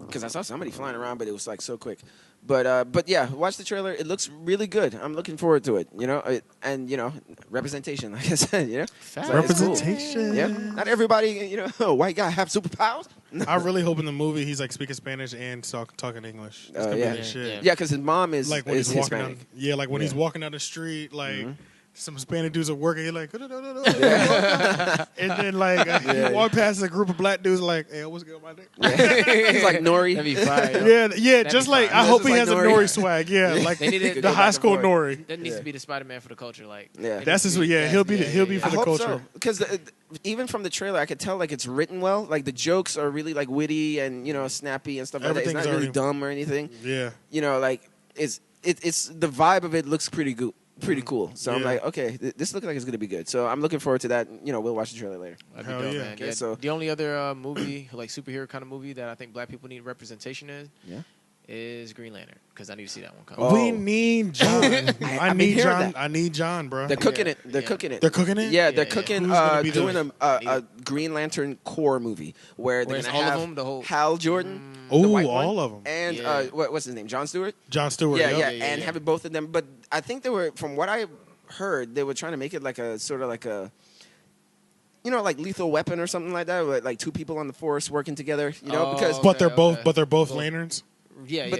because I saw somebody flying around, but it was like so quick. But yeah, watch the trailer. It looks really good. I'm looking forward to it. And representation, like I said. Facts. It's cool. Representation. Yeah, not everybody. A white guy have superpowers. I really hope in the movie he's like speaking Spanish and talking English. It's gonna yeah. be the shit. Yeah, because his mom is Like when is he's walking down, Hispanic. yeah, like when he's Yeah. walking down the street, like some Hispanic dudes are working. He's like, and then like Yeah. he walk past a group of black dudes, like, hey, what's good, my nigga? He's like Nori. That'd be fire. Yeah, That'd just be like fire. I hope Just he like has a Nori. Nori swag. Yeah, like They need to go the back high and school forth. Nori. That needs Yeah. to be the Spider-Man for the culture. Like, Yeah. That's his. Yeah, he'll be for I the hope culture. so, because even from the trailer, I could tell like it's written well. Like the jokes are really like witty and snappy and stuff like that. It's Everything's not really already- dumb or anything. Yeah. Like it's the vibe of it looks pretty good. Pretty cool. So I'm Yeah. like, okay, this looks like it's gonna be good. So I'm looking forward to that. We'll watch the trailer later. that'd be Hell dope, yeah. man. Okay, Yeah, so- the only other movie, like superhero kind of movie that I think black people need representation in Yeah. is Green Lantern, because I need to see that one come. Oh. We need John. I I've been need hearing John. that. I need John, bro. They're cooking Yeah. it. They're Yeah. cooking it. They're cooking it. Yeah, they're Yeah, cooking. Who's gonna be doing the- a Green Lantern core movie where they're Whereas gonna all of have them, the whole- Hal Jordan, the Ooh, white one, all of them. and Yeah. what's his name? John Stewart. John Stewart. Yeah, yep. yeah, Yeah, and yeah. having both of them. But I think they were, from what I heard, they were trying to make it like a sort of like a, like Lethal Weapon or something like that, with like two people on the force working together. Oh, Because But they're Okay, both. okay. But they're both Well, lanterns. Yeah, but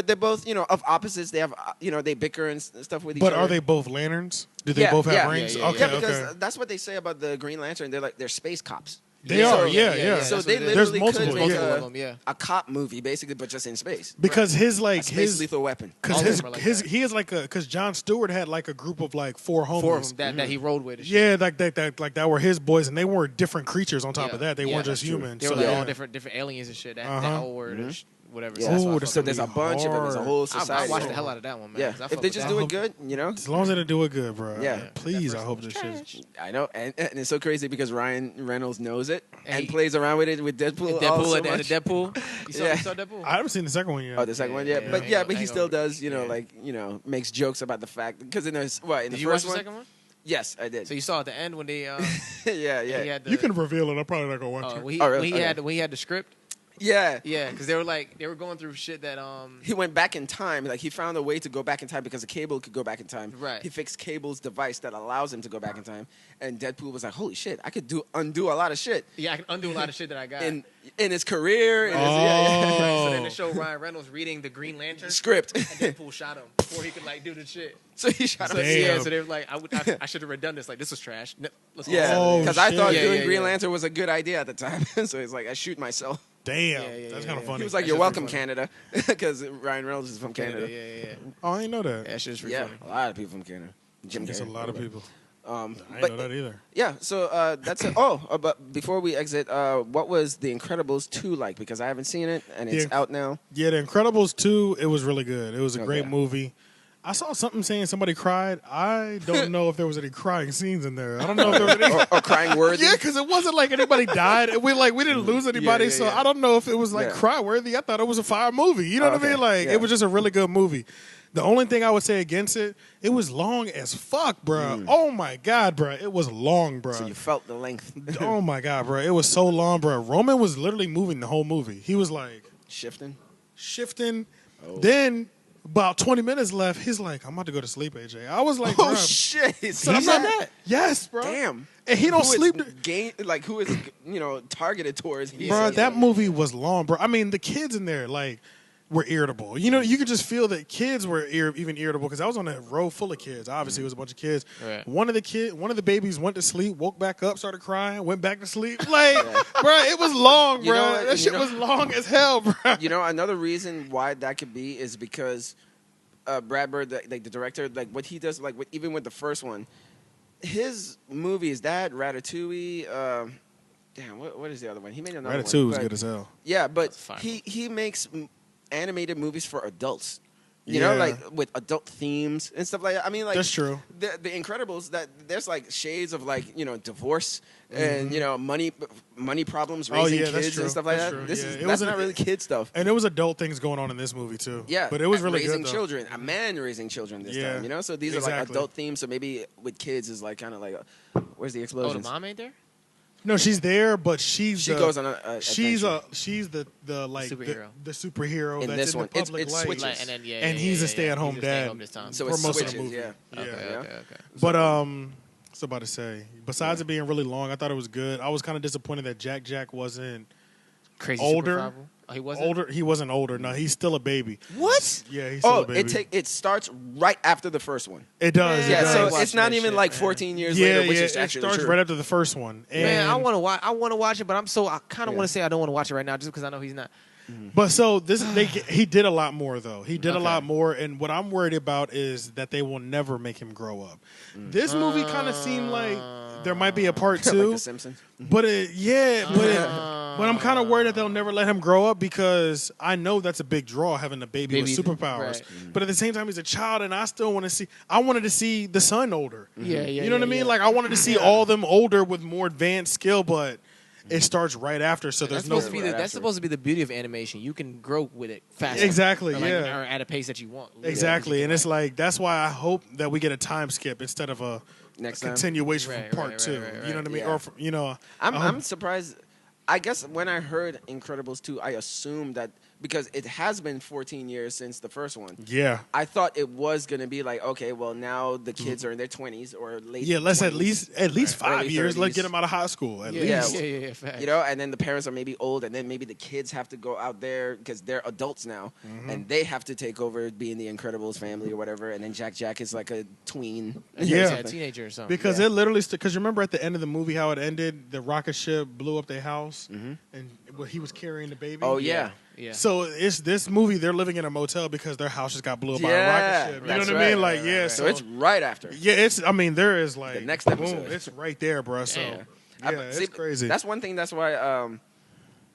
they're both of opposites. They have they bicker and stuff with each But other. are they both lanterns? Do they Yeah, both have yeah. rings? Yeah, yeah, Okay, Yeah, because okay. that's what they say about the Green Lantern. They're space cops. They are, yeah. So that's they what it is. There's literally multiple, could yeah. make Multiple of them, yeah. a cop movie, basically, but just in space. Because his A space lethal weapon. because All of his them are like his that. he is like because Jon Stewart had like a group of like four homies. Four of them that he rolled with. And shit. Yeah, that were his boys, and they were different creatures. On top Yeah. of that, they Yeah, weren't just that's true. humans. They were So, like yeah. all different aliens and shit. That whole word and whatever. Yeah, So that's Ooh, why I that's fuck So with there's a it. bunch of it. There's a whole I society. watched the hell out of that one, man. Yeah, 'cause I if fuck they with just that. do it good, you know. As long as they do it good, bro. Yeah. Please, That I hope first this one was shit. trash. I know, and it's so crazy because Ryan Reynolds knows it And and he- plays around with it with Deadpool. Deadpool at the end much. of Deadpool. You Yeah. saw Deadpool? I haven't seen the second one yet. Oh, the second one, Yeah, but I he ain't still gonna- does, makes jokes about the fact because in the Did the you watch first the one, second one? yes, I did. So you saw at the end when they yeah, he had the, You can reveal it. I'm probably not gonna watch oh, it. when he, Oh, really? when he Okay. had the script. yeah. Yeah, because they were going through shit that He went back in time. Like he found a way to go back in time because a cable could go back in time. Right. He fixed Cable's device that allows him to go back in time. And Deadpool was like, "Holy shit! I could undo a lot of shit I can undo a lot of shit that I got. in his career." In his, Oh. So then they show Ryan Reynolds reading the Green Lantern script. and Deadpool shot him before he could like do the shit. So he shot So him. Damn. yeah, so they were like, I should have redone this. Like this was trash. No, let's go Yeah, Oh, because I thought shit. doing Yeah, Green yeah. Lantern was a good idea at the time. So it's like I shoot myself. Damn, Yeah, yeah, that's yeah, kind of yeah. funny. He was like, That "You're shit's welcome, pretty Canada," because Ryan Reynolds is from Canada. Yeah. "Oh, I didn't know that." Yeah, that shit's pretty Yeah, funny. a lot of people from Canada. Jim It's a Carrey. lot of people. I But didn't know that either. yeah, so that's it. Oh, but before we exit, what was The Incredibles 2 like? Because I haven't seen it and it's Yeah. out now. Yeah, The Incredibles 2, it was really good. It was a Okay. great movie. I saw something saying somebody cried. I don't know if there was any crying scenes in there. I don't know if there was any. Or crying worthy. Yeah, because it wasn't like anybody died. We didn't lose anybody, yeah, so yeah. I don't know if it was like Yeah. cry worthy. I thought it was a fire movie. You know what I Okay, mean? Like yeah. it was just a really good movie. The only thing I would say against it, it was long as fuck, bro. Oh my god, bro, it was long, bro. So you felt the length Oh my god, bro, it was so long, bro. Roman was literally moving the whole movie. He was like shifting. shifting. Oh. Then about 20 minutes left. He's like, "I'm about to go to sleep, AJ." I was like, Oh bro, shit! he So I'm said not that. Yes, bro. Damn. And he don't Who is sleep. who is targeted towards? Bro, that movie was long, bro. I mean, the kids in there, like, were irritable. You know, you could just feel that kids were even irritable because I was on a row full of kids. Obviously, it was a bunch of kids. Right. One of the babies went to sleep, woke back up, started crying, went back to sleep. Like, bro, it was long, You bro. know what- That shit was long as hell, bro. Another reason why that could be is because Brad Bird, the director, like what he does, like even with the first one, his movies, that Ratatouille. Damn, what is the other one? He made another one. Ratatouille was but- good as hell. Yeah, but That's fine. he makes animated movies for adults. You Yeah. know, like with adult themes and stuff like that. I mean, like That's true. The Incredibles, that there's like shades of like divorce and money problems, Oh, raising yeah, that's kids true. and stuff like That's that. true. This Yeah, is it that's wasn't- not really kid stuff. And there was adult things going on in this movie too. Yeah, but it was really raising good. Though. children, a man raising children this Yeah, time. You know, so these are like exactly. adult themes. So maybe with kids is like kind of like, where's the Oh, the explosions? mom ain't there? No, she's there, but she's She goes on a she's adventure. she's the like Superhero. the superhero In that's this in one. the public It light. switches. Like, and then And he's a stay-at-home He's a stay-at-home dad. this time. So for it most of the switches, movie. yeah. Yeah. Okay. But what's I about to say? Besides it being really long, I thought it was good. I was kind of disappointed that Jack wasn't Crazy older. Super 5? Oh, he wasn't? older. He wasn't older. No, he's still a baby. What? Yeah, he's still Oh, a baby. it starts right after the first one. It does. Yeah, it so does. it's not that even shit, like man. 14 years yeah, later, which yeah. is It actually starts true. right after the first one. And, Man, I want to watch it, but I kind of Yeah. want to say I don't want to watch it right now just because I know he's not. But so he did a lot more though. He did a Okay. lot more, and what I'm worried about is that they will never make him grow up. This movie kind of seemed like there might be a part like two, The Simpsons. but but I'm kind of worried that they'll never let him grow up because I know that's a big draw having a baby with Baby, superpowers. right. But at the same time, he's a child, and I still want to see. I wanted to see the son older. Yeah, You know what I mean? Like I wanted to see all them older with more advanced skill, but it starts right after, so there's That's no. supposed to be that's supposed to be the beauty of animation. You can grow with it faster. Exactly, Or like, yeah. or at a pace that you want. Exactly, and it's like that's why I hope that we get a time skip instead of a Next time. continuation Right, from part right, two. right, right, You know what I mean? yeah. Or from, I'm surprised. I guess when I heard Incredibles 2, I assumed that because it has been 14 years since the first one. Yeah. I thought it was gonna be like, okay, well now the kids are in their 20s or late. Yeah, let's 20s, at least 5 early years. Let's 30s. get them out of high school at Yeah, least. yeah, facts. You know, and then the parents are maybe old, and then maybe the kids have to go out there because they're adults now, and they have to take over being the Incredibles family or whatever. And then Jack is like a tween, Yeah. a teenager or something. Because Yeah. it literally, because you remember at the end of the movie how it ended, the rocket ship blew up their house, and he was carrying the baby. Oh yeah. Yeah. So it's this movie. They're living in a motel because their house just got blew up by a Yeah, rocket ship. You know that's what I right, mean? Like, right, yeah. right. So it's right after. Yeah, it's. I mean, there is like The next episode. Boom, it's right there, bro. So Damn. yeah, it's See, crazy. That's one thing. That's why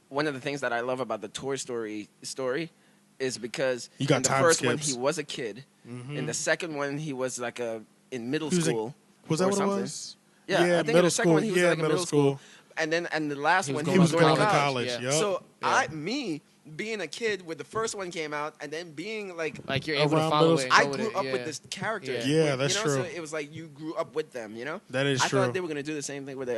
one of the things that I love about the Toy Story story is because You got in the time first one skips. he was a kid. In the second one he was like in middle He was school. was that or what something. it was? Yeah, I think in middle the second school. one he was yeah, like in middle school. And then the last He was one He was going to to college. college. Yeah. Yup. So Yeah. me being a kid when the first one came out, and then being like Like you're able to Around follow middle it. And I go with grew it. up Yeah. with this character. Yeah. Yeah, that's you know? true. So it was like you grew up with them. You know, That is I true. thought they were gonna do the same thing with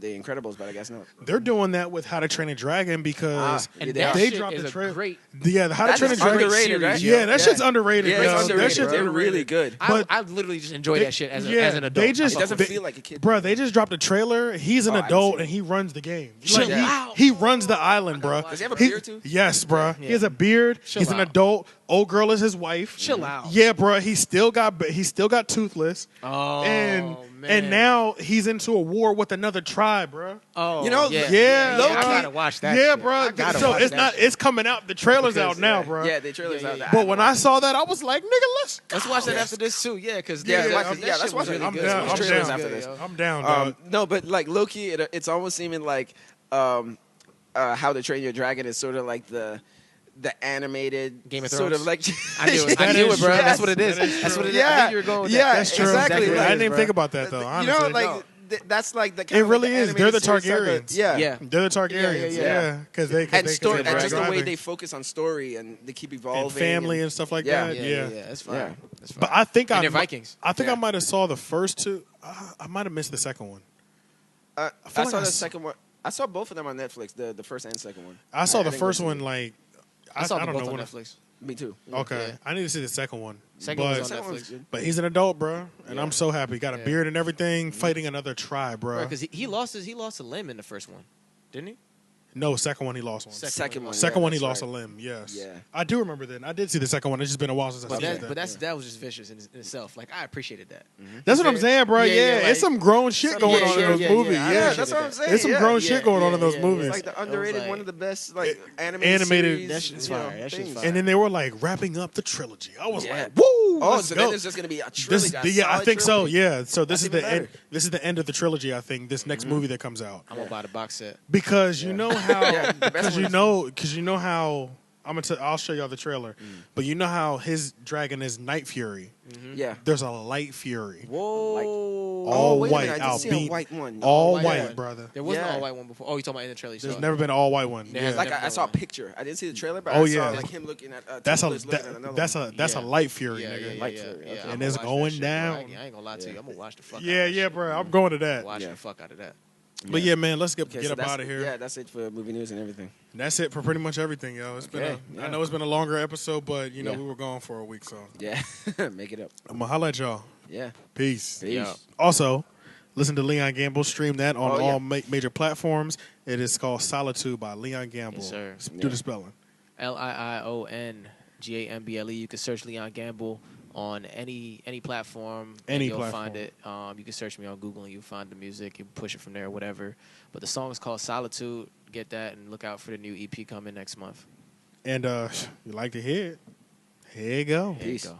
the Incredibles, but I guess not. They're doing that with How to Train a Dragon because Ah, And They that are. they shit dropped is the a trailer. great. Yeah, the How to That Train a is Dragon. underrated, right? Yeah, that shit's underrated. Yeah, bro. it's That underrated. shit's They're underrated. really good. But I literally just enjoy that shit as an adult. They just It doesn't they- feel like a kid. Bro, they just dropped a trailer. He's an Oh, I haven't adult seen and it. he runs the game. Chill he, out. he runs the island, bro. Does he have a beard too? Yes, bro. He Yeah. has a beard. Chill He's an out. adult. Old girl is his wife. Chill out. Yeah, bro. He's still got toothless. Oh, and man. and now he's into a war with another tribe, bro. Oh, You know, yeah, I low-key- gotta watch that. Yeah, shit. bro. I gotta So watch it's that not. shit. It's coming out. The trailer's out now, bro. Yeah, the trailer's Yeah, out. yeah, there. But when I saw that, I was like, nigga, Let's watch that after this too. Yeah, because Yeah, Yeah, watch I'm- it. Yeah, let's watch it. Really I'm good. down. Watch I'm trailers down. after this. I'm down, dog. No, but like low-key, it's almost seeming like How to Train Your Dragon is sort of like the animated Game of sort of Thrones? like I knew it. That I knew is it, bro. true. That's what it is. That is That's true. what it is. Yeah. I think you were going with Yeah, that. That's true. exactly. I didn't even bro. think about that though. you Honestly, know, like that's like the kind It of really like is. They're the animated series type of- Targaryens. Yeah. Yeah. they're the Targaryens. Yeah. Yeah, because they And story, they and just the way driving. they focus on story and they keep evolving and family and stuff like Yeah. that. Yeah, Yeah, That's fine. Yeah. That's fine. But I think And I they're Vikings. I think I Yeah. might have saw the first two. I might have missed the second one. I feel saw like the I s- second one. I saw both of them on Netflix. The first and second one. I saw the didn't first go one see it. like I saw I them don't both know on when. Netflix. Me too. Okay, Yeah. I need to see the second one. Second but, one's on Second one's Netflix. good. but he's an adult, bro, and Yeah. I'm so happy. Got a Yeah. beard and everything, fighting another tribe, bro. Because he lost a limb in the first one, didn't he? No, second one he lost one. Second one. Second yeah, one he that's lost a right. limb. Yes. Yeah. I do remember that. I did see the second one. It's just been a while since I But seen that, that. but that was just vicious in itself. Like I appreciated that. That's what I'm saying, bro. Yeah, Yeah, yeah, it's like- some grown shit going on in those movies. I Yeah, Yeah, appreciated that's what I'm that. saying. There's some yeah. grown yeah, shit going on in yeah, those yeah, movies. It's like the underrated, like- one of the best like animated, Animated- series, That shit's you know, fire. That shit's things. fire. And then they were like wrapping up the trilogy. I was Yeah. like, woo! Oh, let's so go. then it's just gonna be a trilogy. This, a yeah, I solid think so. trilogy? Yeah. So this That's is the even end. better. This is the end of the trilogy. I think this next movie that comes out I'm gonna buy the box set. because you know how Yeah, the best because you know how I'll show y'all the trailer, but you know how his dragon is Night Fury. Yeah. There's a Light Fury, Whoa. all wait a white, minute, I did see a albeit white one. all white white, one. brother. There wasn't Yeah. an all white one before. Oh, you talking about in the trailer? you There's saw it. never been an all white one. There Yeah. has Like never I saw a been one. picture. I didn't see the trailer, but Oh, I yeah. saw like him looking at That's a Toothless looking at another that's one. a that's a Yeah. Light Fury, Yeah, nigga. yeah, Light yeah, Fury, yeah. okay. I'ma And it's watch that going shit, bro. down. I ain't gonna lie to you. I'm gonna watch the fuck. Yeah, out of that yeah, shit, bro. I'm going to that. Watch Yeah. the fuck out of that. But yeah, man, let's get Okay, get so up that's- out of here. Yeah, that's it for movie news and everything. That's it for pretty much everything, yo. It's been Okay, I yeah. know it's been a longer episode, but you know Yeah. we were gone for a week, so Yeah, make it up. I'm gonna holla at y'all. Yeah. Peace. Peace. Yeah. Also, listen to Leon Gamble. Stream that on Oh, yeah. all major platforms. It is called Solitude by Leon Gamble. Yes, sir. Do Yeah. the spelling. LIIONGAMBLE. You can search Leon Gamble on any platform. and Any you'll platform. find it. You can search me on Google and you'll find the music. You push it from there, whatever. But the song is called Solitude. Get that and look out for the new EP coming next month. And you like to hear it? Here you go. There you Peace. go.